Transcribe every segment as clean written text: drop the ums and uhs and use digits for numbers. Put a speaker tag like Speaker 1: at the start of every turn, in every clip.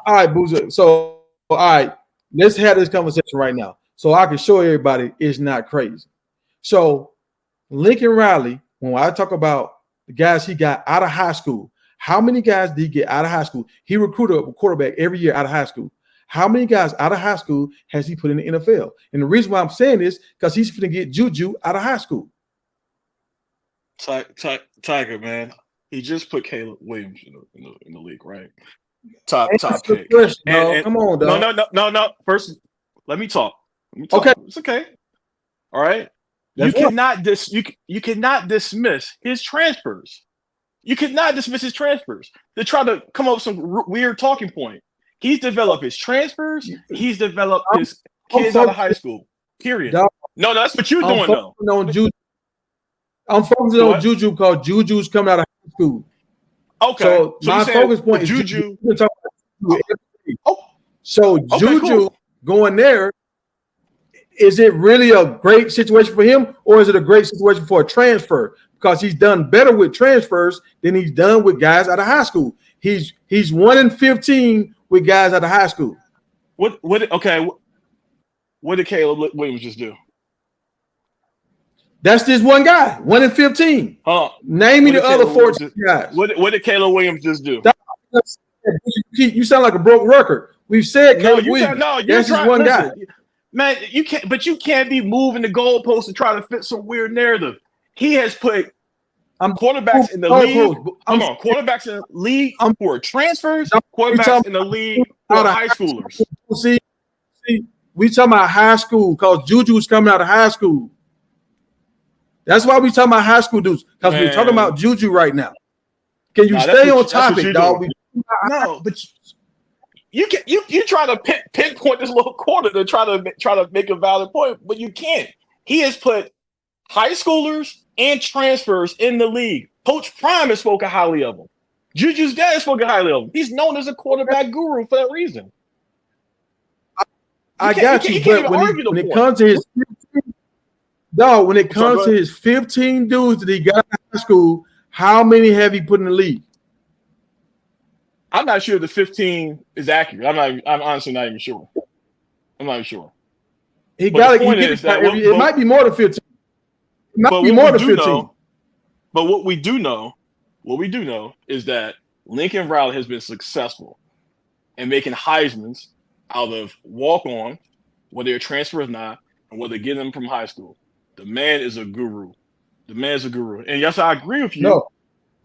Speaker 1: All right, Boozer. So, all right, let's have this conversation right now, so I can show everybody it's not crazy. So, Lincoln Riley, when I talk about the guys he got out of high school, how many guys did he get out of high school? He recruited a quarterback every year out of high school. How many guys out of high school has he put in the NFL? And the reason why I'm saying this because he's going to get Juju out of high school.
Speaker 2: Tiger, man, he just put Caleb Williams in the league, right? Top pick.
Speaker 1: And come on, dog.
Speaker 2: No. First, let me talk.
Speaker 1: Okay,
Speaker 2: it's okay. All right. You cannot dismiss his transfers. You cannot dismiss his transfers. They try to come up with some weird talking point. He's developed his transfers. He's developed his kids out of high school. Period. No, that's what you're doing, though.
Speaker 1: I'm focusing on Juju because Juju's coming out of high school.
Speaker 2: Okay.
Speaker 1: So my focus point is Juju. So Juju going there, is it really a great situation for him, or is it a great situation for a transfer? Because he's done better with transfers than he's done with guys out of high school. He's 1-15 with guys out of high school.
Speaker 2: What did Caleb Williams just do?
Speaker 1: That's this one guy, 1-15. Name me the other 14 guys.
Speaker 2: What did Caleb Williams just do?
Speaker 1: You sound like a broke record. We've said Caleb Williams. That's just one guy.
Speaker 2: Man, you can't be moving the goalposts to try to fit some weird narrative. He has put quarterbacks in the league. Quarterbacks in the league who are transfers. Quarterbacks in the league who are high schoolers.
Speaker 1: See, we talking about high school because Juju's coming out of high school. That's why we talking about high school dudes because we're talking about Juju right now. Can you stay on topic, dog?
Speaker 2: No, but you try to pinpoint this little corner to try to make a valid point, but you can't. He has put high schoolers and transfers in the league. Coach Prime has spoken highly of him. Juju's dad has spoken highly of him. He's known as a quarterback guru for that reason.
Speaker 1: I got you, but when it comes to his dog, when it comes to his 15 dudes that he got in high school, how many have he put in the league?
Speaker 2: I'm not sure the 15 is accurate. I'm honestly not even sure. I'm not even sure.
Speaker 1: It might be more than 15. It might be more than 15.
Speaker 2: But what we do know is that Lincoln Riley has been successful in making Heismans out of walk-on, whether they're transfer or not, and whether they get them from high school. The man is a guru. And yes, I agree with you.
Speaker 1: No.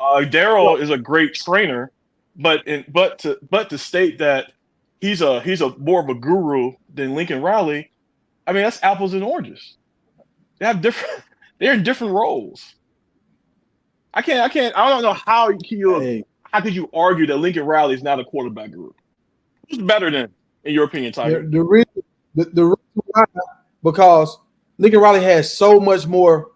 Speaker 2: Daryl is a great trainer, but to state that he's a more of a guru than Lincoln Riley, I mean that's apples and oranges. They're in different roles. I don't know how could you argue that Lincoln Riley is not a quarterback guru? Who's better than, in your opinion, Tiger?
Speaker 1: The reason why, because Lincoln Riley has so much more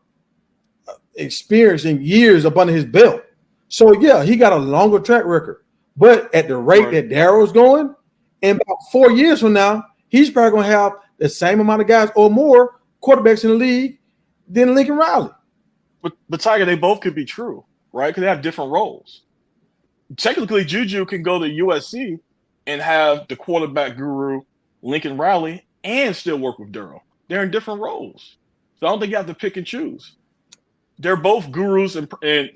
Speaker 1: experience and years up under his belt. So, yeah, he got a longer track record. But at the rate that Daryl's going, in about 4 years from now, he's probably going to have the same amount of guys or more quarterbacks in the league than Lincoln Riley.
Speaker 2: But Tiger, they both could be true, right? Because they have different roles. Technically, Juju can go to USC and have the quarterback guru, Lincoln Riley, and still work with Daryl. They're in different roles. So I don't think you have to pick and choose. They're both gurus, and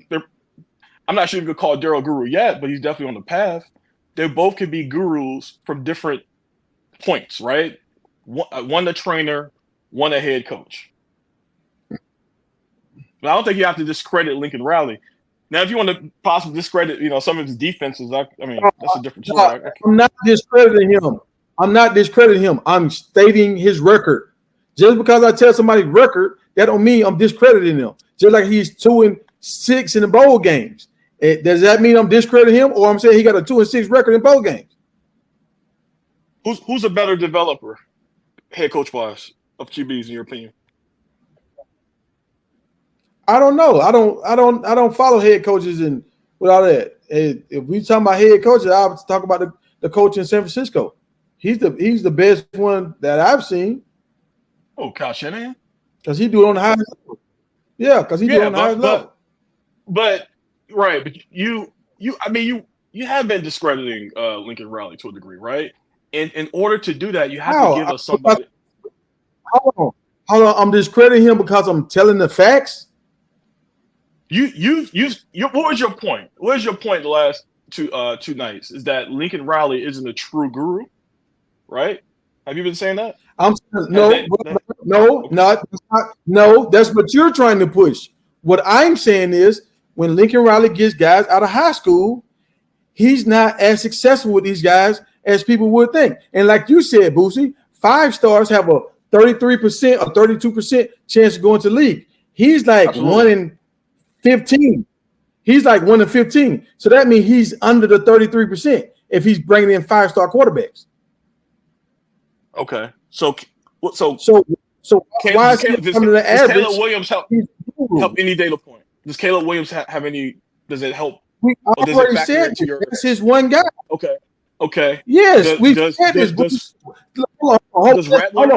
Speaker 2: they're. I'm not sure if you could call Daryl guru yet, but he's definitely on the path. They both could be gurus from different points, right? One a trainer, one a head coach. But I don't think you have to discredit Lincoln Riley. Now, if you want to possibly discredit, some of his defenses, I mean, that's a different story.
Speaker 1: I'm not discrediting him. I'm stating his record. Just because I tell somebody's record, that don't mean I'm discrediting him. Just like he's 2-6 in the bowl games. Does that mean I'm discrediting him, or I'm saying he got a 2-6 record in bowl games?
Speaker 2: Who's a better developer, head coach wise, of QBs in your opinion?
Speaker 1: I don't know. I don't follow head coaches and with all that. If we talking about head coaches, I would talk about the coach in San Francisco. He's the best one that I've seen.
Speaker 2: Oh, Kyle Shanahan?
Speaker 1: Because he do it on the highest level. Yeah, because he do it on the highest level.
Speaker 2: But right, but you have been discrediting Lincoln Riley to a degree, right? And in order to do that, you have
Speaker 1: How?
Speaker 2: to give us somebody.
Speaker 1: Hold on. I'm discrediting him because I'm telling the facts.
Speaker 2: What was your point? What was your point the last two nights? Is that Lincoln Riley isn't a true guru, right? Have you been saying that?
Speaker 1: No. That's what you're trying to push. What I'm saying is, when Lincoln Riley gets guys out of high school, he's not as successful with these guys as people would think. And like you said, Boosie, 5 stars have a 33% or 32% chance of going to the league. He's like
Speaker 2: Absolutely.
Speaker 1: 1 in 15. He's like 1 in 15. So that means he's under the 33% if he's bringing in 5-star quarterbacks.
Speaker 2: Okay. So
Speaker 1: why is he under the average?
Speaker 2: Does Caleb Williams help any data point? Does Caleb Williams have any? Does it help?
Speaker 1: We already said that's his one guy.
Speaker 2: Okay.
Speaker 1: Yes, we said this. Hold on,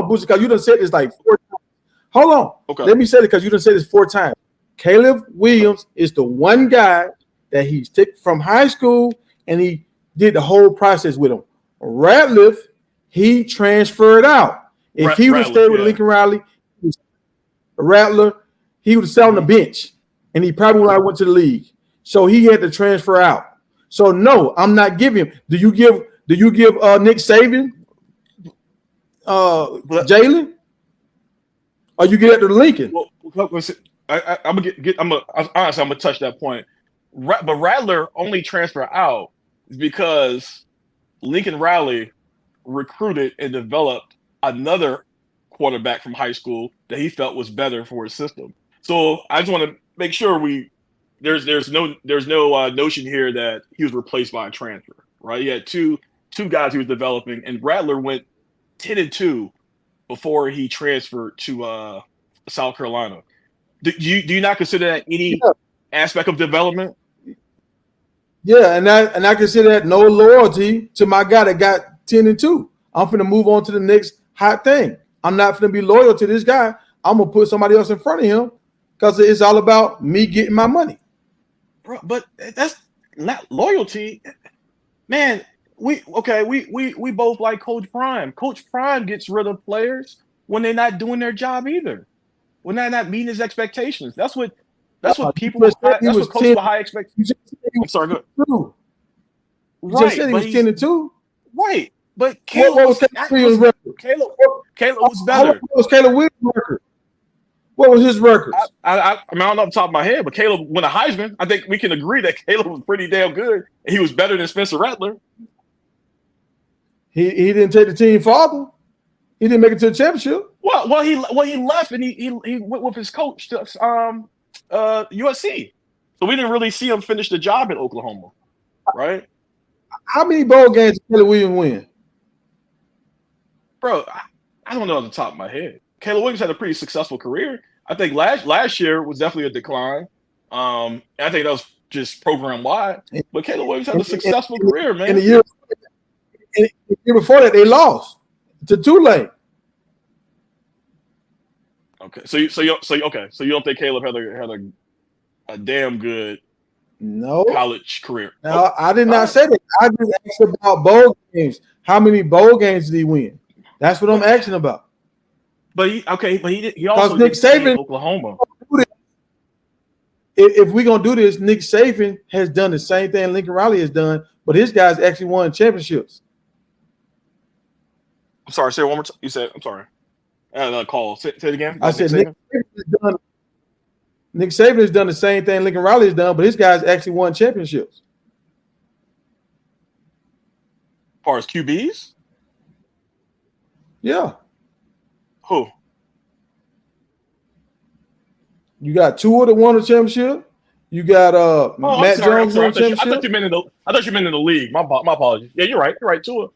Speaker 1: Boosie, because you done said this like 4 times. Hold on.
Speaker 2: Okay.
Speaker 1: Let me say it because you done said this 4 times. Caleb Williams is the one guy that he's taken from high school and he did the whole process with him. Ratliff, he transferred out. If he would have stayed with Lincoln Riley, Rattler, he would have sat on the bench and he probably would have went to the league. So he had to transfer out. So no, I'm not giving him. Do you give Nick Saban Jalen? Or you get it to Lincoln?
Speaker 2: Well, I'm gonna touch that point. But Rattler only transferred out because Lincoln Riley recruited and developed another quarterback from high school that he felt was better for his system. So I just want to make sure there's no notion here that he was replaced by a transfer, right? He had two guys he was developing, and Rattler went 10-2 before he transferred to South Carolina. Do you not consider that any aspect of development?
Speaker 1: Yeah, and I consider that no loyalty to my guy that got 10-2. I'm finna move on to the next hot thing. I'm not finna be loyal to this guy. I'm gonna put somebody else in front of him because it's all about me getting my money.
Speaker 2: Bro, but that's not loyalty, man. We both like Coach Prime. Coach Prime gets rid of players when they're not doing their job either, when they're not meeting his expectations. That's what people. That's what coaches with high expectations. I'm sorry, go ahead.
Speaker 1: You just said he was 10-2.
Speaker 2: Right, but Caleb was better.
Speaker 1: What was Caleb Williams' record? What was his record?
Speaker 2: I don't know off the top of my head, but Caleb won a Heisman. I think we can agree that Caleb was pretty damn good, and he was better than Spencer Rattler. He
Speaker 1: didn't take the team farther. He didn't make it to the championship.
Speaker 2: Well, he left and he went with his coach to USC. So we didn't really see him finish the job in Oklahoma, right?
Speaker 1: How many bowl games did Caleb Williams win?
Speaker 2: Bro, I don't know off the top of my head. Caleb Williams had a pretty successful career. I think last year was definitely a decline. I think that was just program wide. But Caleb Williams had a successful career, man.
Speaker 1: In the year before that, they lost to Tulane.
Speaker 2: Okay, so you don't think Caleb had a damn good college career?
Speaker 1: No, I did not say that. I just asked about bowl games. How many bowl games did he win? That's what I'm asking about.
Speaker 2: But he also
Speaker 1: Nick Saban,
Speaker 2: Oklahoma.
Speaker 1: If we're gonna do this, Nick Saban has done the same thing Lincoln Riley has done, but his guys actually won championships.
Speaker 2: I'm sorry, say it one more time. You said, I'm sorry. Call. Say it again.
Speaker 1: I said Nick Saban has done the same thing Lincoln Riley has done, but his guys actually won championships.
Speaker 2: As far as QBs?
Speaker 1: Yeah.
Speaker 2: Who?
Speaker 1: You got Tua that won a championship. You got Matt Jones won a championship.
Speaker 2: I thought you meant in the league. My apologies. Yeah, you're right. Tua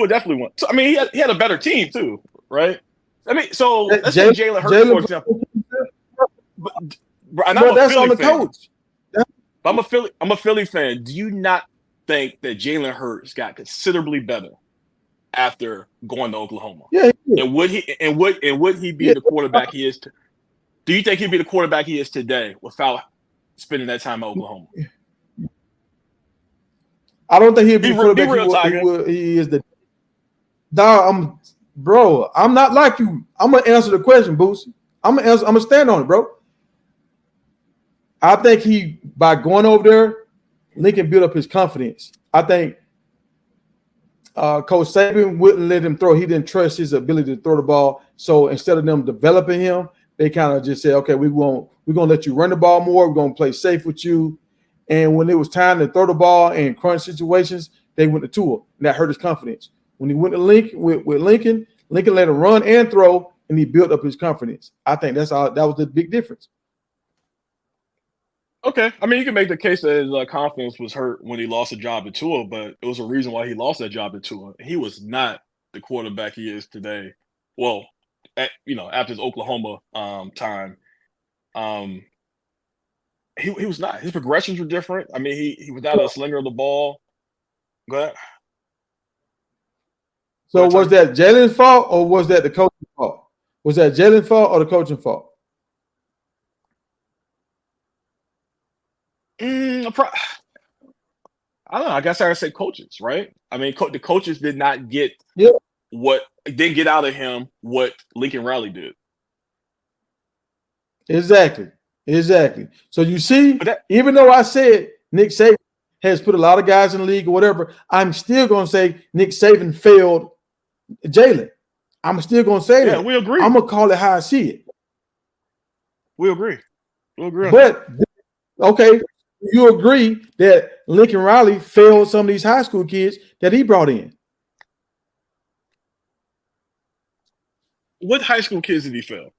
Speaker 2: definitely won. So, I mean, he had a better team too, right? I mean, so let's say Jalen Hurts, for example. But
Speaker 1: that's on the coach.
Speaker 2: I'm a Philly fan. Do you not think that Jalen Hurts got considerably better after going to Oklahoma?
Speaker 1: Yeah.
Speaker 2: And would he be the quarterback he is? Do you think he'd be the quarterback he is today without spending that time at Oklahoma?
Speaker 1: I don't think he'll be
Speaker 2: Be
Speaker 1: the
Speaker 2: real,
Speaker 1: quarterback
Speaker 2: Tiger.
Speaker 1: he is the dog. I'm not like you. I'm gonna answer the question, Boosie. I'm gonna stand on it, bro. I think by going over there, Lincoln built up his confidence. I think Coach Saban wouldn't let him throw. He didn't trust his ability to throw the ball. So instead of them developing him, they kind of just said, okay, we're gonna let you run the ball more. We're gonna play safe with you. And when it was time to throw the ball in crunch situations, they went to Tua, and that hurt his confidence. When he went to Lincoln with Lincoln let him run and throw, and he built up his confidence. I think that was the big difference.
Speaker 2: Okay, I mean, you can make the case that his confidence was hurt when he lost a job at Tua, but it was a reason why he lost that job at Tua. He was not the quarterback he is today. Well, after his Oklahoma time, he was not. His progressions were different. I mean, he was not a slinger of the ball. Go ahead.
Speaker 1: So was that Jalen's fault or was that the coaching fault? Was that Jalen's fault or the coaching fault?
Speaker 2: I don't know. I guess I would say coaches, right? I mean, the coaches did not get didn't get out of him what Lincoln Riley did.
Speaker 1: Exactly. So you see, even though I said Nick Saban has put a lot of guys in the league or whatever, I'm still going to say Nick Saban failed Jalen. I'm still going to say that.
Speaker 2: Yeah, we agree.
Speaker 1: I'm going to call it how I see it.
Speaker 2: We agree.
Speaker 1: But, okay, you agree that Lincoln Riley failed some of these high school kids that he brought in.
Speaker 2: What high school kids did he fail?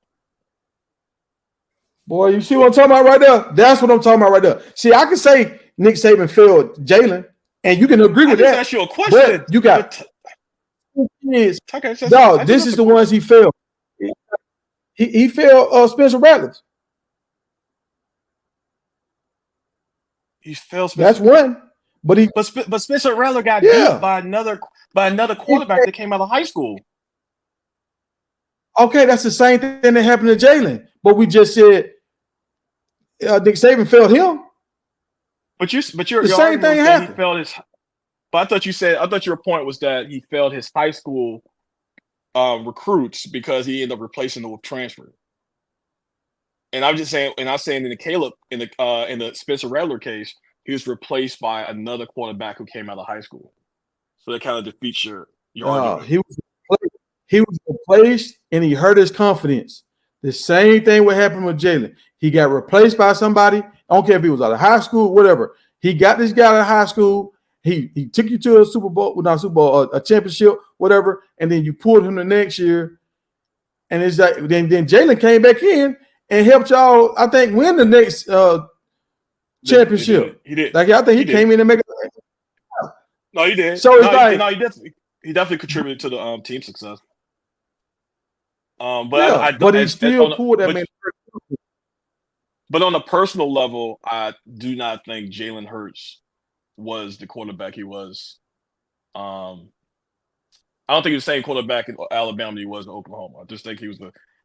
Speaker 1: Boy, you see what I'm talking about right there? That's what I'm talking about right there. See, I can say Nick Saban failed Jalen, and you can agree with that.
Speaker 2: Ask you a question.
Speaker 1: But you got kids.
Speaker 2: Okay,
Speaker 1: no, this is the ones he failed. He failed Spencer Rattler.
Speaker 2: He failed
Speaker 1: Spencer. That's one.
Speaker 2: But Spencer Rattler got beat by another quarterback that came out of high school.
Speaker 1: Okay, that's the same thing that happened to Jalen. But we just said Nick Saban failed him.
Speaker 2: But you're
Speaker 1: the same thing happened.
Speaker 2: He failed his. But I thought your point was that he failed his high school recruits because he ended up replacing them with transfer. And I'm just saying, and I'm saying in the Spencer Rattler case, he was replaced by another quarterback who came out of high school. So that kind of defeats your argument.
Speaker 1: He was replaced and he hurt his confidence. The same thing would happen with Jalen. He got replaced by somebody. I don't care if he was out of high school, whatever. He got this guy out of high school. He took you to a Super Bowl, well, not Super Bowl, a championship, whatever, and then you pulled him the next year. And it's like then Jalen came back in and helped y'all, I think, win the next championship.
Speaker 2: He did.
Speaker 1: Like I think he came in and make it.
Speaker 2: No, he did.
Speaker 1: So it's
Speaker 2: he definitely contributed to the team success.
Speaker 1: But he still pulled that man.
Speaker 2: But on a personal level, I do not think Jalen Hurts was the quarterback he was. I don't think he was the same quarterback in Alabama he was in Oklahoma. I just think he was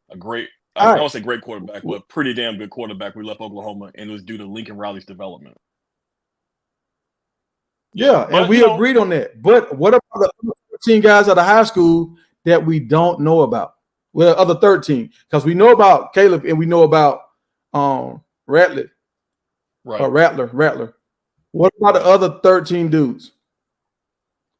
Speaker 2: a great, I don't want to say great quarterback, but pretty damn good quarterback. We left Oklahoma, and it was due to Lincoln Riley's development.
Speaker 1: Yeah, and we agreed on that. But what about the other 13 guys out of high school that we don't know about? Well, other 13, because we know about Caleb and we know about Rattler.
Speaker 2: Right.
Speaker 1: Rattler. What about the other 13 dudes?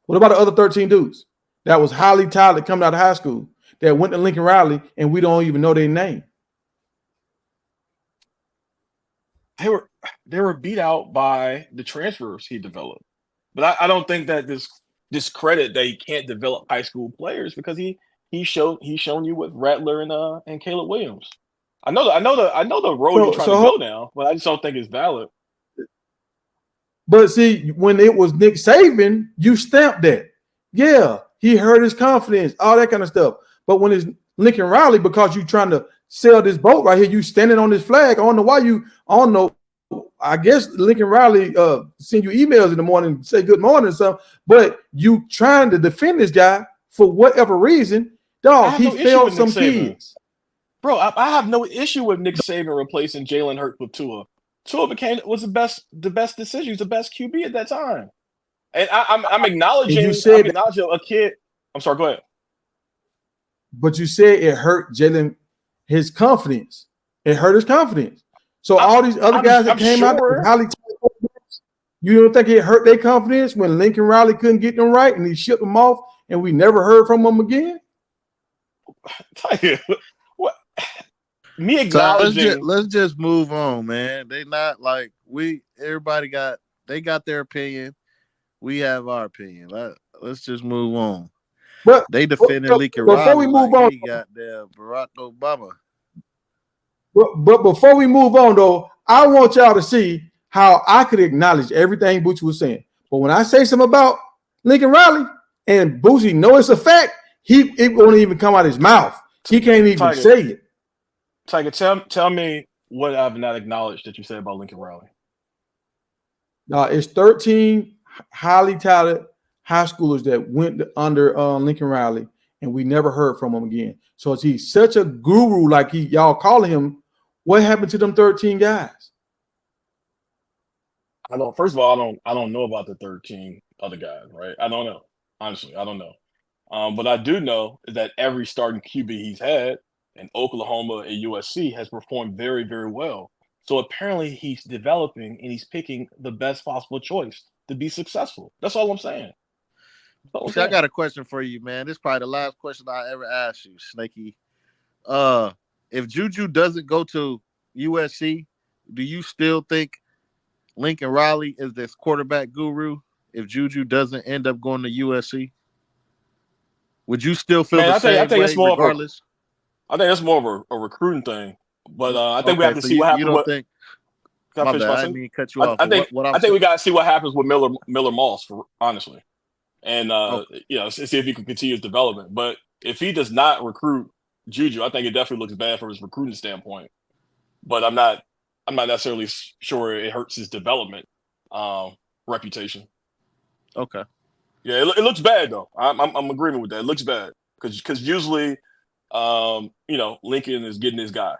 Speaker 1: What about the other 13 dudes that was highly talented coming out of high school that went to Lincoln Riley and we don't even know their name?
Speaker 2: They were beat out by the transfers he developed. But I don't think that this credit that he can't develop high school players because he's shown you with Rattler and Caleb Williams. I know the road you're trying to go down, but I just don't think it's valid.
Speaker 1: But see, when it was Nick Saban, you stamped that. Yeah, he hurt his confidence, all that kind of stuff. But when it's Lincoln Riley, because you're trying to sell this boat right here, you standing on this flag. I don't know why you. I don't know. I guess Lincoln Riley send you emails in the morning, say good morning or something. But you trying to defend this guy for whatever reason. Dog, he failed some kids.
Speaker 2: Bro, I have no issue with Nick Saban replacing Jalen Hurts with Tua. Tua was the best decision. He was the best QB at that time. And I'm acknowledging.
Speaker 1: And you said
Speaker 2: I'm acknowledging a kid. I'm sorry. Go ahead.
Speaker 1: But you said it hurt Jalen his confidence. It hurt his confidence. So all these other guys that came out, highly you don't think it hurt their confidence when Lincoln Riley couldn't get them right and he shipped them off and we never heard from them again?
Speaker 2: What? Me acknowledging.
Speaker 3: So let's just move on, man. They not like everybody got their opinion. We have our opinion. Let's just move on. But they defended Lincoln Riley before we move on. He got there Barack Obama.
Speaker 1: But before we move on, though, I want y'all to see how I could acknowledge everything Boosie was saying. But when I say something about Lincoln Riley and Boosie know it's a fact, it won't even come out of his mouth. He can't even say it.
Speaker 2: Tiger, tell me what I've not acknowledged that you said about Lincoln Riley.
Speaker 1: It's 13 highly talented high schoolers that went under Lincoln Riley, and we never heard from him again. So is he such a guru like y'all calling him? What happened to them 13 guys?
Speaker 2: First of all, I don't know about the 13 other guys, right? I don't know. Honestly, I don't know. But I do know that every starting QB he's had in Oklahoma and USC has performed very, very well. So apparently he's developing and he's picking the best possible choice to be successful. That's all I'm saying.
Speaker 3: I got a question for you, man. This is probably the last question I ever asked you, Snaky. If Juju doesn't go to USC, do you still think Lincoln Riley is this quarterback guru? If Juju doesn't end up going to USC, would you still feel the same way regardless?
Speaker 2: I think that's more of a recruiting thing. But I think we have to see what happens. You don't think?
Speaker 3: My bad, I didn't mean to cut you off.
Speaker 2: I think we got to see what happens with Miller Moss, honestly. And see if he can continue his development. But if he does not recruit Juju, I think it definitely looks bad from his recruiting standpoint. But I'm not necessarily sure it hurts his development reputation.
Speaker 3: Okay.
Speaker 2: Yeah, it looks bad though. I'm agreeing with that. It looks bad because usually, Lincoln is getting his guy.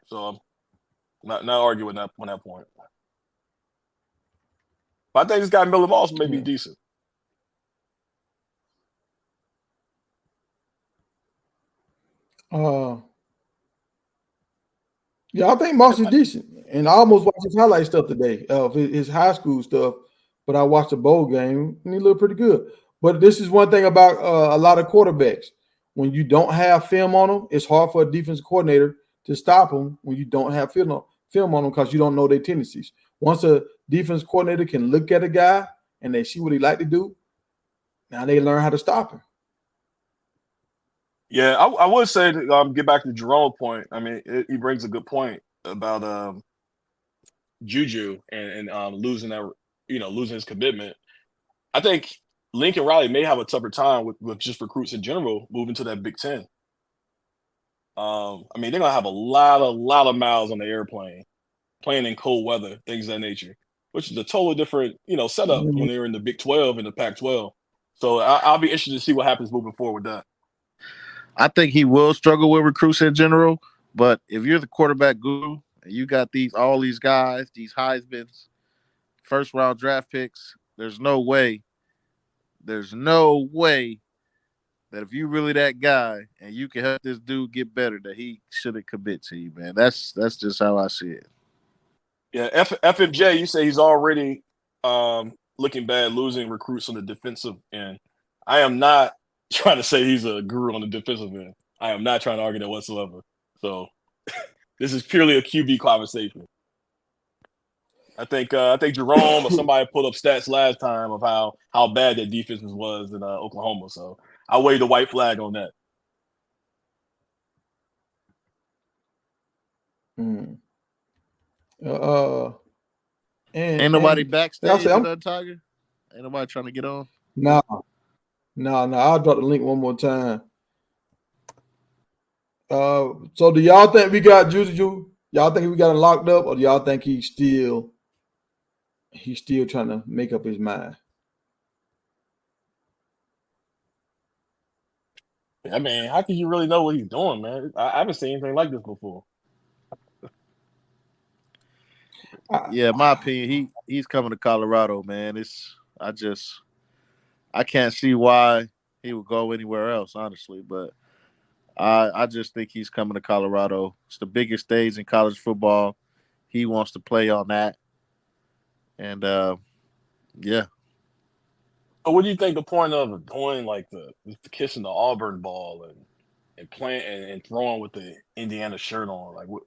Speaker 2: So I'm not arguing on that point. But I think this guy Miller Moss may be decent.
Speaker 1: Yeah, I think Moss is decent. And I almost watched his highlight stuff today of his high school stuff, but I watched the bowl game and he looked pretty good. But this is one thing about a lot of quarterbacks. When you don't have film on them, it's hard for a defensive coordinator to stop them when you don't have film on them because you don't know their tendencies. Once a defense coordinator can look at a guy and they see what he like to do, now they learn how to stop him.
Speaker 2: Yeah, I would say get back to Jerome's point. I mean, he brings a good point about Juju and losing his commitment. I think Lincoln Riley may have a tougher time with just recruits in general moving to that Big Ten. I mean, they're gonna have a lot of miles on the airplane, playing in cold weather, things of that nature, which is a totally different, setup when they're in the Big 12 and the Pac-12. So I'll be interested to see what happens moving forward with that.
Speaker 3: I think he will struggle with recruits in general, but if you're the quarterback guru and you got all these guys, these Heismans, first round draft picks, there's no way that if you really that guy and you can help this dude get better, that he shouldn't commit to you, man. That's just how I see it.
Speaker 2: Yeah, FMJ, you say he's already looking bad, losing recruits on the defensive end. I am not trying to say he's a guru on the defensive end. I am not trying to argue that whatsoever. So this is purely a QB conversation. I think Jerome or somebody put up stats last time of how bad that defense was in Oklahoma. So I waved the white flag on that.
Speaker 3: Ain't nobody backstage with that Tiger? Ain't nobody trying to get on?
Speaker 1: No. I'll drop the link one more time. So do y'all think we got Juju? Y'all think we got him locked up, or do y'all think he's still trying to make up his mind?
Speaker 2: I mean, how can you really know what he's doing, man? I haven't seen anything like this before.
Speaker 3: Yeah, my opinion, he's coming to Colorado, man. I can't see why he would go anywhere else, honestly. But I just think he's coming to Colorado. It's the biggest stage in college football. He wants to play on that, and yeah.
Speaker 2: So what do you think the point of doing like the kissing the Auburn ball and playing and throwing with the Indiana shirt on? Like what?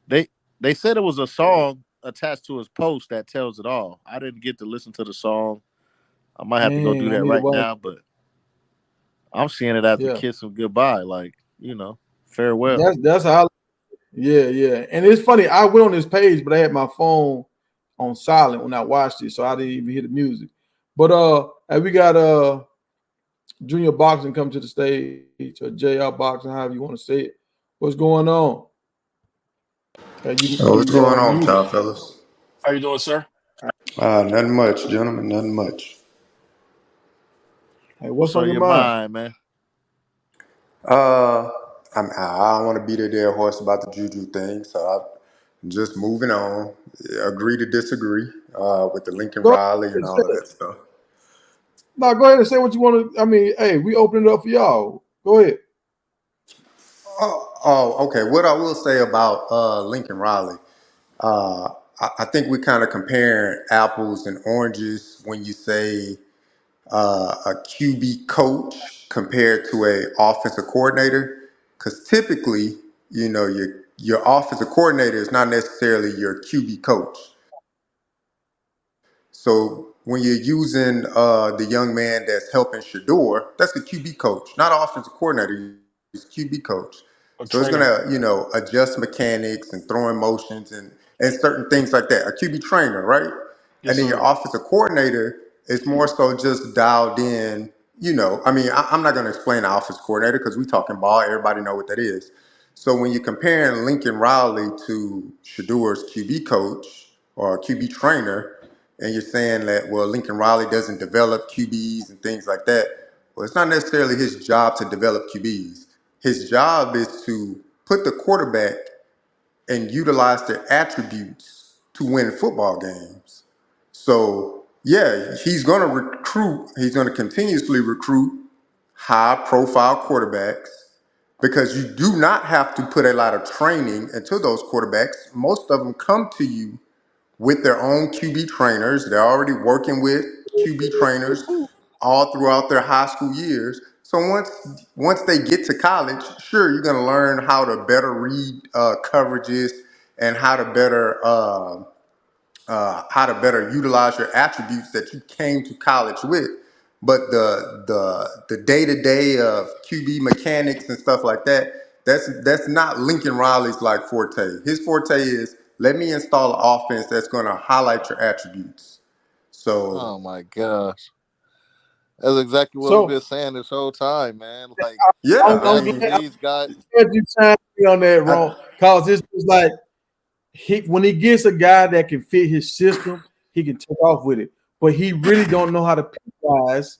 Speaker 3: They said it was a song attached to his post that tells it all. I didn't get to listen to the song. I might have to go do that right now, but I'm seeing it as a kiss of goodbye, like, farewell.
Speaker 1: That's how. Yeah. And it's funny. I went on his page, but I had my phone on silent when I watched it, so I didn't even hear the music. But we got Junior Boxing come to the stage, or JR Boxing, however you want to say it. What's going on?
Speaker 4: What's going on with y'all, fellas?
Speaker 2: How you doing, sir?
Speaker 4: Nothing much, gentlemen. Nothing much.
Speaker 1: Hey, what's on your mind,
Speaker 3: man?
Speaker 4: I don't want to beat a dead horse about the Juju thing, so I'm just moving on. Agree to disagree with the Lincoln Riley and all of that stuff.
Speaker 1: No, go ahead and say what you want to. I mean, hey, we open it up for y'all. Go ahead.
Speaker 4: Okay. What I will say about Lincoln Riley, I think we kind of compare apples and oranges when you say a QB coach compared to a offensive coordinator, because typically, your offensive coordinator is not necessarily your QB coach. So when you're using the young man that's helping Shador, that's the QB coach, not offensive coordinator. He's QB coach. So it's gonna, adjust mechanics and throwing motions and certain things like that. A QB trainer, right?
Speaker 2: Yes,
Speaker 4: and then
Speaker 2: sir.
Speaker 4: your offensive coordinator is more so just dialed in. I'm not gonna explain the offensive coordinator because we talking ball. Everybody know what that is. So when you're comparing Lincoln Riley to Shador's QB coach or QB trainer, and you're saying that, well, Lincoln Riley doesn't develop QBs and things like that. Well, it's not necessarily his job to develop QBs. His job is to put the quarterback and utilize their attributes to win football games. So, yeah, he's going to recruit. He's going to continuously recruit high-profile quarterbacks because you do not have to put a lot of training into those quarterbacks. Most of them come to you with their own QB trainers. They're already working with QB trainers all throughout their high school years. So once they get to college, sure, you're going to learn how to better read coverages and how to better utilize your attributes that you came to college with. But the day-to-day of QB mechanics and stuff like that, that's not Lincoln Riley's like forte. His forte is, let me install an offense that's going to highlight your attributes. So,
Speaker 3: oh my gosh, that's exactly what we've been saying this whole time, man. Like,
Speaker 4: yeah,
Speaker 1: I'm glad you signed me on that, wrong, because it's like when he gets a guy that can fit his system, he can take off with it. But he really don't know how to pick guys.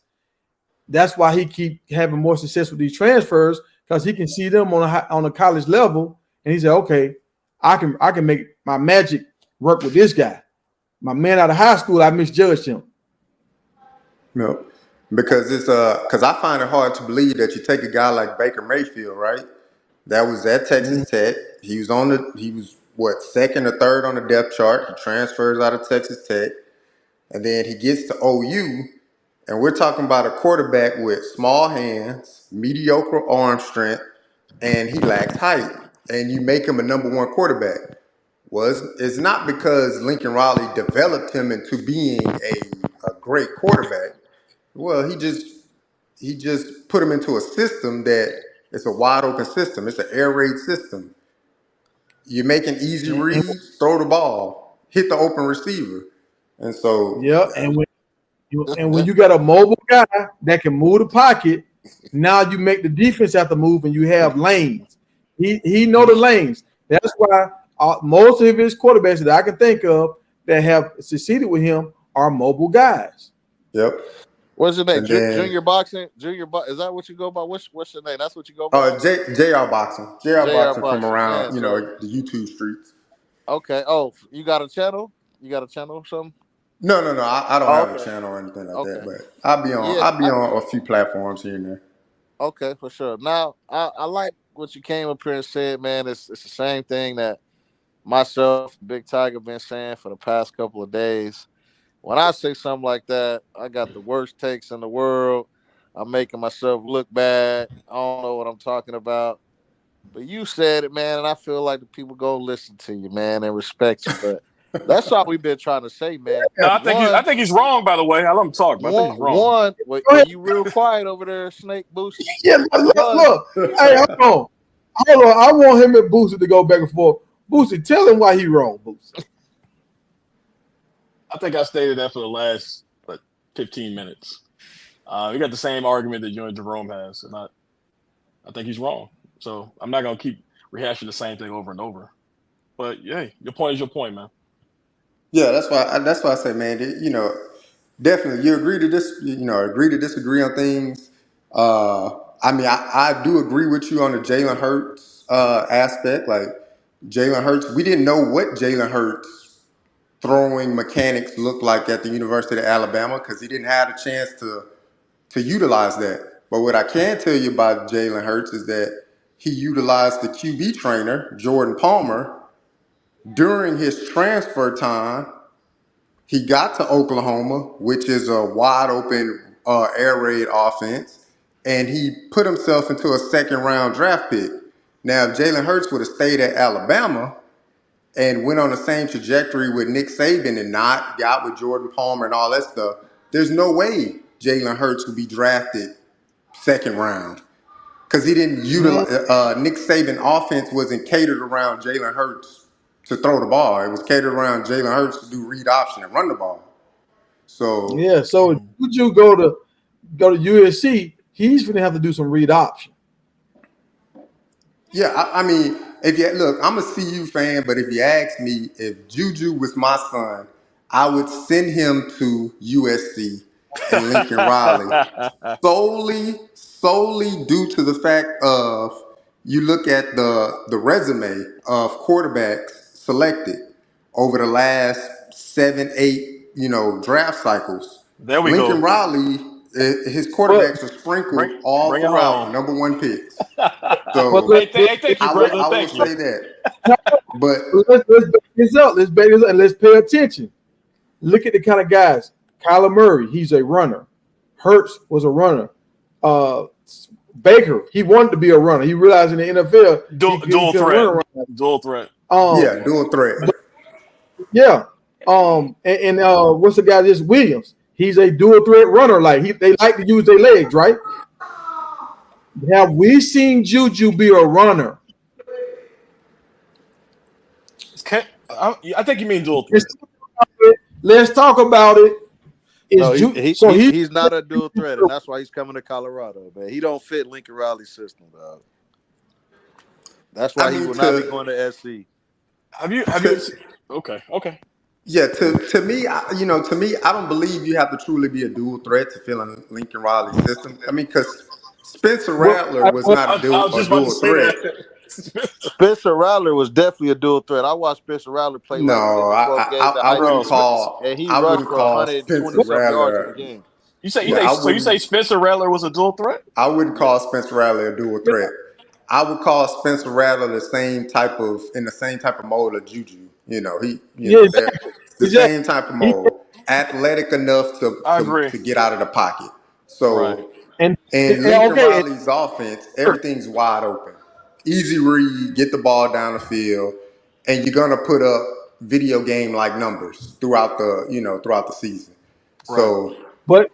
Speaker 1: That's why he keep having more success with these transfers, because he can see them on a college level, and he said, "Okay, I can make my magic work with this guy." My man out of high school, I misjudged him.
Speaker 4: No, because because I find it hard to believe that you take a guy like Baker Mayfield, right? That was at Texas Tech. He was what, second or third on the depth chart. He transfers out of Texas Tech, and then he gets to OU, and we're talking about a quarterback with small hands, mediocre arm strength, and he lacks height. And you make him a number one quarterback. It's not because Lincoln Riley developed him into being a great quarterback. Well, he just put him into a system that it's a wide open system. It's an air raid system. You're making easy reads, throw the ball, hit the open receiver, and so
Speaker 1: and when you got a mobile guy that can move the pocket, now you make the defense have to move, and you have lanes. He know the lanes. That's why most of his quarterbacks that I can think of that have succeeded with him are mobile guys.
Speaker 4: Yep.
Speaker 3: What's your name? Junior Boxing? Is that what you go by? What's your name? That's what you go by?
Speaker 4: JR Boxing. JR Boxing from around, the YouTube streets.
Speaker 3: Okay. Oh, you got a channel? You got a channel or something?
Speaker 4: No, I don't
Speaker 3: Oh,
Speaker 4: have a
Speaker 3: okay.
Speaker 4: channel or anything like that,
Speaker 3: Okay.
Speaker 4: but I'll be on.
Speaker 3: Yeah.
Speaker 4: I'll be on a few platforms here and there.
Speaker 3: Okay, for sure. Now, I like what you came up here and said, man. It's the same thing that myself, Big Tiger, been saying for the past couple of days. When I say something like that, I got the worst takes in the world. I'm making myself look bad. I don't know what I'm talking about. But you said it, man, and I feel like the people go listen to you, man, and respect you. But that's all we've been trying to say, man.
Speaker 2: No, I
Speaker 3: One,
Speaker 2: think he's wrong. By the way, I let him talk, but I think
Speaker 3: one,
Speaker 2: he's wrong.
Speaker 3: one.
Speaker 1: Go ahead.
Speaker 3: You real quiet over there, Snake Boosie.
Speaker 1: Yeah, look,
Speaker 3: One,
Speaker 1: look. Hey, hold on. I want him and Boosie to go back and forth. Boosie, tell him why he wrong, Boosie.
Speaker 2: I think I stated that for the last 15 minutes. We got the same argument that you and Jerome has, and I think he's wrong. So I'm not gonna keep rehashing the same thing over and over. But yeah, your point is your point, man.
Speaker 4: Yeah, that's why. That's why I say, man. Definitely, you agree to this. Agree to disagree on things. Uh, I mean, I do agree with you on the Jalen Hurts aspect. Like Jalen Hurts, we didn't know what Jalen Hurts throwing mechanics looked like at the University of Alabama because he didn't have a chance to utilize that. But what I can tell you about Jalen Hurts is that he utilized the QB trainer Jordan Palmer during his transfer time. He got to Oklahoma, which is a wide open air raid offense, and he put himself into a second round draft pick. Now, if Jalen Hurts would have stayed at Alabama and went on the same trajectory with Nick Saban and not got with Jordan Palmer and all that stuff, there's no way Jalen Hurts would be drafted second round because he didn't utilize Nick Saban offense wasn't catered around Jalen Hurts to throw the ball. It was catered around Jalen Hurts to do read option and run the ball. So
Speaker 1: Yeah, so would you go to USC? He's gonna have to do some read option.
Speaker 4: yeah, I mean, if you look, I'm a CU fan, but if you ask me, if Juju was my son, I would send him to USC and Lincoln Riley solely due to the fact of you look at the resume of quarterbacks selected over the last 7, 8 draft cycles.
Speaker 2: There we
Speaker 4: Lincoln
Speaker 2: go.
Speaker 4: Riley, his
Speaker 1: But
Speaker 4: quarterbacks are sprinkled all
Speaker 2: Bring it
Speaker 4: throughout
Speaker 2: home.
Speaker 4: number one picks.
Speaker 1: but
Speaker 4: So
Speaker 2: Hey, thank you, brother.
Speaker 4: I will
Speaker 2: Thank you.
Speaker 4: say that. But
Speaker 1: let's back this up. Let's back this up and let's pay attention. Look at the kind of guys. Kyler Murray, he's a runner. Hurts was a runner. Baker, he wanted to be a runner. He realized in the NFL,
Speaker 2: Dual threat. Dual threat.
Speaker 4: yeah, dual threat.
Speaker 1: Yeah. And what's the guy? This Williams. He's a dual threat runner. Like they like to use their legs, right? Have we seen Juju be a runner?
Speaker 2: I think you mean dual threat.
Speaker 1: Let's talk about it.
Speaker 3: No, he's not a dual threat, and that's why he's coming to Colorado, man. He don't fit Lincoln Riley's system, dog. That's why he will not be going to SC.
Speaker 2: Have you? Okay.
Speaker 4: Yeah, to me, I don't believe you have to truly be a dual threat to fill in Lincoln Riley's system. I mean, because Spencer Rattler was not a dual threat.
Speaker 3: Spencer Rattler was definitely a dual threat. I watched Spencer Rattler play
Speaker 4: No, I wouldn't call.
Speaker 3: and he
Speaker 4: I
Speaker 3: rushed
Speaker 4: wouldn't
Speaker 3: for
Speaker 4: call
Speaker 3: 120
Speaker 4: Spencer
Speaker 3: yards in
Speaker 4: Rattler.
Speaker 3: the game.
Speaker 2: You say Spencer Rattler was a dual threat?
Speaker 4: I wouldn't call Spencer Rattler a dual threat. I would call Spencer Rattler in the same type of mode of Juju. The same type of mode. Athletic enough to get out of the pocket. So
Speaker 2: right.
Speaker 4: and Lincoln Riley's offense, everything's wide open. Easy read, get the ball down the field, and you're gonna put up video game like numbers throughout the season.
Speaker 2: Right.
Speaker 4: So
Speaker 1: but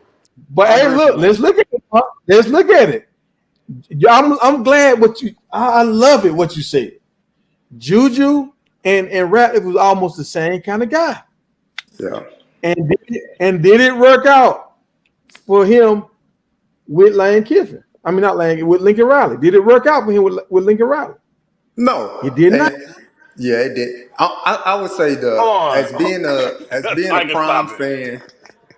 Speaker 1: hey, look, let's look at it. Let's look at it. I'm glad I love it what you said. Juju and Rattler was almost the same kind of guy.
Speaker 4: Yeah.
Speaker 1: And did it work out for him with Lane Kiffin? I mean, not Lane, with Lincoln Riley. Did it work out for him with Lincoln Riley?
Speaker 4: No,
Speaker 1: it did not.
Speaker 4: Yeah, it did. I would say as being a Prime fan,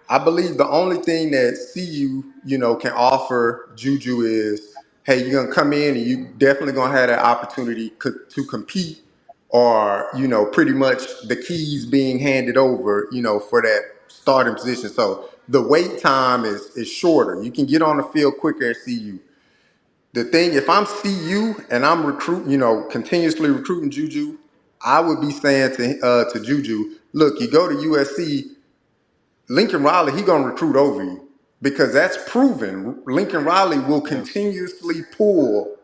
Speaker 4: I believe the only thing that CU can offer Juju is, hey, you're gonna come in and you definitely gonna have that opportunity to compete are, pretty much the keys being handed over, for that starting position. So the wait time is shorter. You can get on the field quicker at CU. The thing, if I'm CU and I'm continuously recruiting Juju, I would be saying to Juju, look, you go to USC, Lincoln Riley, he gonna recruit over you because that's proven. Lincoln Riley will continuously pull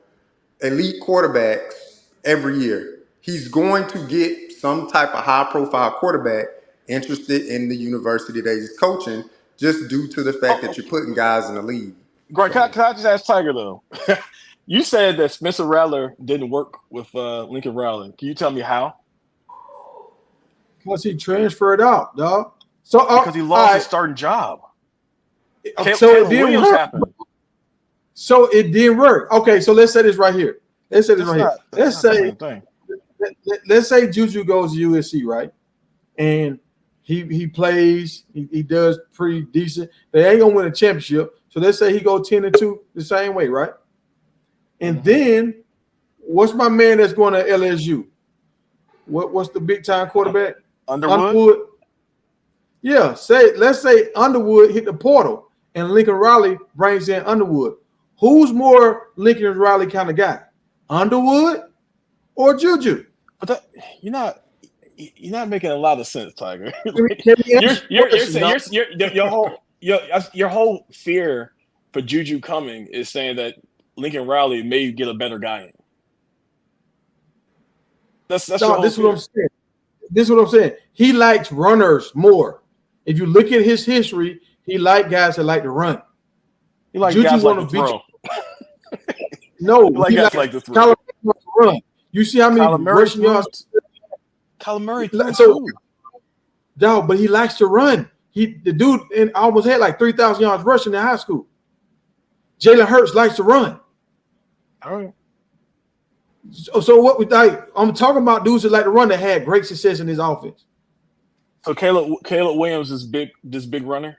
Speaker 4: elite quarterbacks every year. He's going to get some type of high-profile quarterback interested in the university that he's coaching, just due to the fact that you're putting guys in the league.
Speaker 2: Greg, can I just ask Tiger though? You said that Spencer Rattler didn't work with Lincoln Riley. Can you tell me how?
Speaker 1: Because he transferred out, dog. So
Speaker 2: because he lost his starting job.
Speaker 1: So it didn't work. So it didn't work. Okay, so let's say this right here. Let's say Juju goes to USC, right? And he plays, he does pretty decent. They ain't gonna win a championship. So let's say he go 10-2 the same way, right? And then what's my man that's going to LSU? What's the big time quarterback?
Speaker 2: Underwood.
Speaker 1: Yeah, let's say Underwood hit the portal and Lincoln Riley brings in Underwood. Who's more Lincoln Riley kind of guy? Underwood or Juju?
Speaker 2: But you're not making a lot of sense, Tiger. Your whole fear for Juju coming is saying that Lincoln Riley may get a better guy in. This is what I'm saying. This is what I'm saying. He likes runners more. If you look at his history, he likes guys that like to run. He likes guys like to throw.
Speaker 1: No,
Speaker 2: he likes to throw.
Speaker 1: Run. You see how many rushing yards?
Speaker 2: Kyler Murray.
Speaker 1: Dog, but he likes to run. The dude almost had like 3,000 yards rushing in high school. Jalen Hurts likes to run.
Speaker 2: All right.
Speaker 1: So what I'm talking about dudes that like to run that had great success in his offense.
Speaker 2: So Caleb Williams is this big runner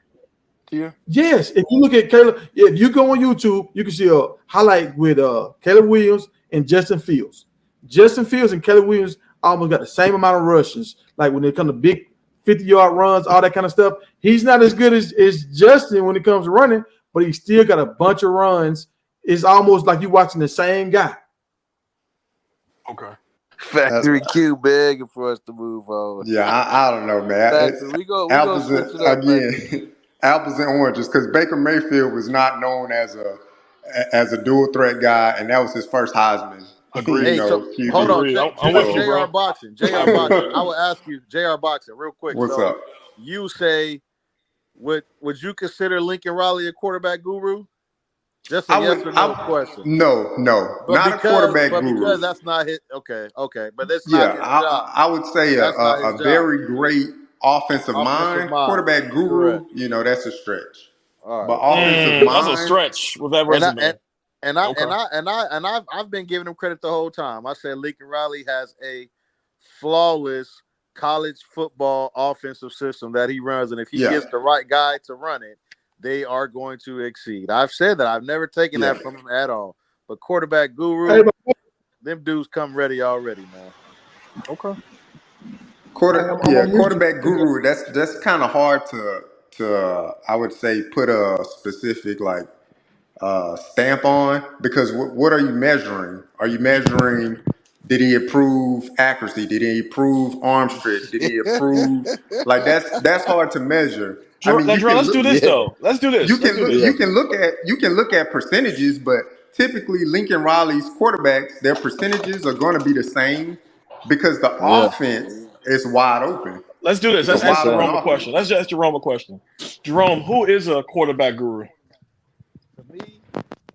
Speaker 2: to you?
Speaker 1: Yes. If you look at Caleb, if you go on YouTube, you can see a highlight with Caleb Williams and Justin Fields. Justin Fields and Caleb Williams almost got the same amount of rushes. Like when it comes to big 50-yard runs, all that kind of stuff. He's not as good as Justin when it comes to running, but he still got a bunch of runs. It's almost like you're watching the same guy.
Speaker 2: Okay.
Speaker 3: Factory Q begging for us to move on.
Speaker 4: Yeah, I don't know, man. Apples and oranges, because Baker Mayfield was not known as a dual threat guy, and that was his first Heisman.
Speaker 2: Agreed.
Speaker 3: Hey, so hold on, JR Boxing. I will ask you, JR Boxing, real quick.
Speaker 4: What's up?
Speaker 3: You say, would you consider Lincoln Riley a quarterback guru? Just a yes or no question.
Speaker 4: No, not a quarterback guru.
Speaker 3: Because that's not his. Okay, but that's not his job.
Speaker 4: I would say a very great offensive mind. Quarterback guru.
Speaker 3: Correct.
Speaker 4: That's a stretch.
Speaker 3: All right.
Speaker 4: But offensive mind,
Speaker 2: that's a stretch with that resume.
Speaker 3: I've been giving him credit the whole time. I said Lincoln Riley has a flawless college football offensive system that he runs, and if he gets the right guy to run it, they are going to exceed. I've said that. I've never taken that from him at all. But quarterback guru, them dudes come ready already, man.
Speaker 2: Okay.
Speaker 4: Quarterback guru. That's kind of hard to I would say put a specific stamp on, because what are you measuring? Are you measuring? Did he improve accuracy? Did he improve arm stretch? Did he improve? That's hard to measure.
Speaker 2: Let's do this though. Let's do this.
Speaker 4: You can look at percentages, but typically Lincoln Riley's quarterbacks, their percentages are going to be the same because the offense is wide open.
Speaker 2: Let's do this. Let's ask Jerome a question. Let's ask Jerome a question. Jerome, who is a quarterback guru?
Speaker 3: To me,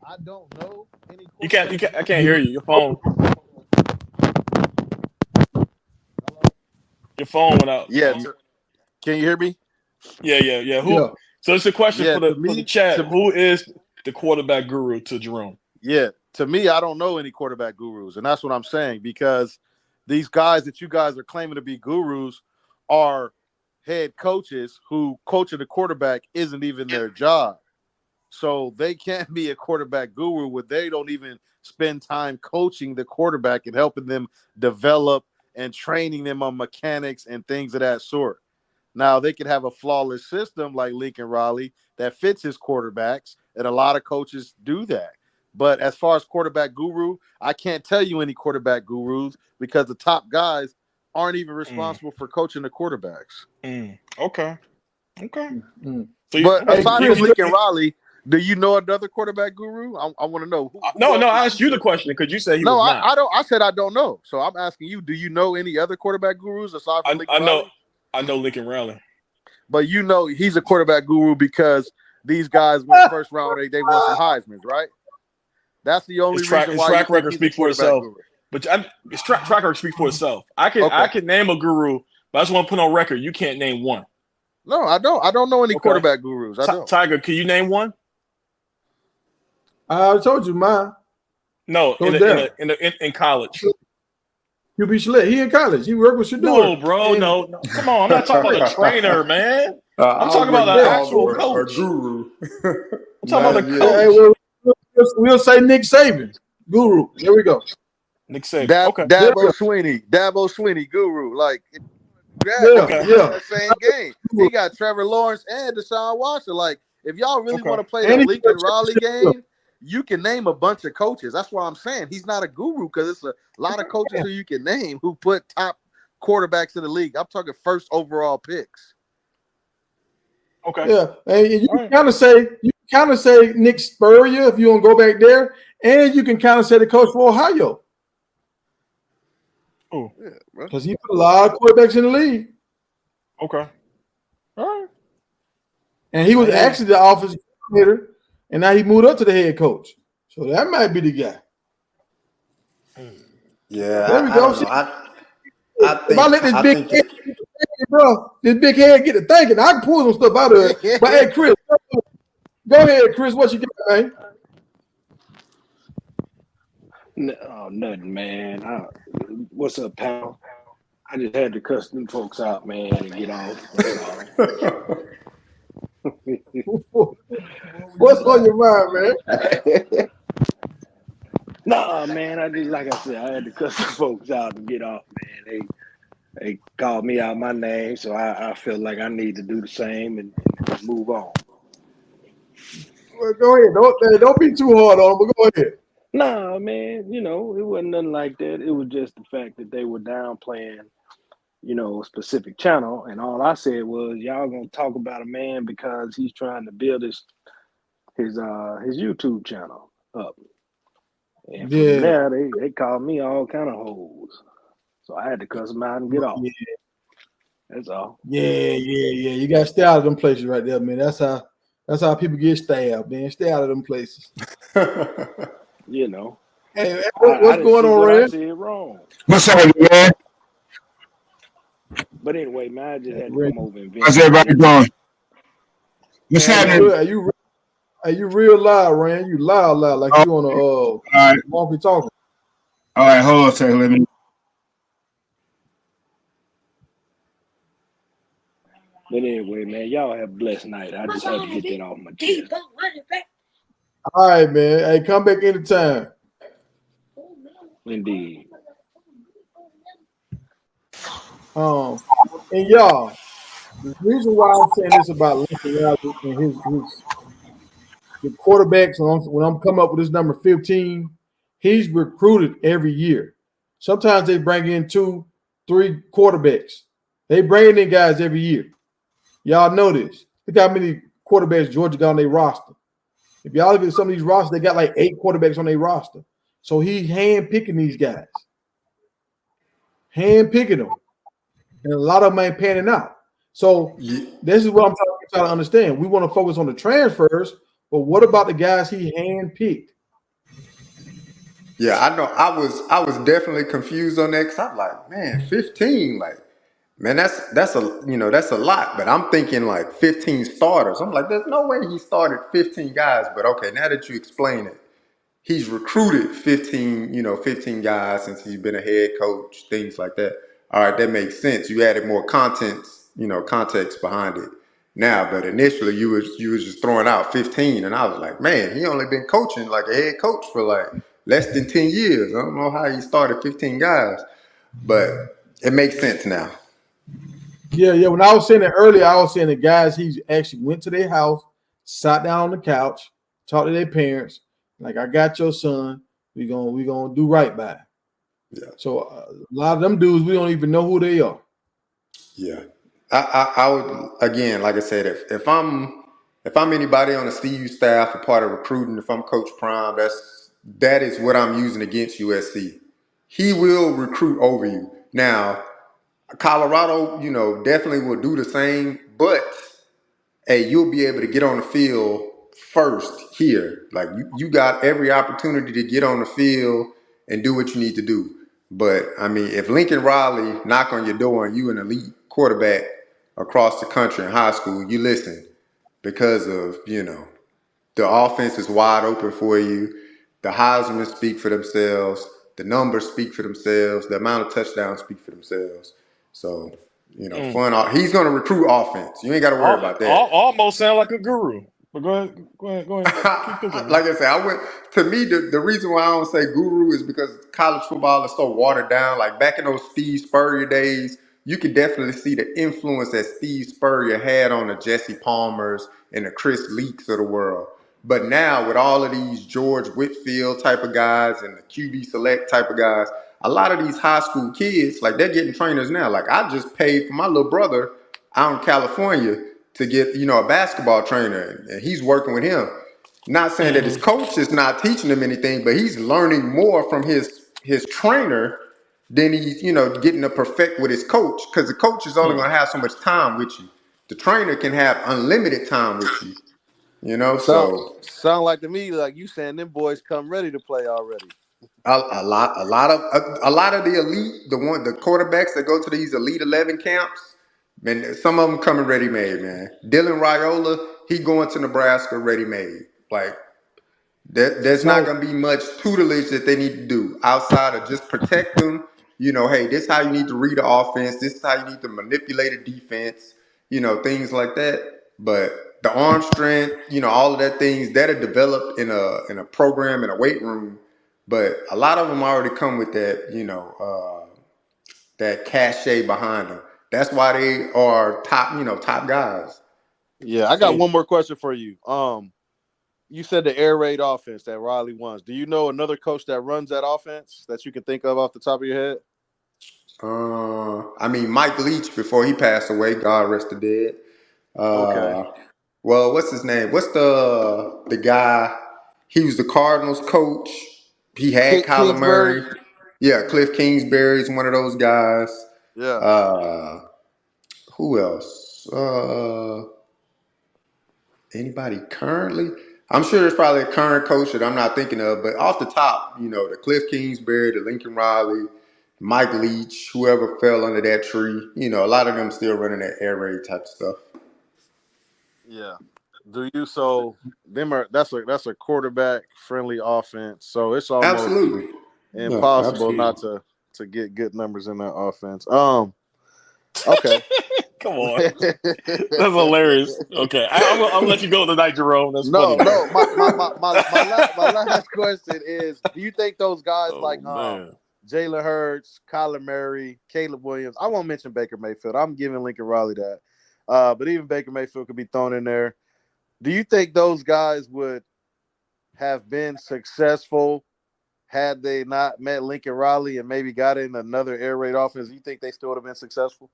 Speaker 3: I don't know any.
Speaker 2: I can't hear you. Your phone. Your phone went out.
Speaker 3: Yeah. Can you hear me?
Speaker 2: Yeah. Who? Yeah. So it's a question for the chat. Who is the quarterback guru to Jerome?
Speaker 3: Yeah. To me, I don't know any quarterback gurus, and that's what I'm saying, because these guys that you guys are claiming to be gurus are head coaches who coaching the quarterback isn't even their job. So they can't be a quarterback guru when they don't even spend time coaching the quarterback and helping them develop and training them on mechanics and things of that sort. Now, they could have a flawless system like Lincoln Riley that fits his quarterbacks, and a lot of coaches do that. But as far as quarterback guru, I can't tell you any quarterback gurus because the top guys aren't even responsible for coaching the quarterbacks.
Speaker 2: Okay.
Speaker 1: Mm.
Speaker 2: So
Speaker 3: But aside
Speaker 1: Chris,
Speaker 3: from Lincoln Riley, do you know another quarterback guru? I want to know.
Speaker 2: No, I asked you the question because you said he was not.
Speaker 3: I don't. I said I don't know. So I'm asking you. Do you know any other quarterback gurus aside from Lincoln Riley?
Speaker 2: I know Lincoln Riley.
Speaker 3: But you know he's a quarterback guru because these guys went first round. They won some Heismans, right? That's the only reason why
Speaker 2: track record speaks for itself.
Speaker 3: Guru.
Speaker 2: But his track record speaks for itself. I can name a guru, but I just want to put on record you can't name one.
Speaker 3: No, I don't. I don't know any quarterback gurus. I don't.
Speaker 2: Tiger, can you name one?
Speaker 1: I told you mine.
Speaker 2: No, in college.
Speaker 1: QB Schlitt. He in college. He worked with Shador.
Speaker 2: No, bro. No. Come on. I'm not talking about a trainer, man. I'm talking about an actual coach.
Speaker 4: Or guru.
Speaker 2: I'm talking about a coach.
Speaker 1: Hey, we'll say Nick Saban. Guru. There we go.
Speaker 2: Nick Saban.
Speaker 3: Dabo Sweeney, guru. Like,
Speaker 1: yeah.
Speaker 3: Same game. He got Trevor Lawrence and Deshaun Watson. Like, if y'all really want to play the Lincoln Riley game, you can name a bunch of coaches. That's why I'm saying he's not a guru because it's a lot of coaches who you can name who put top quarterbacks in the league. I'm talking first overall picks.
Speaker 2: Okay.
Speaker 1: Yeah, and you can kind of say Nick Spurrier if you want to go back there, and you can kind of say the coach for Ohio.
Speaker 2: Oh,
Speaker 1: because he put a lot of quarterbacks in the league.
Speaker 2: Okay. All right.
Speaker 1: And he was actually the offensive coordinator, and now he moved up to the head coach. So that might be the guy.
Speaker 4: Yeah,
Speaker 1: there we go.
Speaker 4: If I let
Speaker 1: this big head get to thinking, I can pull some stuff out of it. But hey, Chris, go ahead, Chris. What you got, man?
Speaker 5: Nothing, man. What's up, pal? I just had to cuss them folks out, man, and get off.
Speaker 1: What's on your mind, man?
Speaker 5: Nah, man. I just, like I said, I had to cuss the folks out and get off, man. They called me out my name, so I feel like I need to do the same and move on.
Speaker 1: Well, go ahead. Don't be too hard on them, but go ahead.
Speaker 5: Nah, man. It wasn't nothing like that. It was just the fact that they were downplaying, a specific channel, and all I said was, y'all gonna talk about a man because he's trying to build his YouTube channel up. And from there, they called me all kind of hoes. So I had to cuss them out and get off. Yeah. That's all.
Speaker 1: Yeah. You got to stay out of them places right there, man. That's how people get stabbed, man. Stay out of them places.
Speaker 5: Hey,
Speaker 1: what's going on, Red?
Speaker 5: I said wrong.
Speaker 6: What's up, man?
Speaker 5: But anyway, man, I just had to come over and
Speaker 6: how's everybody doing? What's happening?
Speaker 1: Are you real loud, Rand? You loud, like you on a walkie talking.
Speaker 6: All right, hold on a second. Let me.
Speaker 5: But anyway, man, y'all have a blessed night. I just had to get that off my chest.
Speaker 1: All right, man. Hey, come back anytime.
Speaker 5: Indeed.
Speaker 1: And y'all, the reason why I'm saying this about Lincoln Riley and the quarterbacks, when I'm coming up with this number 15, he's recruited every year. Sometimes they bring in 2-3 quarterbacks. They bring in guys every year. Y'all know this. Look how many quarterbacks Georgia got on their roster. If y'all look at some of these rosters, they got like 8 quarterbacks on their roster. So he's hand-picking these guys. Hand-picking them. And a lot of them ain't panning out. So this is what I'm trying to understand. We want to focus on the transfers, but what about the guys he hand-picked?
Speaker 4: Yeah, I know. I was definitely confused on that because I'm like, man, 15, like, man, that's a lot. But I'm thinking like 15 starters. I'm like, there's no way he started 15 guys. But okay, now that you explain it, he's recruited 15 guys since he's been a head coach, things like that. All right, that makes sense. You added more context behind it now, but initially you was just throwing out 15, and I was like, man, he only been coaching like a head coach for like less than 10 years. I don't know how he started 15 guys, but It makes sense now.
Speaker 1: Yeah. When I was saying it earlier, I was saying the guys he actually went to their house, sat down on the couch, talked to their parents, like, I got your son. We gonna do right by.
Speaker 4: Yeah.
Speaker 1: So a lot of them dudes, we don't even know who they are.
Speaker 4: Yeah. I would, again, like I said, if I'm anybody on the CU staff, a part of recruiting, if I'm Coach Prime, that is what I'm using against USC. He will recruit over you. Now, Colorado, definitely will do the same, but hey, you'll be able to get on the field first here. Like you got every opportunity to get on the field and do what you need to do. But I mean, if Lincoln Riley knock on your door and you an elite quarterback across the country in high school, you listen because of, the offense is wide open for you. The Heisman speak for themselves. The numbers speak for themselves. The amount of touchdowns speak for themselves. So, fun. He's going to recruit offense. You ain't got to worry about that.
Speaker 2: Almost sound like a guru. But go ahead. Keep cooking,
Speaker 4: like I said, to me, the reason why I don't say guru is because college football is so watered down. Like back in those Steve Spurrier days, you could definitely see the influence that Steve Spurrier had on the Jesse Palmers and the Chris Leaks of the world. But now with all of these George Whitfield type of guys and the QB Select type of guys, a lot of these high school kids, like they're getting trainers now. Like I just paid for my little brother out in California to get, a basketball trainer, and he's working with him. Not saying that his coach is not teaching him anything, but he's learning more from his trainer than he's, getting to perfect with his coach, because the coach is only going to have so much time with you. The trainer can have unlimited time with you. So
Speaker 3: sound like to me like you saying them boys come ready to play already.
Speaker 4: A lot of the elite, the quarterbacks that go to these Elite 11 camps, man, some of them coming ready made, man. Dylan Raiola, he going to Nebraska ready made. Like there's not going to be much tutelage that they need to do outside of just protect them. Hey, this is how you need to read the offense. This is how you need to manipulate a defense. Things like that. But the arm strength, all of that things that are developed in a program in a weight room. But a lot of them already come with that, that cachet behind them. That's why they are top guys.
Speaker 3: Yeah, I got one more question for you. You said the air raid offense that Riley runs. Do you know another coach that runs that offense that you can think of off the top of your head?
Speaker 4: I mean, Mike Leach, before he passed away, God rest the dead.
Speaker 3: Okay.
Speaker 4: Well, what's his name? What's the guy? He was the Cardinals coach. He had Kyler Murray. Yeah, Cliff Kingsbury is one of those guys.
Speaker 3: Yeah.
Speaker 4: Who else? Anybody currently? I'm sure there's probably a current coach that I'm not thinking of, but off the top, the Cliff Kingsbury, the Lincoln Riley, Mike Leach, whoever fell under that tree, a lot of them still running that air raid type stuff.
Speaker 3: Yeah. That's a quarterback friendly offense. So it's almost
Speaker 4: absolutely
Speaker 3: impossible not to get good numbers in that offense. Okay.
Speaker 2: Come on. That's hilarious. Okay. I'll let you go tonight, Jerome. That's funny.
Speaker 3: No. My last question is, do you think those guys Jalen Hurts, Kyler Murray, Caleb Williams, I won't mention Baker Mayfield. I'm giving Lincoln Riley that. But even Baker Mayfield could be thrown in there. Do you think those guys would have been successful had they not met Lincoln Riley and maybe got in another air raid offense? Do you think they still would have been successful?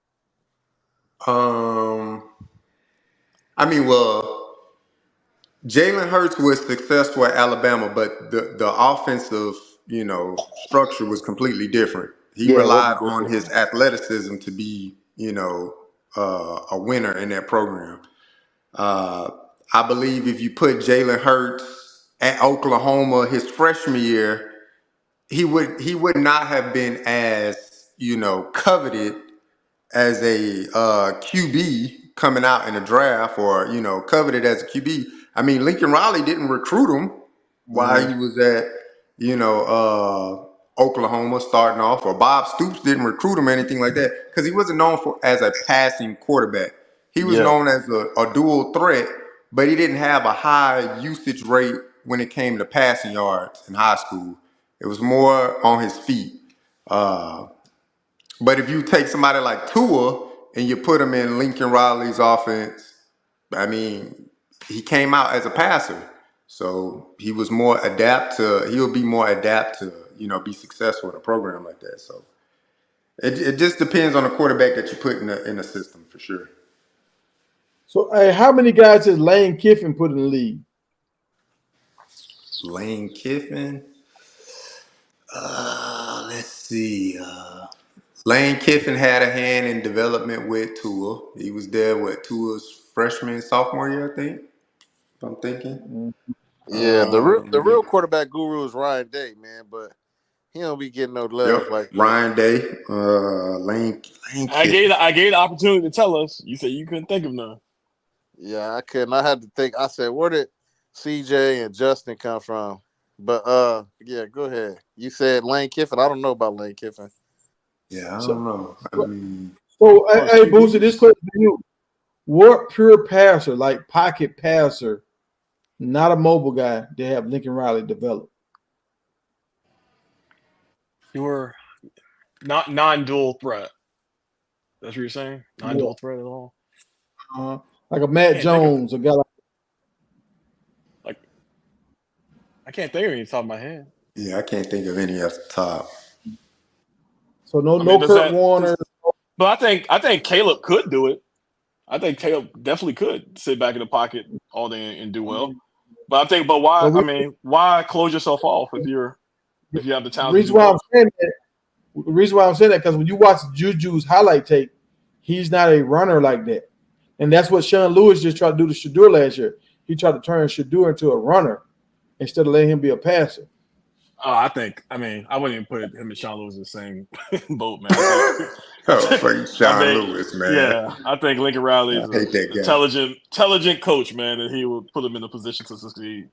Speaker 4: I mean, well, Jalen Hurts was successful at Alabama, but the offensive, structure was completely different. He relied on his athleticism to be, a winner in that program. I believe if you put Jalen Hurts at Oklahoma his freshman year, he would not have been as, coveted as a QB coming out in the draft, or coveted as a QB. I mean, Lincoln Riley didn't recruit him while he was at Oklahoma starting off, or Bob Stoops didn't recruit him or anything like that, because he wasn't known as a passing quarterback. He was known as a dual threat, but he didn't have a high usage rate when it came to passing yards in high school. It was more on his feet. But if you take somebody like Tua and you put him in Lincoln Riley's offense, I mean, he came out as a passer. So he was more he'll be more adapt to, be successful in a program like that. So it just depends on the quarterback that you put in the system for sure.
Speaker 1: So how many guys has Lane Kiffin put in the league?
Speaker 4: Lane Kiffin. Let's see. Lane Kiffin had a hand in development with Tua. He was there with Tua's freshman, sophomore year, I think. If I'm thinking.
Speaker 3: Yeah, the real quarterback guru is Ryan Day, man, but he don't be getting no love like
Speaker 4: Ryan Day. Lane Kiffin.
Speaker 2: I gave the opportunity to tell us. You said you couldn't think of none.
Speaker 3: Yeah, I couldn't. I had to think. I said, where did CJ and Justin come from? But yeah, go ahead. You said Lane Kiffin. I don't know about Lane Kiffin.
Speaker 4: Yeah, I don't know. I mean,
Speaker 1: hey, Boosie, this question for you: what pure passer, like pocket passer, not a mobile guy, they have Lincoln Riley develop?
Speaker 2: You were not non-dual threat. That's what you're saying? Non-dual threat at all?
Speaker 1: Like a Matt Jones, a guy
Speaker 2: like I can't think of any off the top of my head.
Speaker 4: Yeah, I can't think of any off the top.
Speaker 1: So no Kurt Warner.
Speaker 2: But I think Caleb could do it. I think Caleb definitely could sit back in the pocket all day and do well. But why close yourself off if you have the talent?
Speaker 1: The reason why I'm saying that because when you watch Juju's highlight tape, he's not a runner like that. And that's what Sean Lewis just tried to do to Shedeur last year. He tried to turn Shedeur into a runner instead of letting him be a passer.
Speaker 2: I wouldn't even put him and Sean Lewis in the same boat, man.
Speaker 4: Sean Lewis, man.
Speaker 2: Yeah, I think Lincoln Riley is an intelligent coach, man, and he will put him in a position to succeed.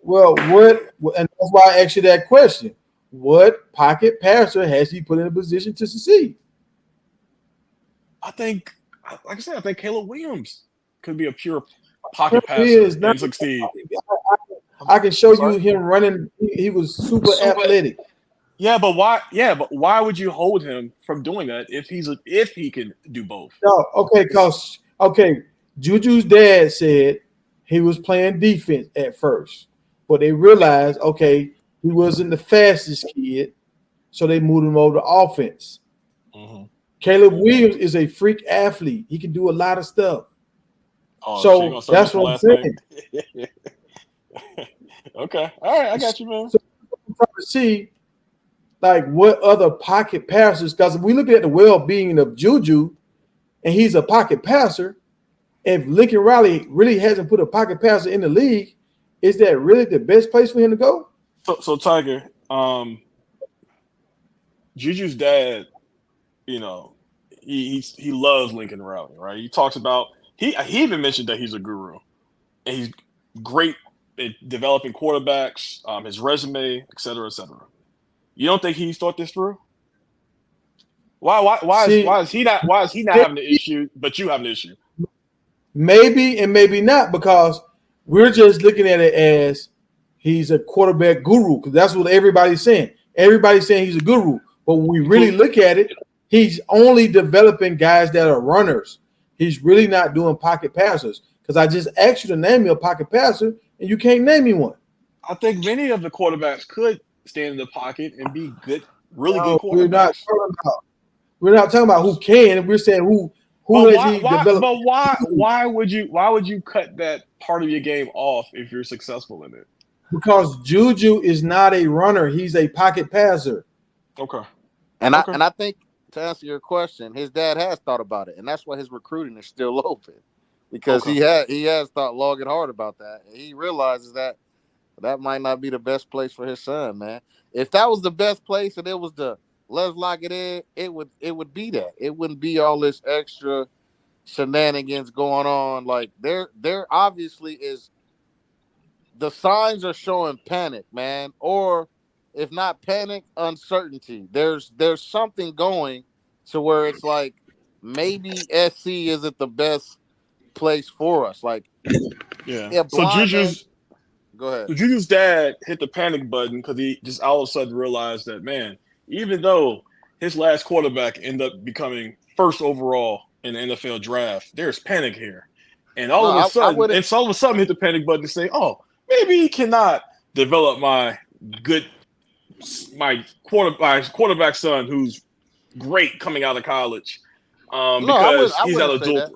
Speaker 1: Well, and that's why I asked you that question. What pocket passer has he put in a position to succeed?
Speaker 2: I think, like I said, I think Caleb Williams could be a pure pocket passer and succeed.
Speaker 1: I can show you him running. He was super athletic.
Speaker 2: Yeah, but why? Yeah, but why would you hold him from doing that if he can do both?
Speaker 1: No, okay, Juju's dad said he was playing defense at first, but they realized he wasn't the fastest kid, so they moved him over to offense. Mm-hmm. Caleb Williams is a freak athlete. He can do a lot of stuff. So that's what I'm saying.
Speaker 2: Okay. All right. I got you, man.
Speaker 1: So I'm trying to see what other pocket passers, because if we look at the well-being of Juju and he's a pocket passer, if Lincoln Riley really hasn't put a pocket passer in the league, is that really the best place for him to go?
Speaker 2: So Tiger, Juju's dad, he loves Lincoln Riley, right? He talks about he even mentioned that he's a guru and he's great at developing quarterbacks, his resume, et cetera, et cetera. You don't think he's thought this through? Why is he not having the issue, but you have the issue?
Speaker 1: Maybe and maybe not, because we're just looking at it as he's a quarterback guru, because that's what everybody's saying. Everybody's saying he's a guru, but when we really look at it, he's only developing guys that are runners. He's really not doing pocket passers, because I just asked you to name me a pocket passer, and you can't name me one.
Speaker 2: I think many of the quarterbacks could stand in the pocket and be good, really good quarterbacks.
Speaker 1: We're not talking about who can. We're saying who has he developed.
Speaker 2: But why would you cut that part of your game off if you're successful in it?
Speaker 1: Because Juju is not a runner; he's a pocket passer.
Speaker 2: Okay.
Speaker 3: I think to answer your question, his dad has thought about it, and that's why his recruiting is still open. Because he has thought long and hard about that. And he realizes that might not be the best place for his son, man. If that was the best place and it was the let's lock it in, it would be that. It wouldn't be all this extra shenanigans going on. Like there obviously is, the signs are showing panic, man. Or if not panic, uncertainty. There's something going to where it's like maybe SC isn't the best place for us. Like,
Speaker 2: yeah. So Juju's
Speaker 3: go ahead.
Speaker 2: So Juju's dad hit the panic button because he just all of a sudden realized that, man, even though his last quarterback end up becoming first overall in the NFL draft, there's panic here. And all of a sudden hit the panic button and say, "Oh, maybe he cannot develop my quarterback son who's great coming out of college because he's out of Georgia."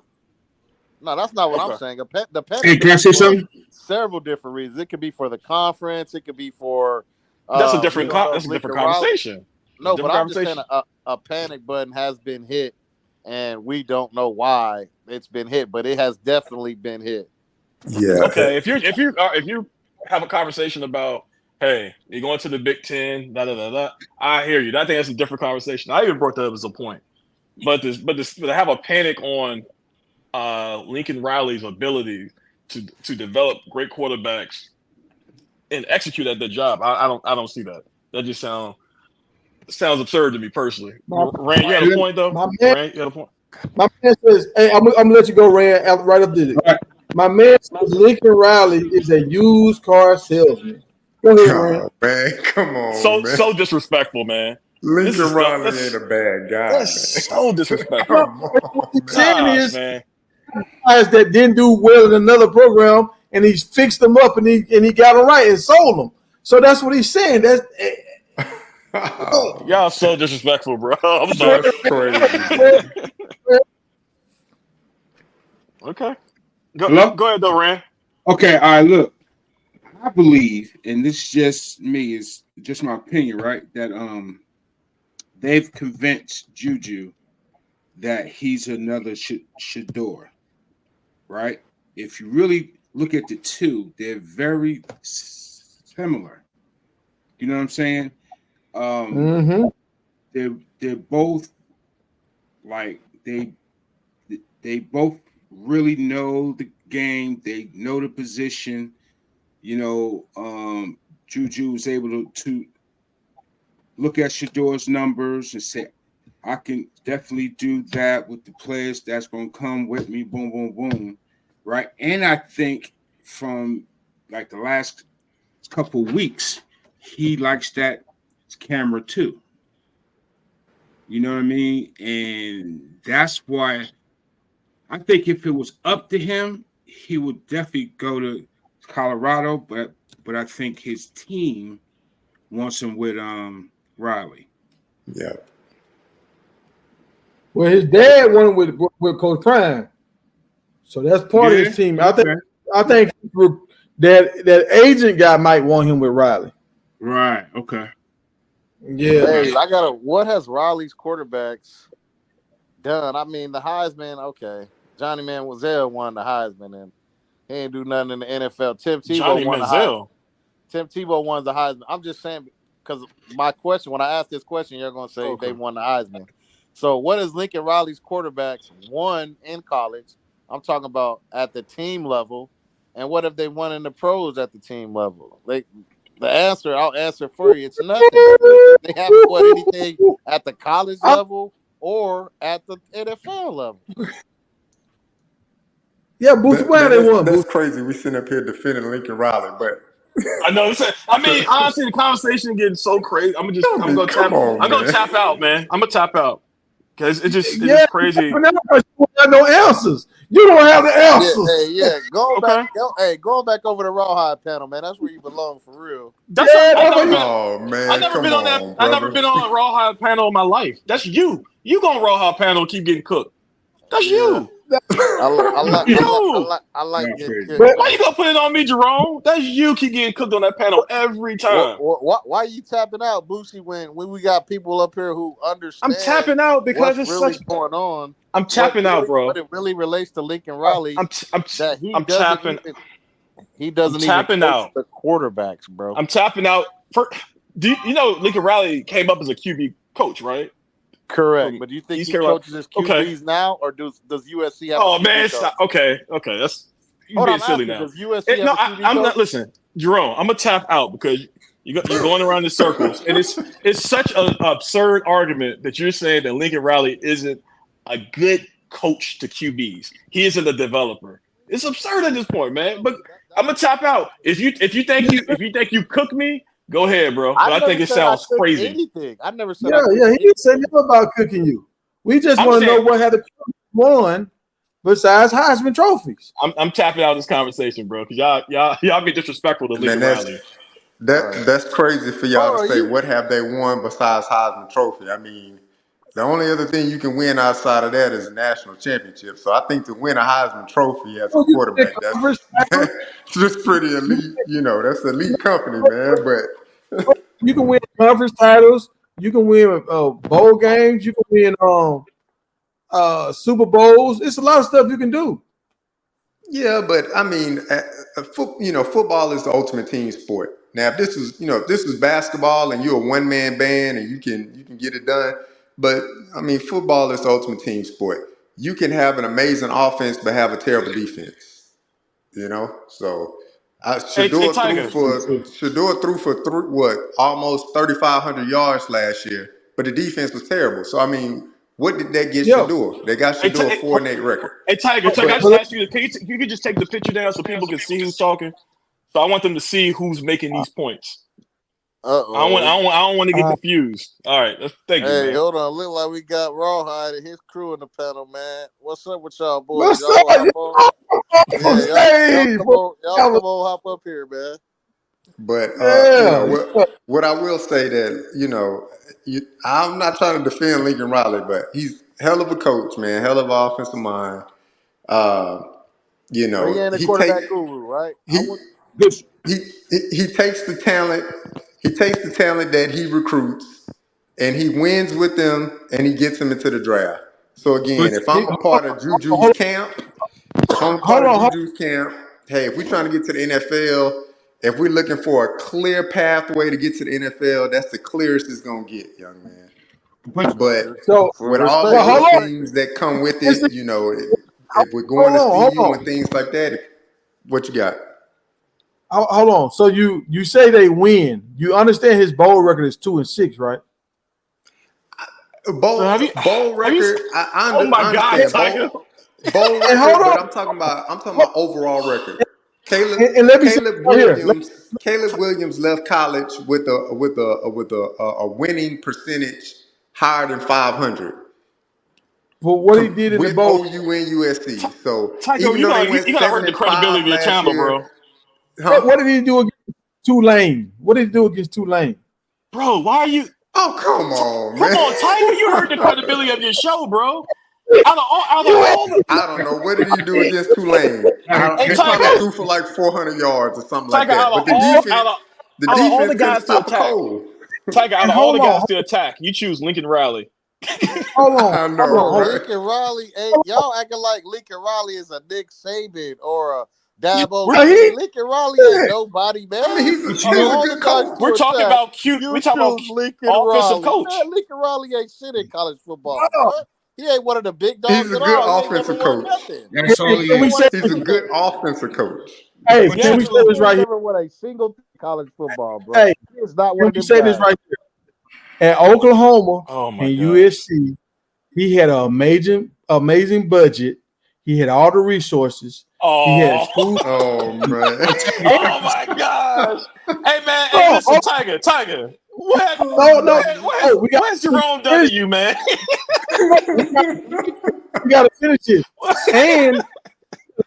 Speaker 3: No, that's not what I'm saying. The panic.
Speaker 6: Hey, can I say something?
Speaker 3: Several different reasons. It could be for the conference. It could be for.
Speaker 2: That's a different conversation.
Speaker 3: No, but I'm just saying a panic button has been hit, and we don't know why it's been hit, but it has definitely been hit.
Speaker 4: Yeah.
Speaker 2: Okay. If you have a conversation about, hey, you're going to the Big Ten, I hear you. I think that's a different conversation. I even brought that up as a point. But to have a panic on Lincoln Riley's ability to develop great quarterbacks and execute at their job, I don't see that. That just sounds absurd to me personally. Rand, you had a point though. Rand, you had a point.
Speaker 1: My man says, "Hey, I'm gonna let you go, Rand. Right up there. Right. My man says Lincoln Riley is a used car salesman." Go ahead, Rand.
Speaker 4: Man, come on.
Speaker 2: So disrespectful, man.
Speaker 4: Lincoln Riley ain't a bad guy.
Speaker 2: That's so disrespectful.
Speaker 1: What he's saying is,
Speaker 2: man,
Speaker 1: guys that didn't do well in another program, and he's fixed them up, and he got them right and sold them. So that's what he's saying. That's
Speaker 2: y'all so disrespectful, bro. I'm sorry.
Speaker 4: Crazy.
Speaker 2: Okay. Go ahead, though, Rand.
Speaker 6: Okay, all right, look. I believe, and this is just me, is just my opinion, right? That they've convinced Juju that he's another Shedeur, right? If you really look at the two, they're very similar. You know what I'm saying? They're both like they both really know the game. They know the position. You know, Juju was able to look at Shedeur's numbers and say, I can definitely do that with the players that's going to come with me, boom, boom, boom, right? And I think from like the last couple weeks, he likes that camera too. You know what I mean? And that's why I think if it was up to him, he would definitely go to Colorado, but I think his team wants him with Riley.
Speaker 4: Yeah.
Speaker 1: Well, his dad went with Coach Prime, so that's part of his team. I think that agent guy might want him with Riley.
Speaker 6: Right. Okay.
Speaker 1: Yeah.
Speaker 3: Hey, what has Riley's quarterbacks done? I mean, the Heisman. Okay, Johnny Manziel won the Heisman, and he ain't do nothing in the NFL. Tim Tebow won the Heisman. Tim Tebow won the Heisman. I'm just saying because my question, when I ask this question, you're going to say they won the Heisman. So what has Lincoln Riley's quarterbacks won in college? I'm talking about at the team level. And what have they won in the pros at the team level? The answer, I'll answer for you. It's nothing. They haven't won anything at the college level or at the NFL level.
Speaker 1: Yeah, Booth, where they won?
Speaker 4: That's crazy. We sitting up here defending Lincoln Riley, but
Speaker 2: I know. I mean, honestly, the conversation getting so crazy. I'm gonna tap out, man. I'm gonna tap out. Because it's just crazy.
Speaker 1: You don't have no answers. You don't have the answers.
Speaker 3: Yeah. Going back over the Rawhide panel, man. That's where you belong for real.
Speaker 2: I never been on that. I never been on a Rawhide panel in my life. That's you. You go on Rawhide panel and keep getting cooked. That's you.
Speaker 3: I like getting cooked.
Speaker 2: Why you gonna put it on me, Jerome? That's you keep getting cooked on that panel every time.
Speaker 3: Why are you tapping out, Boosie, when we got people up here who understand?
Speaker 2: I'm tapping out because it's
Speaker 3: really going on.
Speaker 2: I'm tapping out, bro.
Speaker 3: But it really relates to Lincoln Riley.
Speaker 2: I'm tapping.
Speaker 3: He doesn't even coach the quarterbacks, bro.
Speaker 2: I'm tapping out. Do you know Lincoln Riley came up as a QB coach, right?
Speaker 3: Correct, but do you think he coaches his QBs now, or does USC have?
Speaker 2: Oh man, okay, that's you being silly now.
Speaker 3: Does USC have a QB
Speaker 2: I'm not. Listen, Jerome, I'm gonna tap out because you're going around in circles, and it's such an absurd argument that you're saying that Lincoln Riley isn't a good coach to QBs. He isn't a developer. It's absurd at this point, man. But I'm gonna tap out. If you think you cook me, Go ahead, bro. But I think it sounds crazy.
Speaker 3: Anything. I never said.
Speaker 1: Yeah. He didn't say nothing about cooking you. We just want to know what had won besides Heisman trophies.
Speaker 2: I'm tapping out this conversation, bro, because y'all be disrespectful to Lincoln Riley.
Speaker 4: That's crazy for y'all to say. What have they won besides Heisman Trophy? I mean, the only other thing you can win outside of that is a national championship. So I think to win a Heisman Trophy as a quarterback, that's just pretty elite. You know, that's elite company, man. But
Speaker 1: you can win conference titles. You can win bowl games. You can win Super Bowls. It's a lot of stuff you can do.
Speaker 4: Yeah, but I mean, football is the ultimate team sport. Now, if this is basketball and you're a one-man band and you can get it done, but I mean, football is the ultimate team sport. You can have an amazing offense but have a terrible defense. You know, so Shedeur threw for almost 3,500 yards last year, but the defense was terrible. So I mean, what did that get Shedeur? They got Shedeur a 4-8 record.
Speaker 2: Hey, Tiger, I just asked you, you could just take the picture down so people can see who's talking. So I want them to see who's making these points. I don't want to get confused. All right, thank you.
Speaker 3: Hey,
Speaker 2: man.
Speaker 3: Hold on. Look like we got Rawhide and his crew in the panel, man. What's up with y'all
Speaker 1: What's
Speaker 3: boys?
Speaker 1: up?
Speaker 3: Y'all come on, hop up here, man.
Speaker 4: But what I will say that I'm not trying to defend Lincoln Riley, but he's hell of a coach, man. Hell of an offensive mind.
Speaker 3: He ain't a quarterback guru, right?
Speaker 4: He takes the talent. He takes the talent that he recruits, and he wins with them, and he gets them into the draft. So again, if I'm a part of Juju's camp, hey, if we're trying to get to the NFL, if we're looking for a clear pathway to get to the NFL, that's the clearest it's gonna get, young man. But with all the things that come with it, if we're going to see you and things like that, what you got?
Speaker 1: Hold on. So you say they win. You understand his bowl record is 2-6, right?
Speaker 4: Bowl record. I
Speaker 2: oh my God, Tiger.
Speaker 4: Bowl record, but I'm talking about overall record. Caleb Williams left college with a winning percentage higher than 500.
Speaker 1: For what he did in the bowl,
Speaker 4: OU and USC. So
Speaker 2: Tiger, you gotta hurt the credibility of your channel, bro.
Speaker 1: What did he do against Tulane? What did he do against Tulane?
Speaker 2: Bro, why are you?
Speaker 4: Oh, come on, man.
Speaker 2: Come on, Tiger. You hurt the credibility of your show, bro. I
Speaker 4: don't know. What did he do against Tulane? He probably threw for like 400 yards or something like that. But the defense
Speaker 2: all the guys to attack. Tiger, out of all the guys to attack, you choose Lincoln Riley.
Speaker 1: Hold on.
Speaker 3: Lincoln Riley, y'all acting like Lincoln Riley is a Nick Saban or a Dabo. Lincoln Riley ain't nobody, man.
Speaker 4: I mean, he's a good coach.
Speaker 2: We're talking about cute. We're talking about offensive coach.
Speaker 3: Man, Lincoln Riley ain't shit in college football. He ain't one of the big dogs.
Speaker 4: He's a good offensive coach.
Speaker 6: That's all he is.
Speaker 4: He's a good offensive coach.
Speaker 1: Hey, can we say this right here?
Speaker 3: Never won a single college football, bro.
Speaker 1: Hey,
Speaker 3: he is not
Speaker 1: can
Speaker 3: one of
Speaker 1: we
Speaker 3: them
Speaker 1: say
Speaker 3: guys.
Speaker 1: this right here? At Oklahoma and USC, he had an amazing budget. He had all the resources. He had school.
Speaker 4: Oh man!
Speaker 2: Oh my gosh! Hey man, listen, Tiger. What? What's Jerome done to you, man?
Speaker 1: We got to finish it. And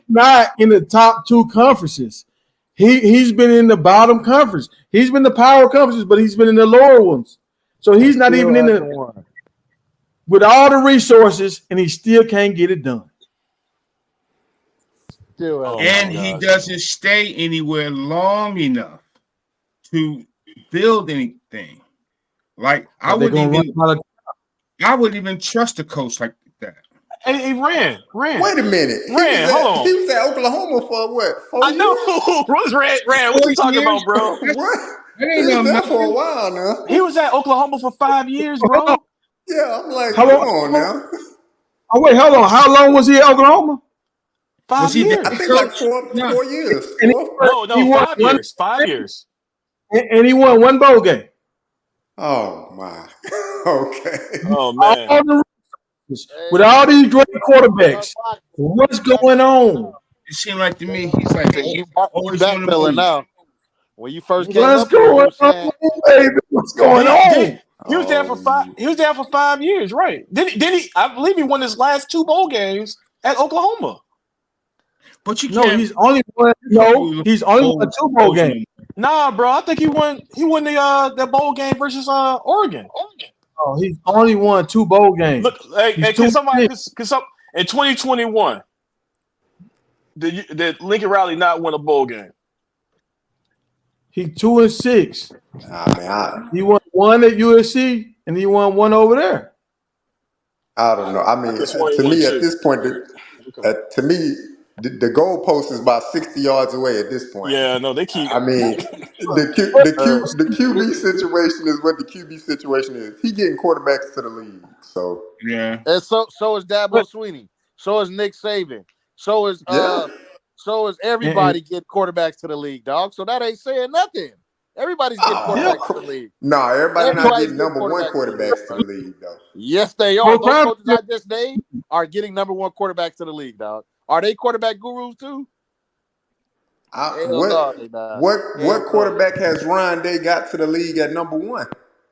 Speaker 1: not in the top two conferences. He's been in the bottom conference. He's been in the power conferences, but he's been in the lower ones. So he's not even in the one with all the resources, and he still can't get it done.
Speaker 6: And he doesn't stay anywhere long enough to build anything. Like I wouldn't even trust a coach like that.
Speaker 2: Hey, Rand.
Speaker 4: Wait a minute.
Speaker 2: Hold on.
Speaker 4: He was at Oklahoma for what? 4 years?
Speaker 2: I know. What's Rand? What you talking about, bro?
Speaker 4: What? He was there for a while now.
Speaker 2: He was at Oklahoma for 5 years, bro.
Speaker 4: Yeah, I'm like, come on now.
Speaker 1: Oh, wait, hold on. How long was he at Oklahoma?
Speaker 2: 5 years.
Speaker 4: I think like 4 years.
Speaker 2: No, 5 years. 5 years.
Speaker 1: And he won one bowl game.
Speaker 4: Oh my. Okay.
Speaker 2: Oh man.
Speaker 1: With all these great quarterbacks, what's going on?
Speaker 6: It seemed like to me he's like
Speaker 3: you backpedaling now. When you first came
Speaker 1: What's
Speaker 3: up here, you
Speaker 1: going
Speaker 3: were saying,
Speaker 1: on, baby? What's going on?
Speaker 2: He was there for 5. He was there for 5 years, right? Did he? I believe he won his last 2 bowl games at Oklahoma.
Speaker 6: But you
Speaker 1: No,
Speaker 6: can't.
Speaker 1: he's only won. No, he's only won 2 bowl games.
Speaker 2: Nah, bro. I think he won. He won the bowl game versus Oregon.
Speaker 1: Oh, he's only won 2 bowl games.
Speaker 2: Look, hey,
Speaker 1: He's
Speaker 2: can
Speaker 1: 2
Speaker 2: somebody? In 2021, did Lincoln Riley not win a bowl game?
Speaker 1: He's 2-6.
Speaker 4: Man,
Speaker 1: He won 1 at USC and he won 1 over there.
Speaker 4: I don't know. I mean,
Speaker 2: That's why he
Speaker 4: to
Speaker 2: won
Speaker 4: me,
Speaker 2: 2.
Speaker 4: at this point, the goalpost is about 60 yards away at this point.
Speaker 2: Yeah, no, they keep.
Speaker 4: I mean, the QB situation is what the QB situation is. He getting quarterbacks to the league, so
Speaker 6: Yeah.
Speaker 3: and so is Dabo Swinney, so is Nick Saban, so is everybody getting quarterbacks to the league, dog. So that ain't saying nothing. Everybody's getting quarterbacks to the league.
Speaker 4: No, everybody not
Speaker 3: Everybody's
Speaker 4: getting number
Speaker 3: getting
Speaker 4: 1
Speaker 3: quarterbacks
Speaker 4: quarterbacks to the league, though.
Speaker 3: Yes, they are. Those coaches I just named are getting number 1 quarterbacks to the league, dog. Are they quarterback gurus too?
Speaker 4: What quarterback has Ryan Day got to the league at number 1?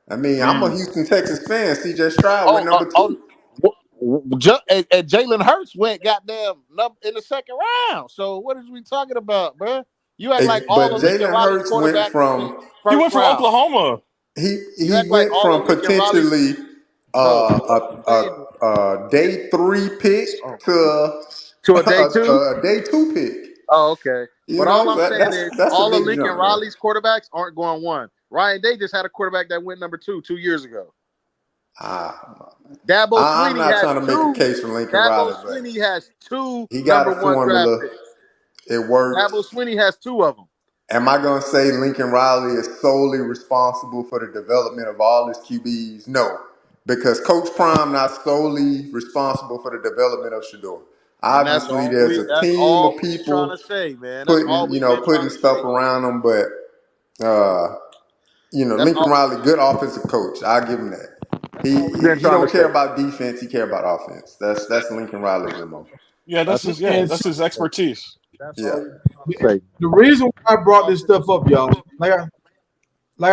Speaker 4: I mean, I'm a Houston Texas fan. CJ Stroud went number 2.
Speaker 3: And Jalen Hurts went goddamn in the 2nd round. So what is we talking about, bro? You act like all of
Speaker 4: Jalen Hurts went from
Speaker 2: Oklahoma.
Speaker 4: He went from potentially a day 3 pick to
Speaker 3: a day 2?
Speaker 4: A day 2 pick.
Speaker 3: Oh, okay. But all I'm saying is
Speaker 4: that's
Speaker 3: all of
Speaker 4: big
Speaker 3: Lincoln
Speaker 4: jump,
Speaker 3: Riley's quarterbacks aren't going 1. Ryan Day just had a quarterback that went number 2 years ago. Dabo
Speaker 4: I'm
Speaker 3: Swinney
Speaker 4: not trying to make a case for Lincoln Riley.
Speaker 3: Dabo Swinney has 2
Speaker 4: he got
Speaker 3: number
Speaker 4: a
Speaker 3: 1
Speaker 4: formula.
Speaker 3: draft picks.
Speaker 4: It works.
Speaker 3: Dabo Swinney has 2 of them.
Speaker 4: Am I going to say Lincoln Riley is solely responsible for the development of all his QBs? No, because Coach Prime not solely responsible for the development of Shedeur. Obviously, there's a team of people putting stuff around him, but Lincoln Riley, good offensive coach. I'll give him that. He don't care about defense. He care about offense. That's Lincoln Riley's MO.
Speaker 2: Yeah, that's his expertise.
Speaker 1: The reason why I brought this stuff up, y'all, like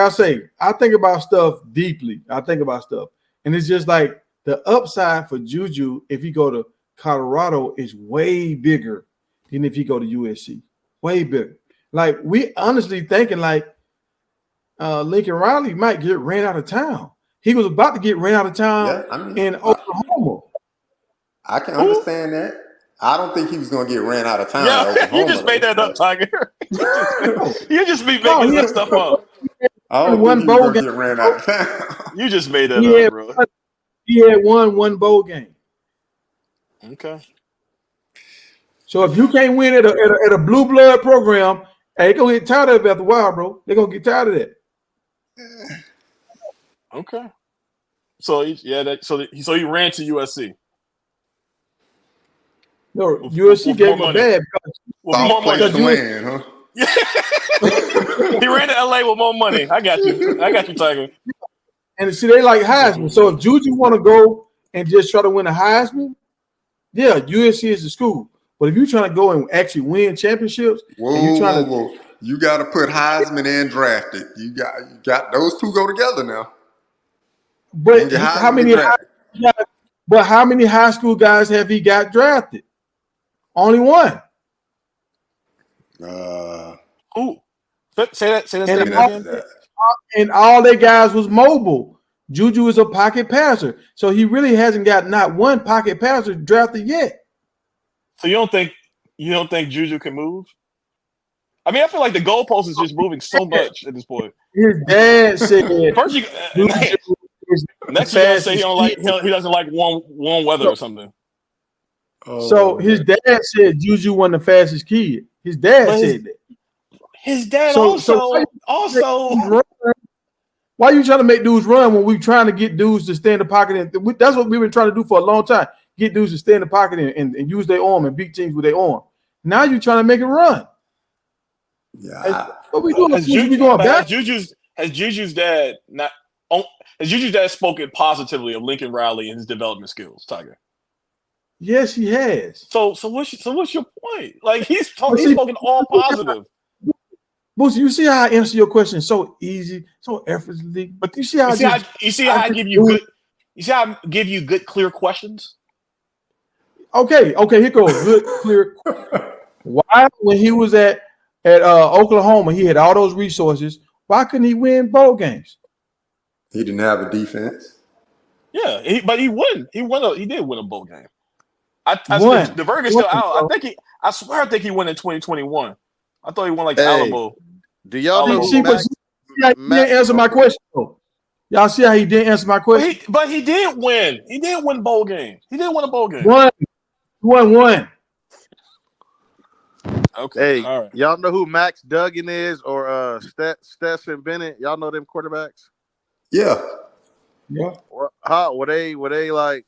Speaker 1: I say, I think about stuff deeply. I think about stuff, and it's just like the upside for Juju if you go to Colorado is way bigger than if you go to USC. Way bigger. Like we honestly thinking like Lincoln Riley might get ran out of town. He was about to get ran out of town in Oklahoma.
Speaker 4: I can understand that. I don't think he was going to get ran out of town.
Speaker 2: Yeah, you just made that up, Tiger. You just be making that stuff up.
Speaker 4: I don't think he was going to get ran out of town.
Speaker 2: You just made that up, bro.
Speaker 1: He had won 1 bowl game.
Speaker 2: Okay.
Speaker 1: So if you can't win at a blue blood program, hey, they're going to get tired of it after a while, bro. They're going to get tired of that.
Speaker 2: Okay. So he ran to USC.
Speaker 1: No, USC gave him a bad because
Speaker 2: more money.
Speaker 4: Land, huh?
Speaker 2: He ran to LA with more money. I got you, Tiger.
Speaker 1: And see, they like Heisman. So if Juju want to go and just try to win a Heisman, yeah, USC is the school. But if you're trying to go and actually win championships,
Speaker 4: you got to put Heisman and drafted. You got those two go together now.
Speaker 1: But how many high school guys have he got drafted? Only 1.
Speaker 2: Who? Say that.
Speaker 1: And all their guys was mobile. Juju is a pocket passer, so he really hasn't got not 1 pocket passer drafted yet.
Speaker 2: So you don't think Juju can move? I mean, I feel like the goalpost is just moving so much at this point.
Speaker 1: His dad said
Speaker 2: first next year say he doesn't like warm weather or something.
Speaker 1: So his dad said Juju wasn't the fastest kid. His dad said that.
Speaker 2: His dad also.
Speaker 1: Why are you trying to make dudes run when we're trying to get dudes to stay in the pocket? That's what we've been trying to do for a long time. Get dudes to stay in the pocket and use their arm and beat teams with their arm. Now you're trying to make it run.
Speaker 4: Yeah.
Speaker 1: What we doing?
Speaker 2: Has Juju's dad spoken positively of Lincoln Riley and his development skills, Tiger?
Speaker 1: Yes, he has.
Speaker 2: So what's your point? Like he's spoken all positive.
Speaker 1: Boosie, you see how I answer your question so easy, so effortlessly.
Speaker 2: But
Speaker 1: you see how
Speaker 2: you see how I give you good. You see how I give you good, clear questions.
Speaker 1: Okay, here goes good, clear. Why, when he was at Oklahoma, he had all those resources. Why couldn't he win bowl games?
Speaker 4: He didn't have a defense.
Speaker 2: Yeah, but he won. He did win a bowl game.
Speaker 1: Won.
Speaker 2: The verdict is still out. I swear I think he won in 2021. I thought he won like the Alamo.
Speaker 3: Do y'all know
Speaker 1: See,
Speaker 3: Max,
Speaker 1: he didn't answer my question though. Y'all see how he didn't answer my question?
Speaker 2: But he did win. He did win bowl game. He did win a bowl game.
Speaker 1: One.
Speaker 2: Okay.
Speaker 3: Hey,
Speaker 2: all right.
Speaker 3: Y'all know who Max Duggan is or Stetson Bennett? Y'all know them quarterbacks?
Speaker 4: Yeah.
Speaker 3: Were they like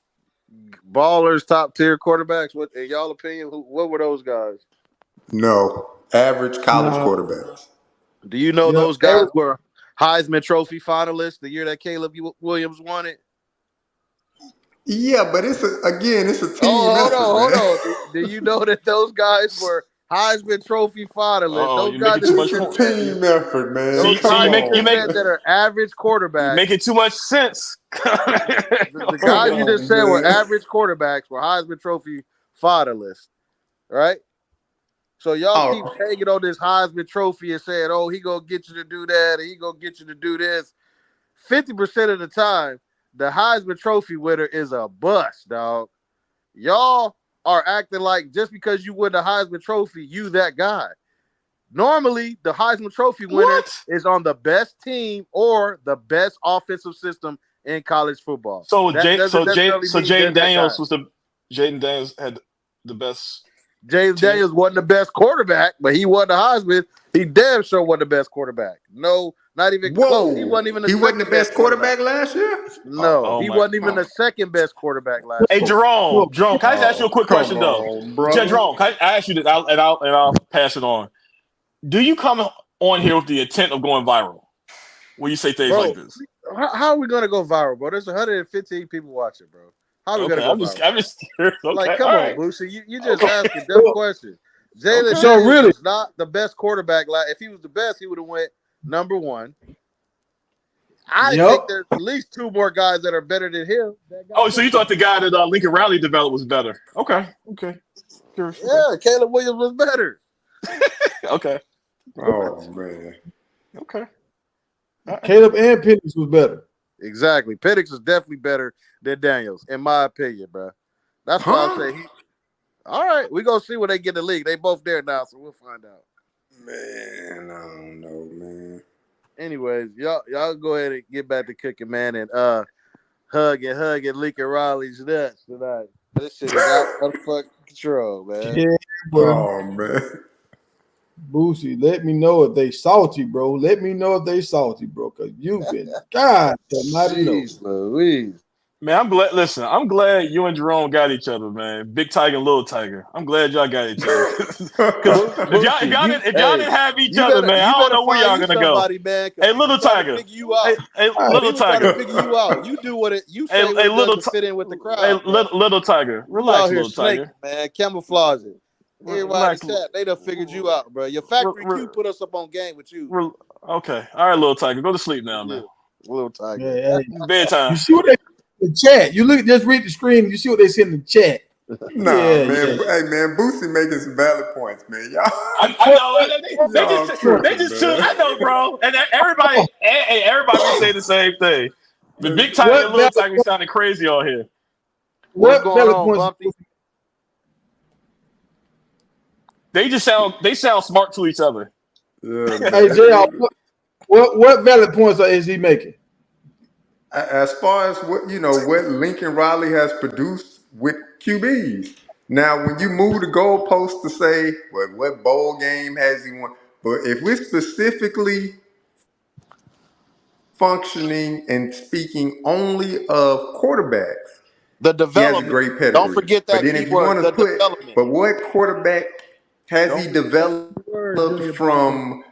Speaker 3: ballers, top tier quarterbacks? What in y'all opinion? What were those guys?
Speaker 4: No. Average college quarterbacks.
Speaker 3: Do you know those guys were Heisman Trophy finalists the year that Caleb Williams won it?
Speaker 4: Yeah, but it's a team effort.
Speaker 3: Hold on. Do you know that those guys were Heisman Trophy finalists? Those guys
Speaker 4: it's a team effort, man.
Speaker 3: Those guys that are average quarterbacks.
Speaker 2: You making too much sense.
Speaker 3: The guys you just said were average quarterbacks, were Heisman Trophy finalists, right? So y'all keep hanging on this Heisman Trophy and saying, "Oh, he gonna get you to do that, and he gonna get you to do this." 50% of the time, the Heisman Trophy winner is a bust, dog. Y'all are acting like just because you win the Heisman Trophy, you that guy. Normally, the Heisman Trophy winner is on the best team or the best offensive system in college football.
Speaker 2: So Jaden Daniels had the best.
Speaker 3: Jaden Daniels wasn't the best quarterback, but he won the Heisman. He damn sure wasn't the best quarterback. No, not even close. He wasn't even the
Speaker 4: best quarterback last year?
Speaker 3: No, he wasn't even the second best quarterback last year.
Speaker 2: Hey, Jerome, can I ask you a quick question though? Jerome, can I ask you this? I'll pass it on. Do you come on here with the intent of going viral when you say things like this?
Speaker 3: How are we gonna go viral, bro? There's 115 people watching, bro. How are we gonna go viral?
Speaker 2: I'm just curious. Okay,
Speaker 3: like, come on, Boosie. You just asked a dumb question. Jalen Daniels was not the best quarterback. If he was the best, he would have went number one. I think there's at least two more guys that are better than him.
Speaker 2: So you thought the guy that Lincoln Riley developed was better? Okay. Curious.
Speaker 3: Yeah, Caleb Williams was better.
Speaker 2: Okay.
Speaker 4: Oh man.
Speaker 2: Okay.
Speaker 1: Caleb and Penix was better.
Speaker 3: Exactly. Penix is definitely better than Daniels, in my opinion, bro. That's why I say all right, we're gonna see when they get in the league. They both there now, so we'll find out.
Speaker 4: Man, I don't know, man.
Speaker 3: Anyways, y'all go ahead and get back to cooking, man, and hug Lincoln Riley's nuts tonight. This shit is out of fucking control, man.
Speaker 1: Yeah,
Speaker 4: bro. Oh man.
Speaker 1: Boosie, let me know if they salty, bro. Let me know if they salty, bro. Cause you've been God almighty knows.
Speaker 3: Louise.
Speaker 2: Man, I'm glad. Listen, I'm glad you and Jerome got each other, man. Big Tiger and Little Tiger. I'm glad y'all got each other. if y'all didn't have each other, man, I don't know where y'all gonna go.
Speaker 3: Man,
Speaker 2: hey, Little Tiger. Hey, Little Tiger.
Speaker 3: Figure you out. You do what you say. Hey, Little fit in with the crowd.
Speaker 2: Hey, Little Tiger. Relax, Little Tiger.
Speaker 3: Man, camouflage it. Everybody chat. They done figured you out, bro. Your factory Q put us up on game with you.
Speaker 2: Okay. All right, Little Tiger. Go to sleep now, man.
Speaker 3: Little Tiger.
Speaker 1: Yeah.
Speaker 2: Bedtime.
Speaker 1: You see what they in the chat. You look, just read the screen. You see what they say in the chat.
Speaker 4: Nah, man. Hey, man, Boosie making some valid points, man. Y'all.
Speaker 2: I know. They just took. I know, bro. And everybody can say the same thing. The Big Tiger and Little Tiger sounding crazy on here.
Speaker 3: What's going on, Bumpy?
Speaker 2: They sound smart to each other.
Speaker 4: Yeah,
Speaker 1: hey, JR, what valid points is he making?
Speaker 4: As far as what Lincoln Riley has produced with QBs. Now, when you move the goalpost to say what bowl game has he won, but if we're specifically functioning and speaking only of quarterbacks,
Speaker 3: the development.
Speaker 4: He has a great pedigree.
Speaker 3: Don't forget that.
Speaker 4: But then if you want to put, but what quarterback has he developed from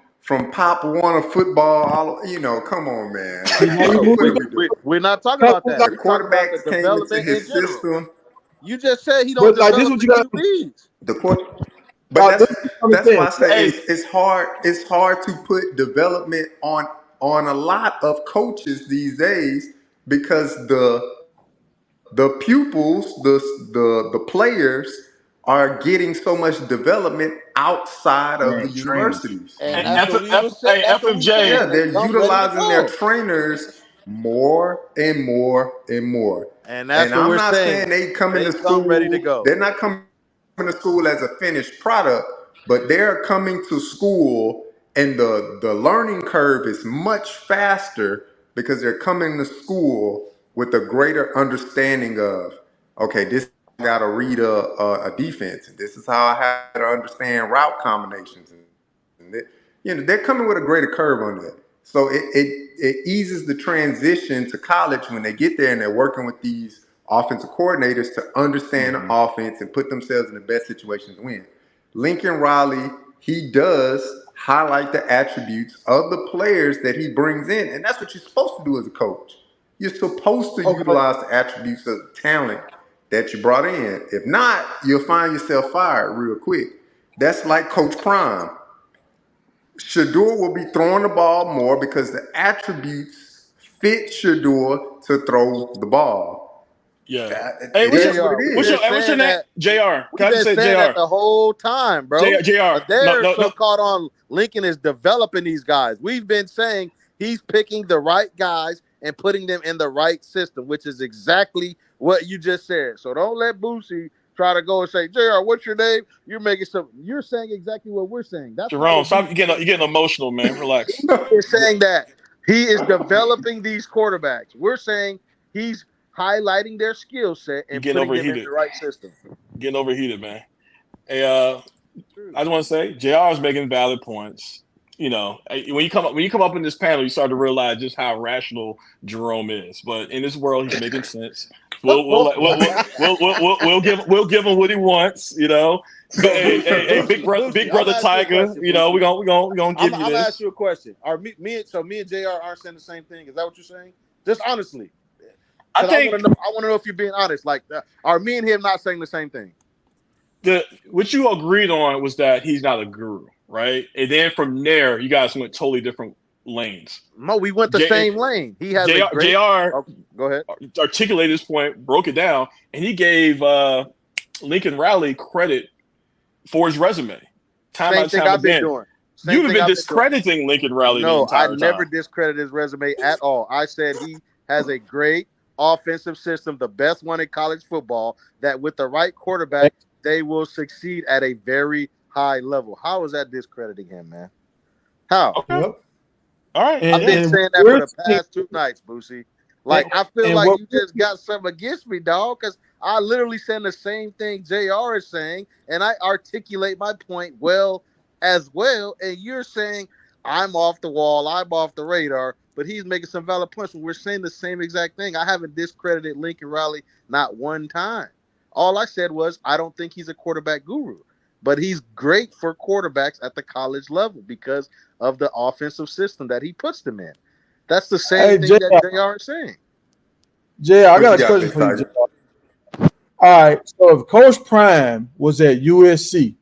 Speaker 4: Pop Warner football? Come on, man.
Speaker 3: We're not talking about that.
Speaker 4: The quarterbacks came into his system.
Speaker 3: You just said he don't develop
Speaker 1: this what you got.
Speaker 4: The But
Speaker 1: This is what I'm
Speaker 4: that's why I
Speaker 1: saying.
Speaker 4: say it's hard. It's hard to put development on a lot of coaches these days because the pupils, the players are getting so much development outside of the
Speaker 6: Right, trainers.
Speaker 4: universities.
Speaker 3: And
Speaker 2: Hey,
Speaker 3: that's what we was saying.
Speaker 2: hey,
Speaker 3: That's what we
Speaker 2: FMJ.
Speaker 3: saying.
Speaker 4: Yeah,
Speaker 3: They
Speaker 4: they're
Speaker 3: come ready to
Speaker 4: utilizing their
Speaker 3: go.
Speaker 4: trainers more and more and more.
Speaker 3: And that's
Speaker 4: And
Speaker 3: what
Speaker 4: I'm
Speaker 3: we're
Speaker 4: not
Speaker 3: saying.
Speaker 4: saying they come
Speaker 3: They
Speaker 4: into
Speaker 3: come ready to
Speaker 4: school,
Speaker 3: go.
Speaker 4: they're not coming to school as a finished product, but they're coming to school and the learning curve is much faster because they're coming to school with a greater understanding of, okay, this I got to read a defense, and this is how I have to understand route combinations. And they're coming with a greater curve on that. So it eases the transition to college when they get there and they're working with these offensive coordinators to understand the offense and put themselves in the best situation to win. Lincoln Riley, he does highlight the attributes of the players that he brings in, and that's what you're supposed to do as a coach. You're supposed to utilize the attributes of the talent that you brought in. If not, you'll find yourself fired real quick. That's like Coach Prime. Shador will be throwing the ball more because the attributes fit Shador to throw the ball.
Speaker 2: Yeah. Hey,
Speaker 4: It
Speaker 2: what's
Speaker 4: is what
Speaker 2: your,
Speaker 4: it
Speaker 3: We've
Speaker 2: what's
Speaker 3: been
Speaker 2: your,
Speaker 4: is.
Speaker 2: hey, what's your
Speaker 3: saying
Speaker 2: name?
Speaker 3: that.
Speaker 2: JR.
Speaker 3: We've
Speaker 2: Can I
Speaker 3: been
Speaker 2: just say
Speaker 3: saying that
Speaker 2: JR?
Speaker 3: the whole time, bro.
Speaker 2: JR.
Speaker 3: But they're
Speaker 2: No.
Speaker 3: so caught on Lincoln is developing these guys. We've been saying he's picking the right guys and putting them in the right system, which is exactly what you just said. So don't let Boosie try to go and say, JR, what's your name? You're making some. You're saying exactly what we're saying. That's not
Speaker 2: Jerome,
Speaker 3: what
Speaker 2: stop.
Speaker 3: Boosie
Speaker 2: You're getting emotional, man. Relax.
Speaker 3: is saying. That he is developing these quarterbacks. We're saying he's highlighting their skill set
Speaker 2: You're
Speaker 3: and
Speaker 2: getting
Speaker 3: putting them in
Speaker 2: overheated.
Speaker 3: the right system.
Speaker 2: Getting overheated, man. Hey, I just want to say, JR is making valid points. You know, when you come up in this panel, you start to realize just how rational Jerome is. But in this world, he's making sense. We'll give him what he wants. You know, hey, big brother Tiger. You know, we're gonna give you
Speaker 3: I'm
Speaker 2: this.
Speaker 3: ask you a question. Are me and JR aren't saying the same thing? Is that what you're saying? Just honestly,
Speaker 2: I
Speaker 3: want to know if you're being honest. Like, are me and him not saying the same thing?
Speaker 2: What you agreed on was that he's not a guru, right? And then from there, you guys went totally different lanes.
Speaker 3: No, we went the same lane. He has
Speaker 2: JR,
Speaker 3: a great.
Speaker 2: JR
Speaker 3: go ahead.
Speaker 2: Articulated his point, broke it down, and he gave Lincoln Riley credit for his resume. Time
Speaker 3: Same
Speaker 2: and time
Speaker 3: I've been
Speaker 2: again.
Speaker 3: doing.
Speaker 2: You've been discrediting Lincoln Riley the entire time.
Speaker 3: I never discredited his resume at all. I said he has a great offensive system, the best one in college football, that with the right quarterback, they will succeed at a very high level. How is that discrediting him, man? How?
Speaker 2: Okay. Yep. All right.
Speaker 3: I've been saying that for the past 2 nights, Boosie. Like, I feel like you just got something against me, dog, because I literally saying the same thing JR is saying, and I articulate my point as well, and you're saying I'm off the wall, I'm off the radar, but he's making some valid points. We're saying the same exact thing. I haven't discredited Lincoln Riley not one time. All I said was I don't think he's a quarterback guru, but he's great for quarterbacks at the college level because of the offensive system that he puts them in. That's the same thing that JR is saying.
Speaker 1: JR, I got a question for you, JR. All right, so if Coach Prime was at USC,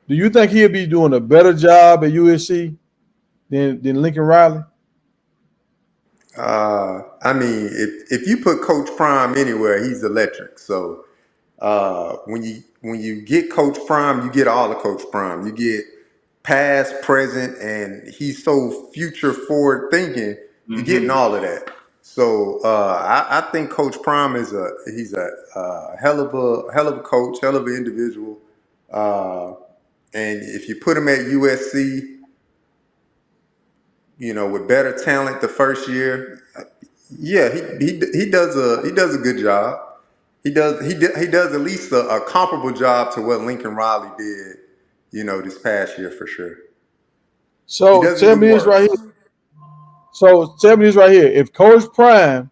Speaker 1: do you think he'll be doing a better job at USC than Lincoln Riley?
Speaker 4: I mean, if you put Coach Prime anywhere, he's electric. So when you get Coach Prime, you get all of Coach Prime. You get past, present, and he's so future forward thinking. You're getting all of that. So I think Coach Prime is he's a hell of a coach, hell of an individual. And if you put him at USC, you know, with better talent the first year, yeah, he does a good job. He does at least a comparable job to what Lincoln Riley did, you know, this past year for sure.
Speaker 1: So tell me this right here. So tell me this right here. If Coach Prime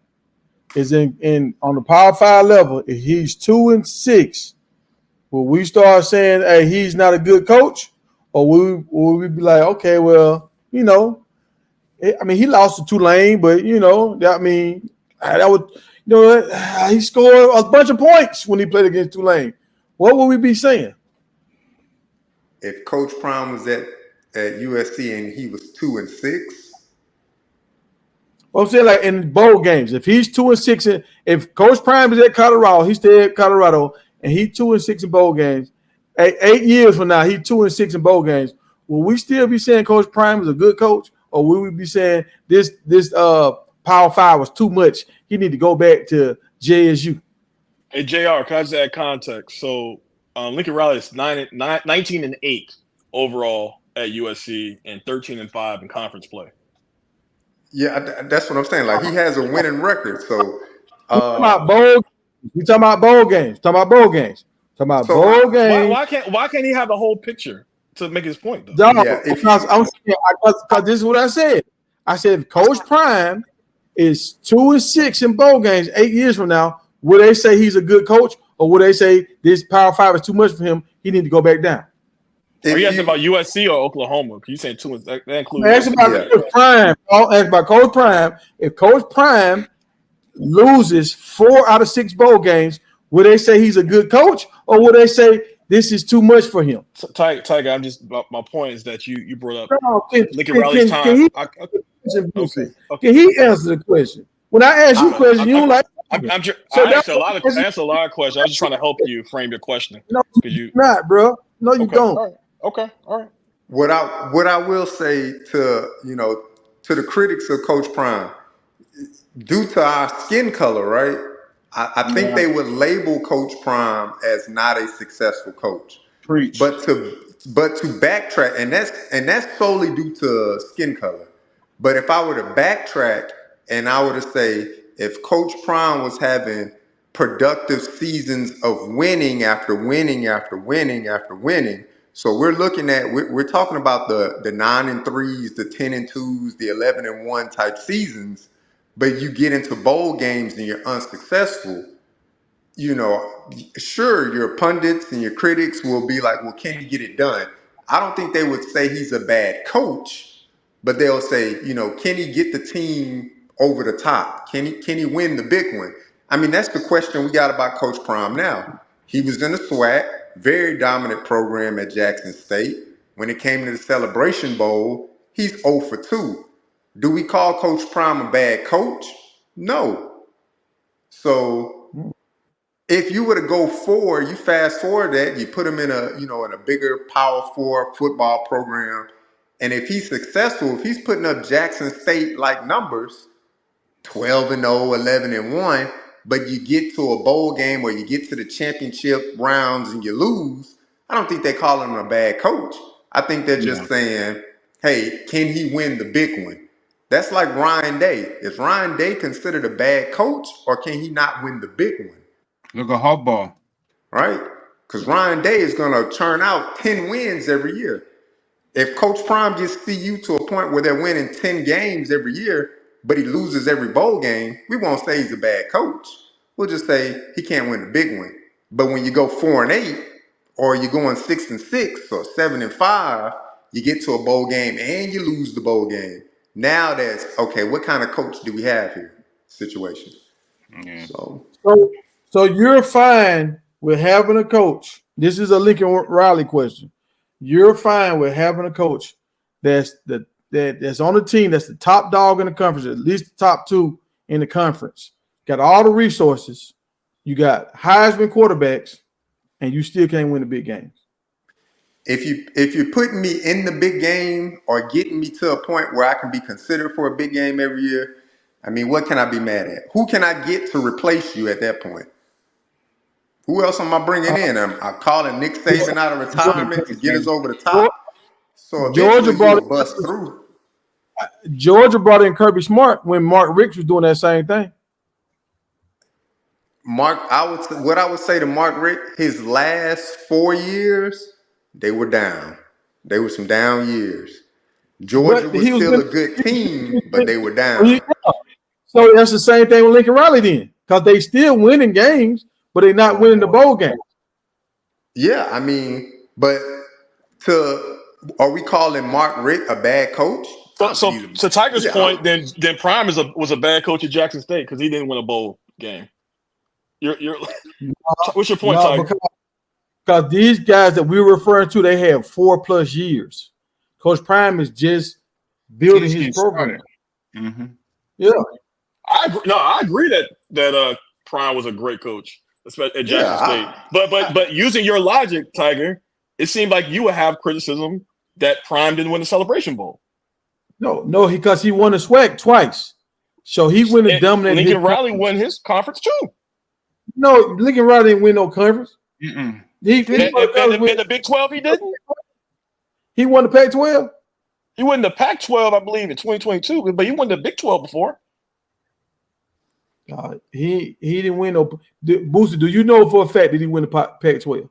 Speaker 1: is in on the Power 5 level, if he's 2-6, will we start saying, hey, he's not a good coach? Or will we be like, okay, well, you know, I mean, he lost to Tulane, but, you know, I mean, that would, you know, he scored a bunch of points when he played against Tulane. What would we be saying?
Speaker 4: if Coach Prime was at USC and he was 2-6.
Speaker 1: I'm saying like in bowl games, if he's 2-6, if Coach Prime is at Colorado, he stay at Colorado, and he's 2-6 in bowl games. 8 years from now, he's 2-6 in bowl games. Will we still be saying Coach Prime is a good coach, or will we be saying this Power 5 was too much? He need to go back to JSU.
Speaker 2: Hey JR, can I just add context? So Lincoln Riley is 19-8 overall at USC and 13-5 in conference play.
Speaker 4: Yeah, that's what I'm saying. Like, he has a winning record. So
Speaker 1: we talking about bowl games.
Speaker 2: Why can't he have the whole picture to make his point though?
Speaker 1: No, because this is what I said. I said if Coach Prime is 2-6 in bowl games 8 years from now, will they say he's a good coach, or will they say this Power 5 is too much for him? He need to go back down.
Speaker 2: Are you asking about USC or Oklahoma? You saying two? That includes.
Speaker 1: Ask about Coach Prime. I'll ask about Coach Prime. If Coach Prime loses 4 out of 6 bowl games, will they say he's a good coach, or will they say this is too much for him?
Speaker 2: So, Tiger, I'm just my point is that you brought up Lincoln Riley's time.
Speaker 1: Can he answer the question? When I ask you a question, you don't like.
Speaker 2: I answer a lot of questions. I was just trying to help you frame your question.
Speaker 1: No, you not, bro. No, you don't.
Speaker 2: All right.
Speaker 4: What I will say to the critics of Coach Prime, due to our skin color, right? I think they would label Coach Prime as not a successful coach.
Speaker 6: Preach.
Speaker 4: But to backtrack, and that's solely due to skin color. But if I were to backtrack and I were to say, if Coach Prime was having productive seasons of winning after winning after winning after winning, so we're talking about the 9-3s, the 10-2s, the 11-1 type seasons, but you get into bowl games and you're unsuccessful. Sure, your pundits and your critics will be like, well, can he get it done? I don't think they would say he's a bad coach, but they'll say, can he get the team over the top? Can he win the big one? I mean, that's the question we got about Coach Prime now. He was in the SWAC, very dominant program at Jackson State. When it came to the Celebration Bowl, he's 0 for 2. Do we call Coach Prime a bad coach? No. So if you were to go forward, you fast forward that, you put him in a bigger Power 4 football program, and if he's successful, if he's putting up Jackson State like numbers, 12-0, 11-1, but you get to a bowl game or you get to the championship rounds and you lose, I don't think they call him a bad coach. I think they're just saying, hey, can he win the big one? That's like Ryan Day. Is Ryan Day considered a bad coach, or can he not win the big one?
Speaker 6: Look at Harbaugh.
Speaker 4: Right? Because Ryan Day is going to churn out 10 wins every year. If Coach Prime gets CU to a point where they're winning 10 games every year, but he loses every bowl game, we won't say he's a bad coach. We'll just say he can't win the big one. But when you go 4-8, or you're going 6-6 or 7-5, you get to a bowl game and you lose the bowl game. Now that's okay. What kind of coach do we have here? Situation.
Speaker 6: Yeah.
Speaker 1: So you're fine with having a coach. This is a Lincoln Riley question. You're fine with having a coach that's on the team that's the top dog in the conference, at least the top 2 in the conference. Got all the resources. You got Heisman quarterbacks, and you still can't win the big games.
Speaker 4: If you're putting me in the big game or getting me to a point where I can be considered for a big game every year, I mean, what can I be mad at? Who can I get to replace you at that point? Who else am I bringing in? I'm calling Nick Saban out of retirement to get us over the top. So Georgia bust through.
Speaker 1: Georgia brought in Kirby Smart when Mark Richt was doing that same thing.
Speaker 4: What I would say to Mark Richt, his last 4 years, they were down. They were some down years. Georgia was still a good team, but they were down.
Speaker 1: So that's the same thing with Lincoln Riley then, because they still winning games, but they're not winning the bowl game.
Speaker 4: Yeah, I mean, but are we calling Mark Richt a bad coach?
Speaker 2: So to Tiger's point, then Prime was a bad coach at Jackson State because he didn't win a bowl game. What's your point, Tiger?
Speaker 1: Because these guys that we were referring to, they have 4+ years. Coach Prime is just building his program.
Speaker 6: Mm-hmm.
Speaker 1: Yeah.
Speaker 2: I agree that Prime was a great coach, especially at Jackson State. But using your logic, Tiger, it seemed like you would have criticism that Prime didn't win the Celebration Bowl.
Speaker 1: No, because he won the SWAC twice. So he went and dominated.
Speaker 2: Lincoln Riley won his conference too.
Speaker 1: No, Lincoln Riley didn't win no conference.
Speaker 2: In the Big 12, he didn't.
Speaker 1: He won the Pac-12.
Speaker 2: He won the Pac-12, I believe, in 2022. But he won the Big 12 before.
Speaker 1: He didn't win no. Booster, do you know for a fact that he won the Pac-12?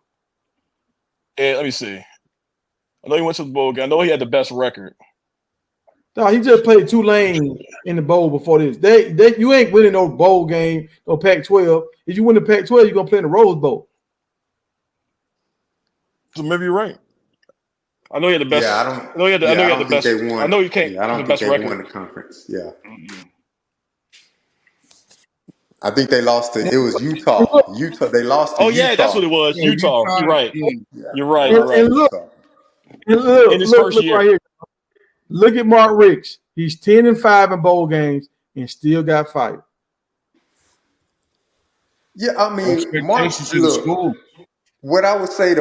Speaker 2: Yeah, let me see. I know he went to the bowl game. I know he had the best record.
Speaker 1: No, he just played Tulane in the bowl before this. You ain't winning no bowl game, no Pac-12. If you win the Pac-12, you're gonna play in the Rose Bowl.
Speaker 2: So maybe you're right. I know he had the best.
Speaker 4: Yeah,
Speaker 2: I know he had the best.
Speaker 4: They won.
Speaker 2: I know he can't.
Speaker 4: Yeah, I don't
Speaker 2: the
Speaker 4: think
Speaker 2: best
Speaker 4: they
Speaker 2: record.
Speaker 4: won the conference. Yeah. I think they lost to. It was Utah. They lost to Utah.
Speaker 2: Yeah, that's what it was.
Speaker 6: Yeah,
Speaker 2: Utah.
Speaker 6: Utah.
Speaker 2: You're right.
Speaker 6: Yeah.
Speaker 2: You're right.
Speaker 1: And look,
Speaker 2: in his first year.
Speaker 1: Right here. Look at Mark Ricks. He's 10-5 in bowl games and still got fired.
Speaker 4: Yeah, I mean, Mark. Look, what I would say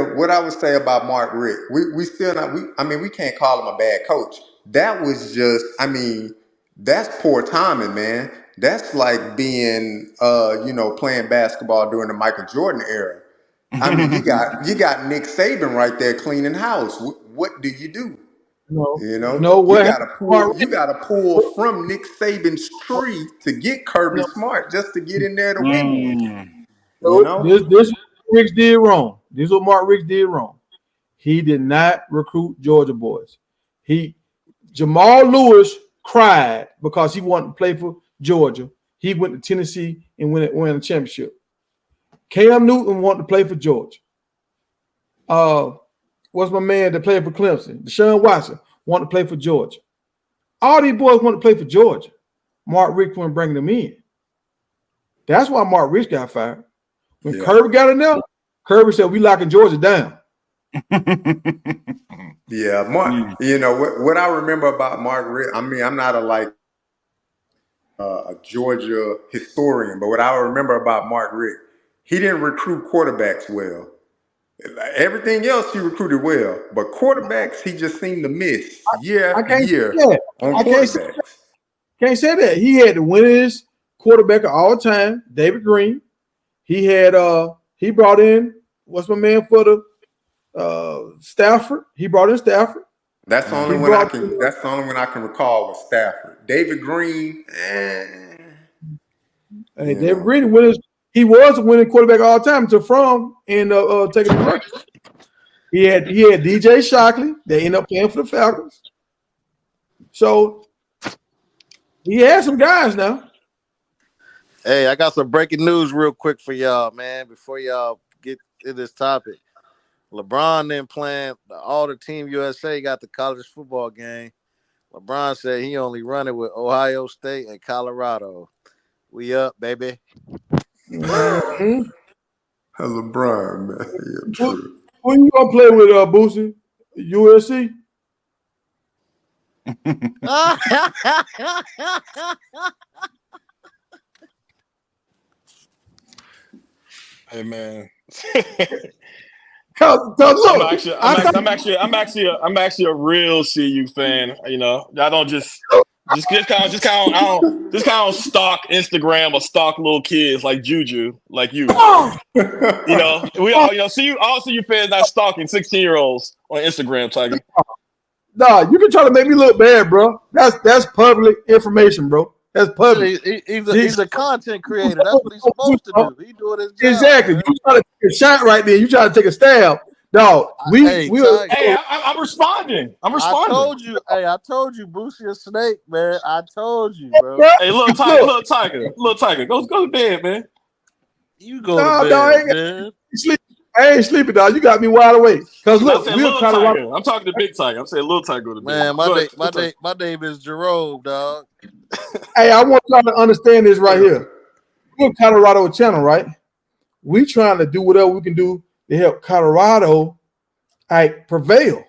Speaker 4: about Mark Richt, we still not. We can't call him a bad coach. That was just. I mean, that's poor timing, man. That's like being, playing basketball during the Michael Jordan era. I mean, you got Nick Saban right there cleaning house. What do you do?
Speaker 1: No,
Speaker 4: you know,
Speaker 1: no way.
Speaker 4: You got to pull from Nick Saban's tree to get Kirby Smart just to get in there to win.
Speaker 1: You know? This Ricks did wrong. This is what Mark Ricks did wrong. He did not recruit Georgia boys. Jamal Lewis cried because he wanted to play for Georgia. He went to Tennessee and won a championship. Cam Newton wanted to play for Georgia. What's my man that played for Clemson? Deshaun Watson wanted to play for Georgia. All these boys want to play for Georgia. Mark Ricks wasn't bringing them in. That's why Mark Ricks got fired. When Kirby got in there, Kirby said, "We locking Georgia down."
Speaker 4: Yeah, Mark. You know what I remember about Mark Ricks. I mean, I'm not a Georgia historian, but what I remember about Mark Ricks, he didn't recruit quarterbacks well. Everything else he recruited well, but quarterbacks he just seemed to miss year after year on quarterbacks.
Speaker 1: Can't say that. He had the winningest quarterback of all time, David Green. He had he brought in what's my man for the Stafford. He brought in Stafford.
Speaker 4: That's the only one I can. That's the only one I can recall was Stafford. David Green.
Speaker 1: David Green winners. He was a winning quarterback all the time until Fromm and taking the record. He had DJ Shockley. They ended up playing for the Falcons. So he had some guys now.
Speaker 3: Hey, I got some breaking news real quick for y'all, man. Before y'all get to this topic, LeBron then playing all the Team USA got the college football game. LeBron said he only running with Ohio State and Colorado. We up, baby.
Speaker 4: LeBron, man. Yeah, true.
Speaker 1: Who you gonna play with, Boosie? USC?
Speaker 2: Hey man. I'm actually a real CU fan. You know, I don't just kind of stalk Instagram or stalk little kids like Juju, like you. You know, we all CU fans not stalking 16-year-olds on Instagram, Tiger.
Speaker 1: Nah, you can try to make me look bad, bro. That's public information, bro. That's public.
Speaker 3: He's a content creator. That's what he's supposed to do. He doing his job.
Speaker 1: Exactly. Man. You try to take a shot right there. You try to take a stab. No,
Speaker 2: I'm responding. I
Speaker 3: told you, Boosie a snake, man. I told you, bro.
Speaker 2: Hey, little Tiger, go to bed, man.
Speaker 3: You go to bed, man.
Speaker 1: I ain't sleeping, dog. You got me wide awake. Cause look, we're kind of.
Speaker 2: I'm talking to Big Tiger. I'm saying little Tiger go to bed.
Speaker 3: Man, my name is Jerome, dog.
Speaker 1: Hey, I want y'all to understand this right here. We're Colorado Channel, right? We trying to do whatever we can do to help Colorado prevail.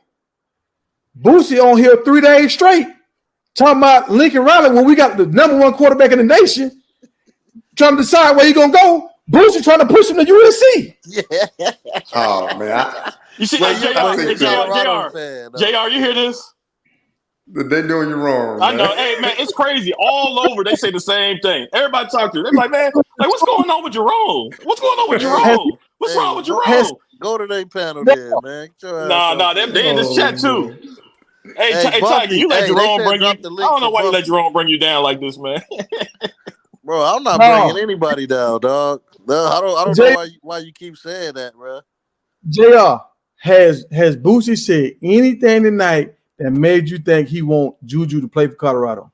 Speaker 1: Boosie on here 3 days straight talking about Lincoln Riley when we got the number one quarterback in the nation trying to decide where he's going to go. Boosie trying to push him to USC.
Speaker 3: Yeah.
Speaker 4: Oh, man.
Speaker 2: You see,
Speaker 3: Well,
Speaker 2: JR, you hear this?
Speaker 4: They doing you wrong,
Speaker 2: I
Speaker 4: man.
Speaker 2: know. Hey, man, it's crazy. All over, they say the same thing. Everybody talk to them. They're like, man, like, what's going on with Jerome? What's going on with Jerome? What's wrong with Jerome?
Speaker 3: Go to their panel there, man.
Speaker 2: Nah, they in this chat too. Hey, Tiger, you let Jerome bring you. I don't know why you let Jerome bring you down like this, man.
Speaker 3: Bro, I'm not bringing anybody down, dog. No, I don't know why you keep saying that, bro.
Speaker 1: JR, has Boosie said anything tonight that made you think he want Juju to play for Colorado?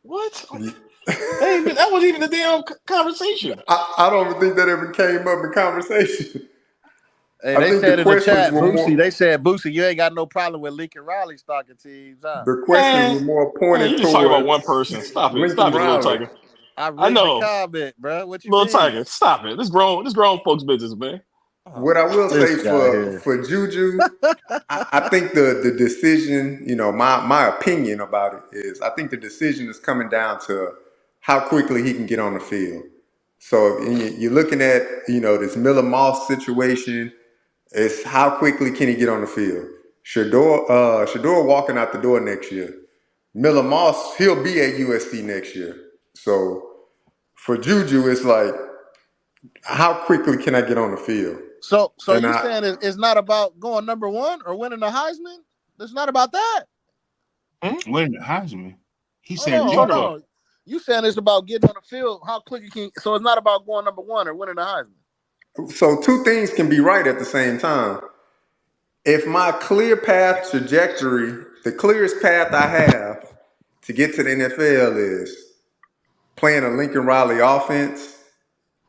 Speaker 2: What? Hey, that wasn't even a damn conversation.
Speaker 4: I don't even think that ever came up in conversation.
Speaker 3: Hey, they said in the chat, Boosie, they said, Boosie, you ain't got no problem with Lincoln Riley stocking teams, huh?
Speaker 4: The questions were more pointed
Speaker 2: towards talking about one person. Stop it. Stop it, Little Tiger.
Speaker 3: I know. The comment, bro. What you
Speaker 2: Little
Speaker 3: mean?
Speaker 2: Tiger, stop it. This grown folks' business, man.
Speaker 4: What I will say for Juju, I think the decision, my opinion about it is I think the decision is coming down to how quickly he can get on the field. So you're looking at, this Miller Moss situation. It's how quickly can he get on the field. Shador walking out the door next year. Miller Moss, he'll be at USC next year. So for Juju, it's like, how quickly can I get on the field?
Speaker 3: So you're saying it's not about going number one or winning the Heisman? It's not about that.
Speaker 6: Winning the Heisman. He said,
Speaker 3: no. You saying it's about getting on the field, how quick you can. So it's not about going number one or winning the Heisman.
Speaker 4: So two things can be right at the same time. If my clear path trajectory, the clearest path I have to get to the NFL is playing a Lincoln Riley offense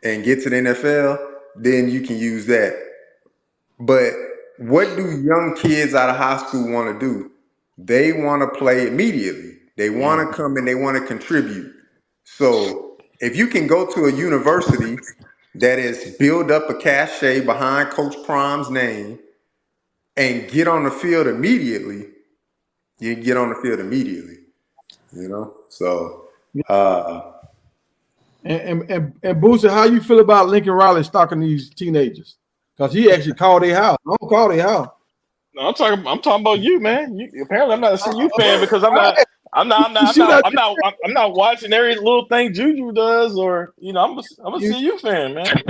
Speaker 4: and get to the NFL, then you can use that. But what do young kids out of high school want to do? They want to play immediately. They want to come and they want to contribute. So if you can go to a university that is build up a cachet behind Coach Prime's name and get on the field immediately, you get on the field immediately. So
Speaker 1: and Boosie, how you feel about Lincoln Riley stalking these teenagers? Because he actually called their house. Don't call their house.
Speaker 2: No, I'm talking about you, man. Apparently, I'm not a CU fan because I'm not watching every little thing Juju does, or I'm a CU fan, man.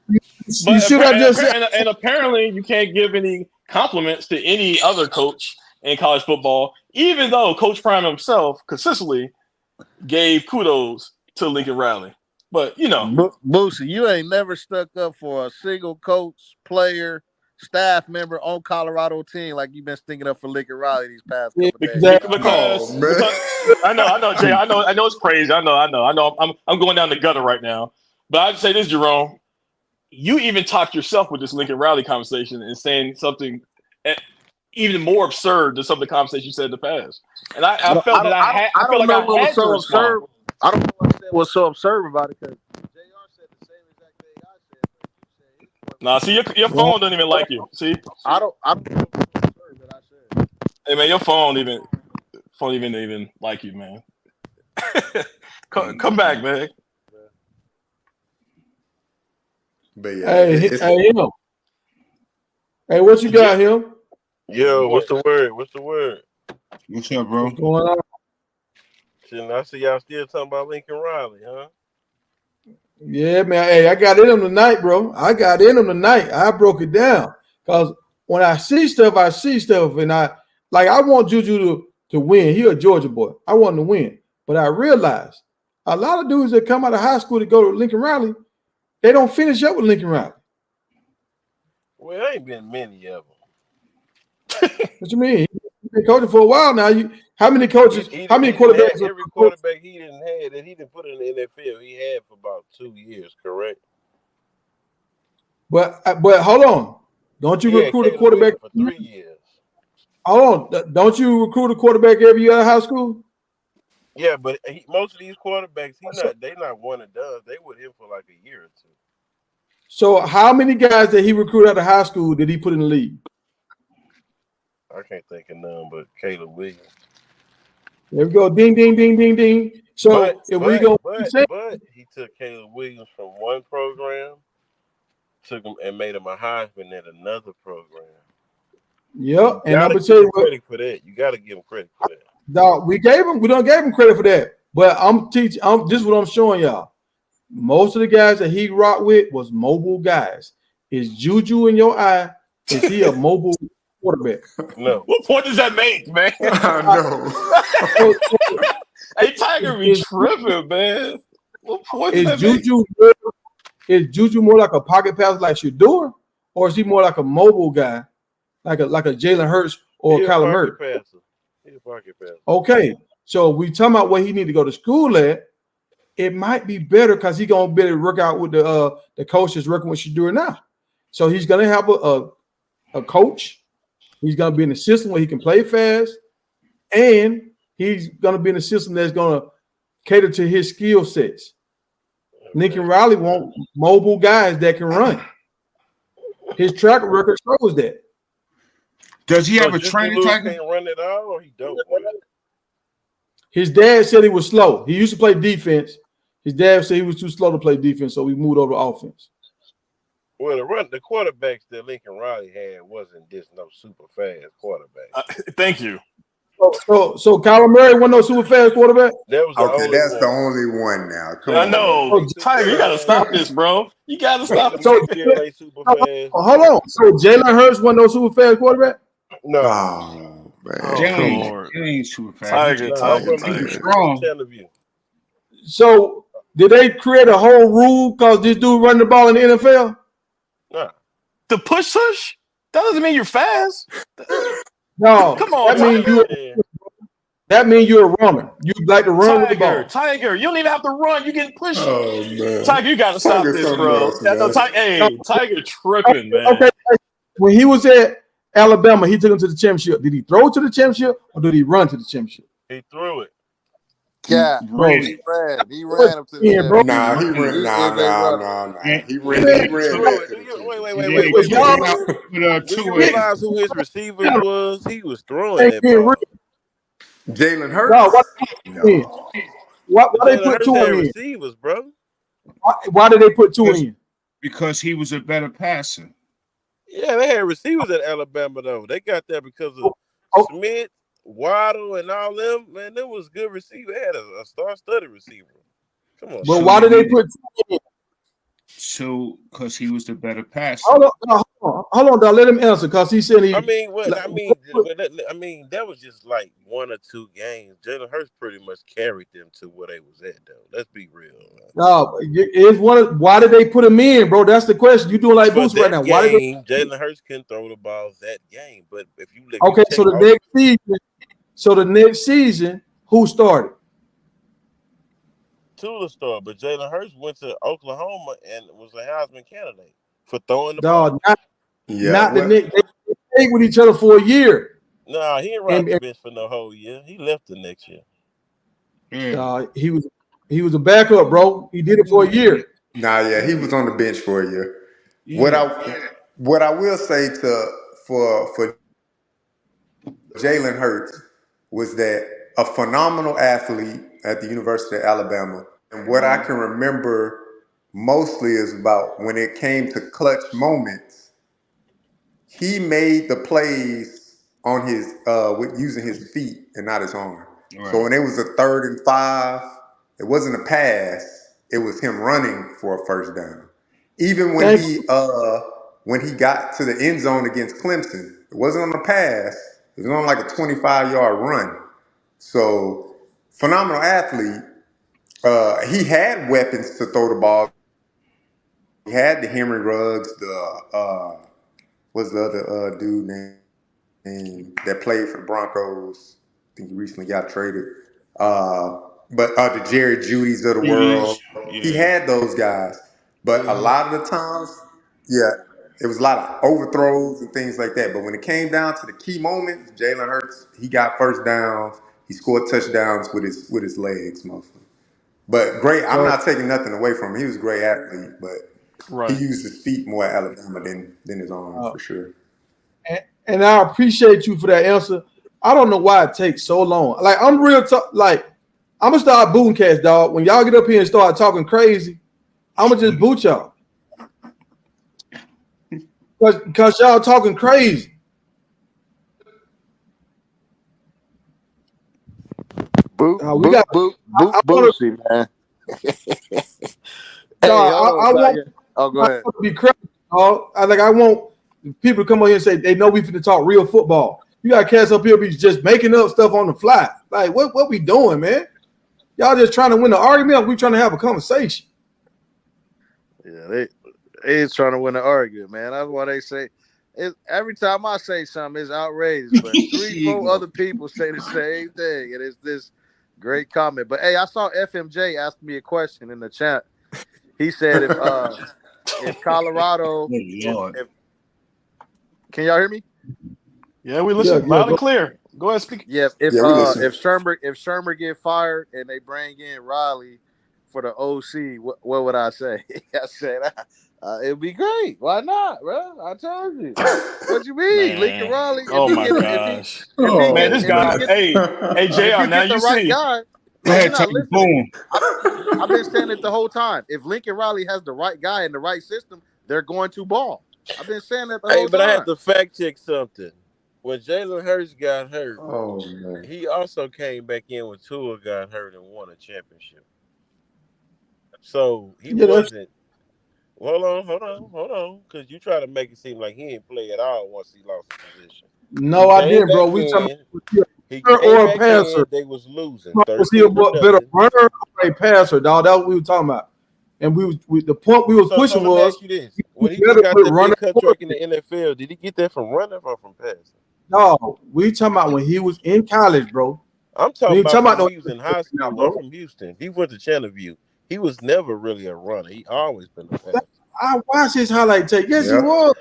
Speaker 1: You should have just
Speaker 2: and apparently you can't give any compliments to any other coach in college football, even though Coach Prime himself consistently gave kudos to Lincoln Riley. But
Speaker 3: Boosie, you ain't never stuck up for a single coach, player, staff member on Colorado team like you've been sticking up for Lincoln Riley these past couple days.
Speaker 2: Because I know, Jay. I know it's crazy. I know. I'm going down the gutter right now. But I'd say this, Jerome. You even talked yourself with this Lincoln Riley conversation and saying something even more absurd than some of the conversations you said in the past. And I felt that I felt like I had to respond.
Speaker 3: I don't know what was so absurd about it because JR said the same exact thing I said.
Speaker 2: Nah, see, your phone doesn't even like you. See,
Speaker 3: I don't know what's absurd that I said.
Speaker 2: Hey man, your phone even like you, man. Come back, man.
Speaker 4: But yeah,
Speaker 1: hey, what you got here?
Speaker 7: Yo, what's the word? What's
Speaker 6: up, bro?
Speaker 1: What's going on?
Speaker 7: Shouldn't I see y'all still talking about Lincoln Riley, huh?
Speaker 1: Yeah, man. Hey, I got in him tonight, bro. I broke it down because when I see stuff, and I want Juju to win. He a Georgia boy. I want him to win, but I realized a lot of dudes that come out of high school to go to Lincoln Riley, they don't finish up with Lincoln Riley.
Speaker 7: Well, there ain't been many of them.
Speaker 1: What you mean? He's been coaching for a while now. How many coaches? How many quarterbacks?
Speaker 7: Every quarterback he didn't have that he didn't put in the NFL, he had for about 2 years, correct?
Speaker 1: But hold on, don't you recruit a quarterback
Speaker 7: for 3 years?
Speaker 1: Hold on, don't you recruit a quarterback every year out of high school?
Speaker 7: Yeah, but most of these quarterbacks, they not one and done. They with him for like a year or two.
Speaker 1: So how many guys that he recruited out of high school did he put in the league?
Speaker 7: I can't think of none but Caleb Williams.
Speaker 1: There we go. Ding, ding, ding, ding, ding. So
Speaker 7: But he took Caleb Williams from one program, took him and made him a Heisman at another program.
Speaker 1: Yep, and I'm gonna tell you what.
Speaker 7: Credit for that. You got to give him credit for that.
Speaker 1: Dog, we don't give him credit for that. But this is what I'm showing y'all. Most of the guys that he rocked with was mobile guys. Is Juju in your eye? Is he a mobile quarterback?
Speaker 7: No.
Speaker 2: What point does that make, man?
Speaker 4: No.
Speaker 2: Hey, Tiger be tripping, man. What point does that make?
Speaker 1: Is Juju more like a pocket passer like Shedeur, or is he more like a mobile guy, like a Jalen Hurts or Kyler Murray?
Speaker 7: He's a pocket passer.
Speaker 1: Okay, so we talking about where he need to go to school at. It might be better because he's gonna be able to work out with the coach that's working with Shedeur now. So he's gonna have a coach. He's gonna be in a system where he can play fast, and he's gonna be in a system that's gonna cater to his skill sets. Lincoln Riley want mobile guys that can run. His track record shows that.
Speaker 6: Does he have a training
Speaker 7: tag?
Speaker 6: tag?
Speaker 7: Can't run it all, or he don't.
Speaker 1: His dad said he was slow. He used to play defense. His dad said he was too slow to play defense, so we moved over to offense.
Speaker 7: Well, the quarterbacks that Lincoln Riley had wasn't just no super fast quarterback.
Speaker 2: Thank you.
Speaker 1: So Kyler Murray wasn't no super fast quarterback?
Speaker 7: That was
Speaker 4: the only one now. Come on.
Speaker 2: I know. Tiger, you got to stop this, bro. You got to stop this.
Speaker 1: So, hold on. So Jalen Hurts wasn't no super fast quarterback?
Speaker 7: No.
Speaker 4: Oh, man.
Speaker 6: Jalen ain't super fast.
Speaker 2: Tiger.
Speaker 6: Strong.
Speaker 1: So did they create a whole rule because this dude running the ball in the NFL?
Speaker 7: Nah.
Speaker 2: The push? That doesn't mean you're fast.
Speaker 1: No.
Speaker 2: Come on,
Speaker 1: that means you're a runner. You like to run with the ball.
Speaker 2: Tiger, you don't even have to run. You getting pushed.
Speaker 4: Oh, man.
Speaker 2: Tiger, you got to stop this, bro. Tiger tripping, man.
Speaker 1: Okay. When he was at Alabama, he took him to the championship. Did he throw to the championship or did he run to the championship?
Speaker 7: He threw it.
Speaker 3: Yeah, he ran up to the
Speaker 1: bro.
Speaker 4: Nah, he ran. Nah. He ran.
Speaker 7: Wait. Do you realize who his receiver was? He was throwing that ball.
Speaker 4: Jalen Hurts.
Speaker 1: Why they put two in?
Speaker 7: Receivers, bro.
Speaker 1: Why did they put two in?
Speaker 6: Because he was a better passer.
Speaker 7: Yeah, they had receivers at Alabama though. They got that because of Smith, Waddle, and all them. Man, them was good receiver. They had a star-studded receiver. Come on.
Speaker 1: But why did they put two in?
Speaker 6: So, because he was the better passer.
Speaker 1: Hold on, dog. Let him answer because he said he.
Speaker 7: I mean, that was just like 1 or 2 games. Jalen Hurts pretty much carried them to where they was at, though. Let's be real.
Speaker 1: No, it's one. Why did they put him in, bro? That's the question. You doing like Boost right now? Why did
Speaker 7: Jalen Hurts couldn't throw the ball that game? But if you look,
Speaker 1: so the next season, who started?
Speaker 7: Tula started, but Jalen Hurts went to Oklahoma and was a Heisman candidate for throwing the ball.
Speaker 1: Not the next. They stayed with each other for a year.
Speaker 7: No, he didn't ride the bench for the whole year. He left the next year.
Speaker 1: He was a backup, bro. He did it for a year.
Speaker 4: He was on the bench for a year. Yeah. What I will say for Jalen Hurts was that a phenomenal athlete at the University of Alabama. And what I can remember mostly is about when it came to clutch moments, he made the plays on his with using his feet and not his arm. Right. So when it was a 3rd and 5, it wasn't a pass, it was him running for a first down. Even when he got to the end zone against Clemson, it wasn't on a pass, it was on like a 25-yard run. So phenomenal athlete. He had weapons to throw the ball. He had the Henry Ruggs, what's the other dude name that played for the Broncos? I think he recently got traded. But the Jerry Judys of the world. Yeah. He had those guys. But a lot of the times, it was a lot of overthrows and things like that. But when it came down to the key moments, Jalen Hurts, he got first downs. He scored touchdowns with his legs mostly. But great, I'm not taking nothing away from him. He was a great athlete, but
Speaker 2: Right.
Speaker 4: He used his feet more at Alabama than his arm for sure.
Speaker 1: And I appreciate you for that answer. I don't know why it takes so long. Like I'm real like I'm gonna start booting cats, dog. When y'all get up here and start talking crazy, I'm gonna just boot y'all. Because y'all talking crazy.
Speaker 3: Boot,
Speaker 1: we
Speaker 3: boot,
Speaker 1: got
Speaker 3: boot,
Speaker 1: I
Speaker 3: Boosie, man. Hey,
Speaker 1: I want
Speaker 3: go ahead.
Speaker 1: to be crazy, dog. I want people to come on here and say they know we finna talk real football. You got cats up here be just making up stuff on the fly. Like what we doing, man? Y'all just trying to win the argument, or we trying to have a conversation?
Speaker 3: Yeah, they is trying to win the argument, man. That's why they say every time I say something, it's outrageous. But 3-4 other people say the same thing, and it's this great comment. But hey, I saw FMJ ask me a question in the chat. He said if Colorado, if can y'all hear me?
Speaker 2: Yeah, we listen loud and clear. Go ahead, speak.
Speaker 3: Yeah, if Shermer get fired and they bring in Riley for the OC, what would I say? I said it'd be great. Why not, bro? I told you. What you mean, Lincoln Riley?
Speaker 2: Oh my gosh,
Speaker 3: man,
Speaker 2: this guy. Hey, JR. Now you
Speaker 3: right
Speaker 2: see.
Speaker 3: Guy,
Speaker 6: Go ahead, Tony. Boom.
Speaker 3: I've been saying it the whole time. If Lincoln Riley has the right guy in the right system, they're going to ball. I've been saying that the whole time.
Speaker 7: But I had to fact check something. When Jalen Hurts got hurt, he also came back in when Tua got hurt and won a championship. So he wasn't. Hold on, because you try to make it seem like he didn't play at all once he lost the position.
Speaker 1: No, I didn't, bro. We talking about
Speaker 7: he came
Speaker 1: or a
Speaker 7: back
Speaker 1: passer.
Speaker 7: In, they was losing.
Speaker 1: Was he a better runner or a passer, dog? That's what we were talking about. And the point we was pushing was
Speaker 7: when he got that big contract in the NFL, did he get that from running or from passing?
Speaker 1: No, we talking about when he was in college, bro.
Speaker 7: I'm talking about when he was in high school. I'm from Houston. He went to Channelview. He was never really a runner. He always been a passer.
Speaker 1: I watched his highlight tape. Yes, he was.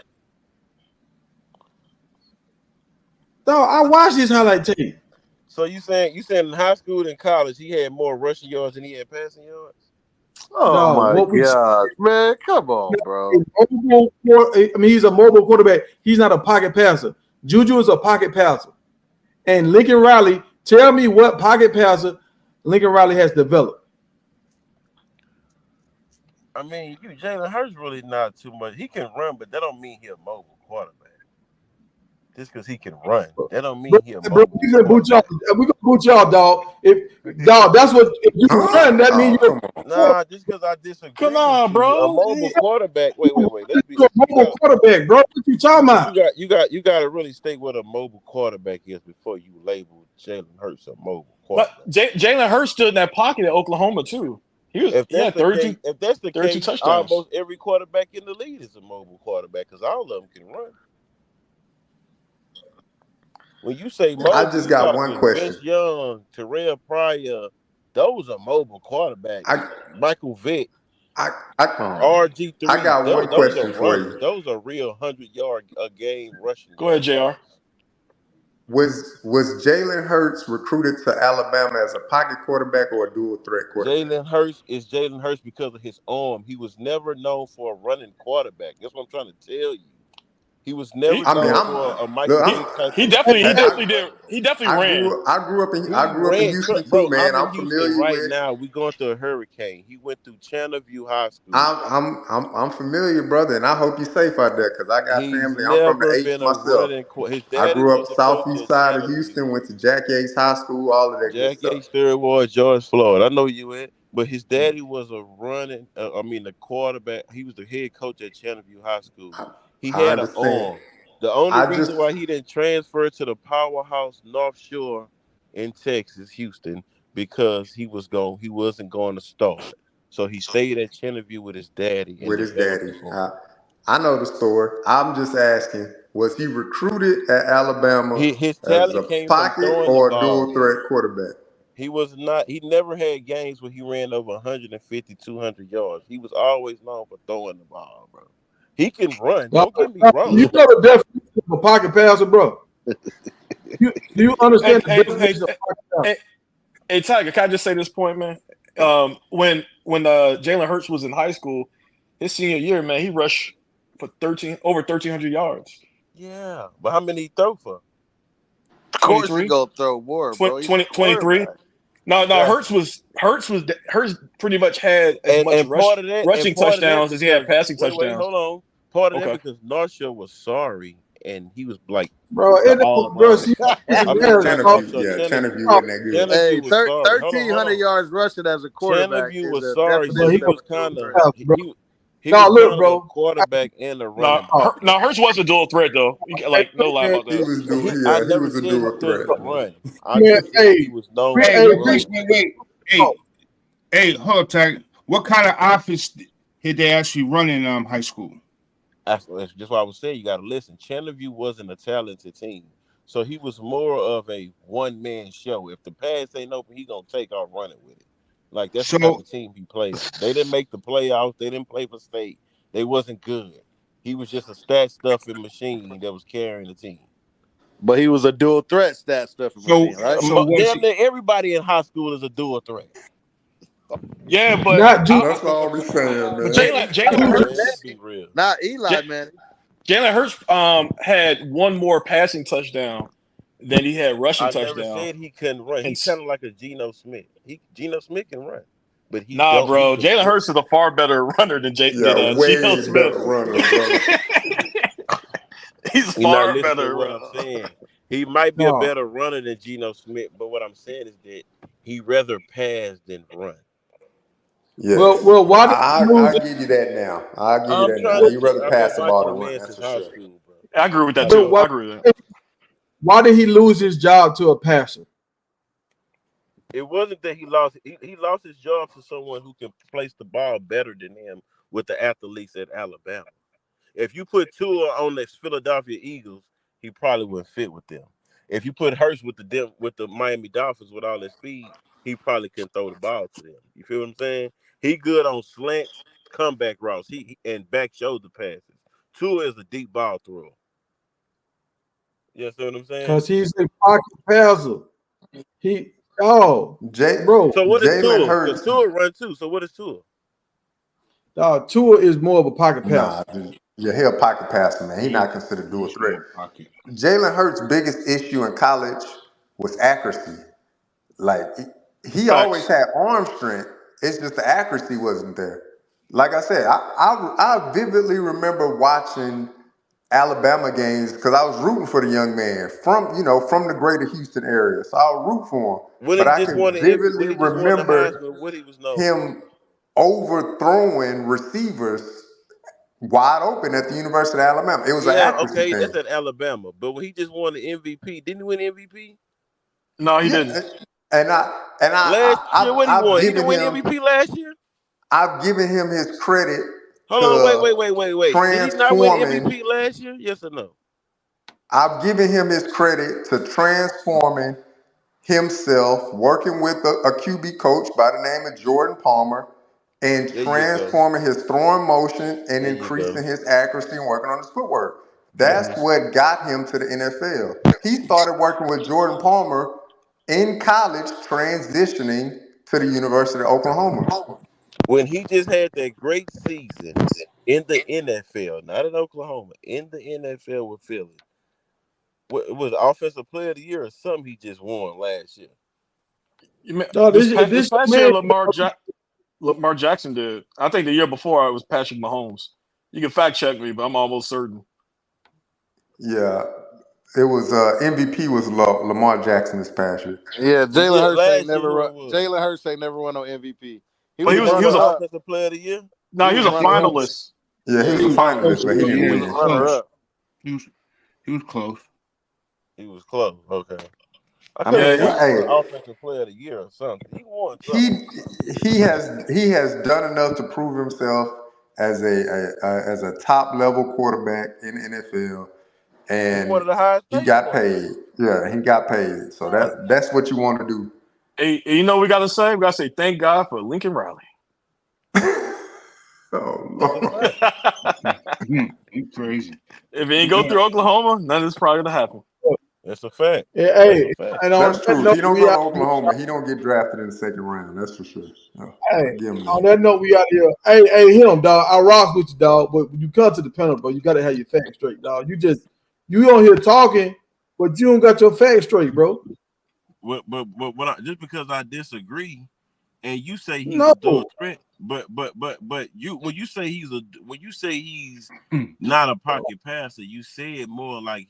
Speaker 1: No, I watched his highlight tape.
Speaker 7: So you saying in high school and college he had more rushing yards than he had passing yards?
Speaker 3: Oh my God, man! Come on, bro.
Speaker 1: He's a mobile quarterback. He's not a pocket passer. Juju is a pocket passer. And Lincoln Riley, tell me what pocket passer Lincoln Riley has developed.
Speaker 7: I mean, Jalen Hurts really not too much. He can run, but that don't mean he's a mobile quarterback. Just because he can run, that don't mean he's a mobile quarterback.
Speaker 1: We gonna boot y'all, dog. That's what if you run, that means you're
Speaker 7: nah. Just because I disagree.
Speaker 2: Come on, bro.
Speaker 7: A mobile quarterback. Wait. Let's be
Speaker 1: a mobile quarterback, bro. What you talking about?
Speaker 7: You got to really state what a mobile quarterback is before you label Jalen Hurts a mobile quarterback.
Speaker 2: But Jalen Hurts stood in that pocket at Oklahoma too. If
Speaker 7: that's the case,
Speaker 2: touchdowns.
Speaker 7: Almost every quarterback in the league is a mobile quarterback because all of them can run. When you say mobile,
Speaker 4: I just got one question.
Speaker 7: Vince Young, Terrell Pryor, those are mobile quarterbacks. Michael Vick, RG3.
Speaker 4: I got one question for you.
Speaker 7: Those are real 100-yard a game rushing.
Speaker 2: Go ahead, JR.
Speaker 4: Was Jalen Hurts recruited to Alabama as a pocket quarterback or a dual threat quarterback?
Speaker 7: Jalen Hurts is Jalen Hurts because of his arm. He was never known for a running quarterback. That's what I'm trying to tell you. He was never known for a Michael Vick.
Speaker 2: He definitely did. He definitely ran.
Speaker 4: I grew up in Houston too, man. I'm familiar
Speaker 7: right now. We going through a hurricane. He went through Channelview High School.
Speaker 4: I'm familiar, brother, and I hope you're safe out there because I got family. I'm from the H myself. I grew up southeast side of Houston. Went to Jack Yates High School. All of that.
Speaker 7: Jack Yates, Third Ward, George Floyd. I know you at. But his daddy was a the quarterback. He was the head coach at Channelview High School. He had an arm. The only reason why he didn't transfer to the powerhouse North Shore in Texas, Houston, because he wasn't going to start. So he stayed at Channelview with his daddy.
Speaker 4: I know the story. I'm just asking, was he recruited at Alabama
Speaker 7: his
Speaker 4: as a pocket or a dual threat quarterback?
Speaker 7: He was not. He never had games where he ran over 150, 200 yards. He was always known for throwing the ball, bro. He can run. Don't get me wrong.
Speaker 1: You know the definition of a pocket passer, bro. Do you understand the definition of a pocket passer?
Speaker 2: Hey, Tiger, can I just say this point, man? When Jalen Hurts was in high school, his senior year, man, he rushed for over 1,300 yards.
Speaker 7: Yeah, but how many he throw for?
Speaker 3: Of course he gonna throw more, bro. He's
Speaker 2: 23. No,
Speaker 7: Exactly.
Speaker 2: Hurts pretty much had as much rushing touchdowns as he had passing touchdowns.
Speaker 7: Wait, hold on. Part of that because Narsha was sorry, and he was like,
Speaker 1: bro,
Speaker 7: all
Speaker 1: bro,
Speaker 7: about
Speaker 1: see,
Speaker 4: Channaview wasn't that good.
Speaker 3: Hey, 1,300 yards rushing as a quarterback.
Speaker 7: Channaview was sorry, so he was kind of he
Speaker 1: no,
Speaker 7: was
Speaker 1: look,
Speaker 7: kind
Speaker 1: bro.
Speaker 7: of a quarterback and a running back.
Speaker 2: No, Hurts was a dual threat though. Like no lie about that.
Speaker 4: He was doing,
Speaker 7: I
Speaker 4: he
Speaker 7: never
Speaker 4: was a
Speaker 7: said
Speaker 4: dual
Speaker 7: he
Speaker 4: threat.
Speaker 7: couldn't run. I just said he was known for running.
Speaker 6: Hey, hold up, Tag. What kind of offense did they actually run in high school?
Speaker 7: That's just what I was saying. You got to listen. Channaview wasn't a talented team, so he was more of a one-man show. If the pass ain't open, he gonna take off running with it. Like that's the type of team he played. They didn't make the playoffs. They didn't play for state. They wasn't good. He was just a stat stuffing machine that was carrying the team.
Speaker 3: But he was a dual threat stat stuffing machine, right?
Speaker 7: So damn near everybody in high school is a dual threat.
Speaker 2: Yeah, but
Speaker 4: that's all we saying, man.
Speaker 2: Jalen Hurts,
Speaker 7: be real.
Speaker 3: Not Eli, man.
Speaker 2: Jalen Hurts had one more passing touchdown than he had rushing touchdown.
Speaker 7: I never said he couldn't run. He's kind of like a Geno Smith. Geno Smith can run, but he
Speaker 2: bro. Jalen Hurts is a far better runner than Geno Smith.
Speaker 4: Better runner, bro.
Speaker 2: He's far better.
Speaker 7: What I'm saying. He might be a better runner than Geno Smith, but what I'm saying is that he rather pass than run.
Speaker 4: Yeah.
Speaker 1: Well, why did
Speaker 4: I'll give you that now. I'll give you that now. You rather pass the ball than run. That's for sure.
Speaker 2: I agree with that too. I agree with that.
Speaker 1: Why did he lose his job to a passer?
Speaker 7: It wasn't that he lost. He lost his job to someone who can place the ball better than him with the athletes at Alabama. If you put Tua on the Philadelphia Eagles, he probably wouldn't fit with them. If you put Hurts with the Miami Dolphins with all his speed, he probably couldn't throw the ball to them. You feel what I'm saying? He good on slants, comeback routes, and back shoulder passes. Tua is a deep ball thrower. You see what I'm saying?
Speaker 1: Because he's a pocket passer. Bro.
Speaker 7: So what is Tua? Because Tua run too. So what is Tua?
Speaker 1: Tua is more of a pocket passer.
Speaker 4: Yeah, he a pocket passer, man. He's not considered dual threat. Jalen Hurts' biggest issue in college was accuracy. Like he always had arm strength. It's just the accuracy wasn't there. Like I said, I vividly remember watching Alabama games because I was rooting for the young man from the greater Houston area. So I would root for him. But I can vividly remember him overthrowing receivers wide open at the University of Alabama. It was an accuracy thing.
Speaker 7: That's at Alabama. But when he just won the MVP, didn't he win MVP?
Speaker 2: No, he didn't.
Speaker 7: He didn't win MVP last year.
Speaker 4: I've given him his credit.
Speaker 7: Hold on, wait. Did he not win MVP last year? Yes or no?
Speaker 4: I've given him his credit to transforming himself, working with a QB coach by the name of Jordan Palmer, and transforming his throwing motion and increasing his accuracy and working on his footwork. That's what got him to the NFL. He started working with Jordan Palmer in college, transitioning to the University of Oklahoma.
Speaker 7: When he just had that great season in the NFL, not in Oklahoma, in the NFL with Philly, it was Offensive Player of the Year or something he just won last year.
Speaker 2: This past year, Lamar Jackson did. I think the year before it was Patrick Mahomes. You can fact check me, but I'm almost certain.
Speaker 4: Yeah. It was MVP was Lamar Jackson this past year.
Speaker 3: Yeah, Jalen Hurts ain't never won no MVP. He was
Speaker 7: an Offensive Player of the Year.
Speaker 2: No, he was a finalist.
Speaker 4: Yeah, he was a finalist, but he didn't win.
Speaker 6: He was close.
Speaker 7: He was close. Okay. Offensive Player of the Year or something. He won something.
Speaker 4: He has done enough to prove himself as a top level quarterback in the NFL. And he got paid. Yeah, he got paid. So that's what you want to do.
Speaker 2: Hey, you know what we got to say? We got to say thank God for Lincoln Riley.
Speaker 4: Oh, Lord.
Speaker 6: He's crazy.
Speaker 2: If he ain't go through Oklahoma, none of this probably going to happen.
Speaker 7: That's a fact.
Speaker 1: Yeah, hey,
Speaker 4: and that's true. If he don't go to Oklahoma, he don't get drafted in the second round. That's for sure.
Speaker 1: Hey, on that note, we out here. Hey, him, dog. I rock with you, dog. But when you come to the panel, bro, you gotta have your facts straight, dog. You on here talking, but you don't got your facts straight, bro.
Speaker 7: Just because I disagree, and you say he's a dual threat, but you when you say he's not a pocket passer, you say it more like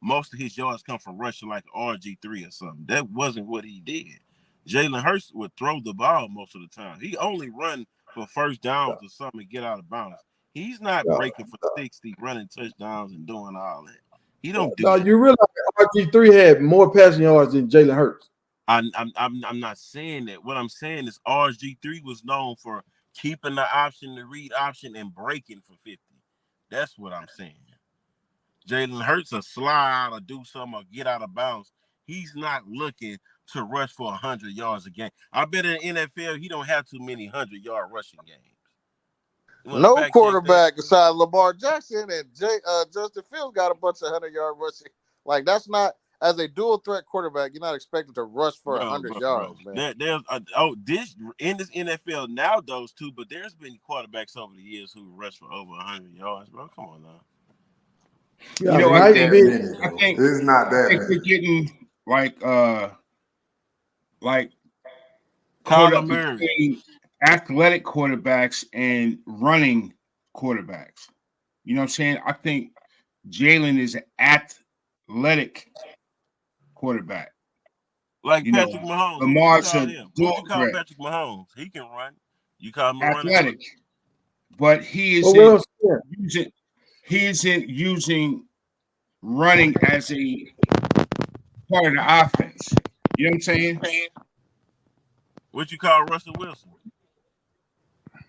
Speaker 7: most of his yards come from rushing like RG3 or something. That wasn't what he did. Jalen Hurts would throw the ball most of the time. He only run for first downs or something to get out of bounds. He's not breaking for 60, running touchdowns and doing all that. He don't do that.
Speaker 1: You realize RG3 had more passing yards than Jalen Hurts.
Speaker 7: I'm not saying that. What I'm saying is RG3 was known for keeping the option, the read option, and breaking for 50. That's what I'm saying. Jalen Hurts a slide or do something or get out of bounds. He's not looking to rush for 100 yards a game. I bet in the NFL he don't have too many 100-yard rushing games.
Speaker 3: No quarterback besides Lamar Jackson and Justin Fields got a bunch of 100-yard rushing. Like, that's not, as a dual threat quarterback, you're not expected to rush for 100 yards, man.
Speaker 7: There's in this NFL now those two, but there's been quarterbacks over the years who rush for over 100 yards, bro. Come on now.
Speaker 6: You know, I think
Speaker 4: it's not that.
Speaker 6: I think we're getting like
Speaker 7: Kyler Murray,
Speaker 6: between athletic quarterbacks and running quarterbacks. You know what I'm saying? I think Jalen is an athletic quarterback.
Speaker 7: Like Patrick Mahomes.
Speaker 6: Lamar's a dual
Speaker 7: you call
Speaker 6: threat.
Speaker 7: Patrick Mahomes? He can run. You call him
Speaker 6: athletic, but he isn't using running as a part of the offense. You know what I'm saying?
Speaker 7: What you call Russell Wilson?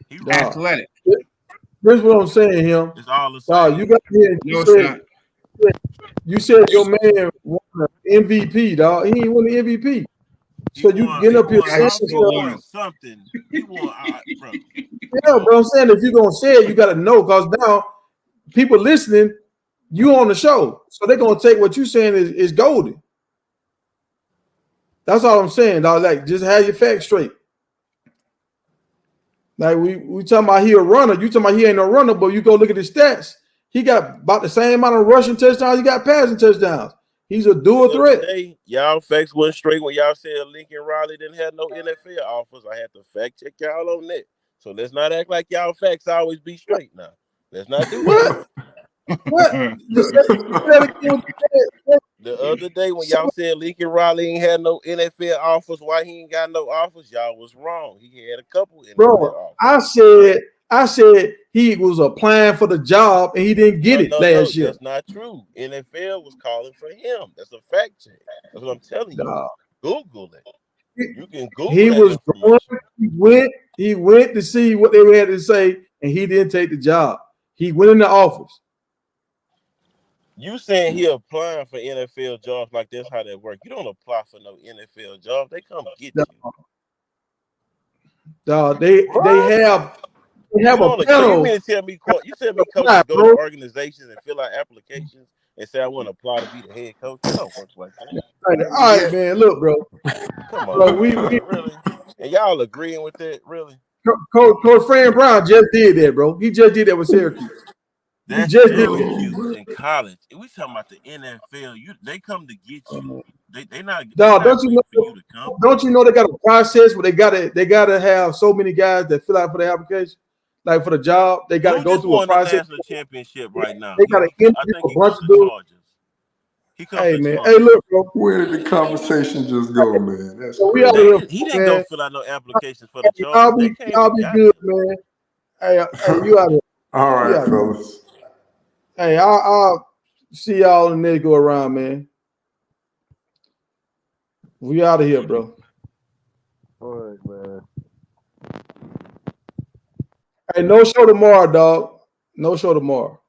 Speaker 6: He's athletic.
Speaker 1: Here's what I'm saying, him.
Speaker 7: It's all the same.
Speaker 1: You got here. You said your man won an MVP, dog. He ain't won the MVP. So you get up here saying
Speaker 7: something. He won, bro.
Speaker 1: Yeah, but I'm saying if you're gonna say it, you gotta know, because now people listening, you on the show, so they're gonna take what you're saying is golden. That's all I'm saying, dog. Like, just have your facts straight. Like we talking about he a runner. You talking about he ain't no runner, but you go look at his stats. He got about the same amount of rushing touchdowns. He got passing touchdowns. He's a dual threat.
Speaker 7: Today, y'all facts went straight when y'all said Lincoln Riley didn't have no NFL offers. I had to fact check y'all on that. So let's not act like y'all facts always be straight now. Let's not do that.
Speaker 1: What?
Speaker 7: The other day when y'all said Lincoln Riley ain't had no NFL offers, why he ain't got no offers? Y'all was wrong. He had a couple NFL offers.
Speaker 1: I said he was applying for the job and he didn't get it last year.
Speaker 7: That's not true. NFL was calling for him. That's a fact check. That's what I'm telling you. Google it. You can Google it. He went to see what they had to say, and he didn't take the job. He went in the office. You saying he applying for NFL jobs like that's how that works. You don't apply for no NFL job. They come get you.
Speaker 1: They have a panel.
Speaker 7: You mean to tell me coaches go to organizations and fill out applications and say I want to apply to be the head coach? It don't work like that.
Speaker 1: All right, man. Look, bro.
Speaker 7: Come on, we really, and y'all agreeing with that, really?
Speaker 1: Coach Fran Brown just did that, bro. He just did that with Syracuse.
Speaker 7: That's Syracuse in college. We talking about the NFL. They come to get you. They not.
Speaker 1: Don't you know they got a process where they gotta have so many guys that fill out for the application, like for the job. They got to go through a process.
Speaker 7: National championship right now.
Speaker 1: They got to interview a bunch of dudes. Hey man, hey look, bro.
Speaker 4: Where did the conversation just go, man? That's
Speaker 1: so
Speaker 7: he didn't go fill out no applications for the job.
Speaker 1: Y'all be good, man. Hey, you out here.
Speaker 4: All right, fellas.
Speaker 1: Hey, I'll see y'all in the next go around, man. We out of here, bro.
Speaker 3: All right, man.
Speaker 1: Hey, no show tomorrow, dog. No show tomorrow.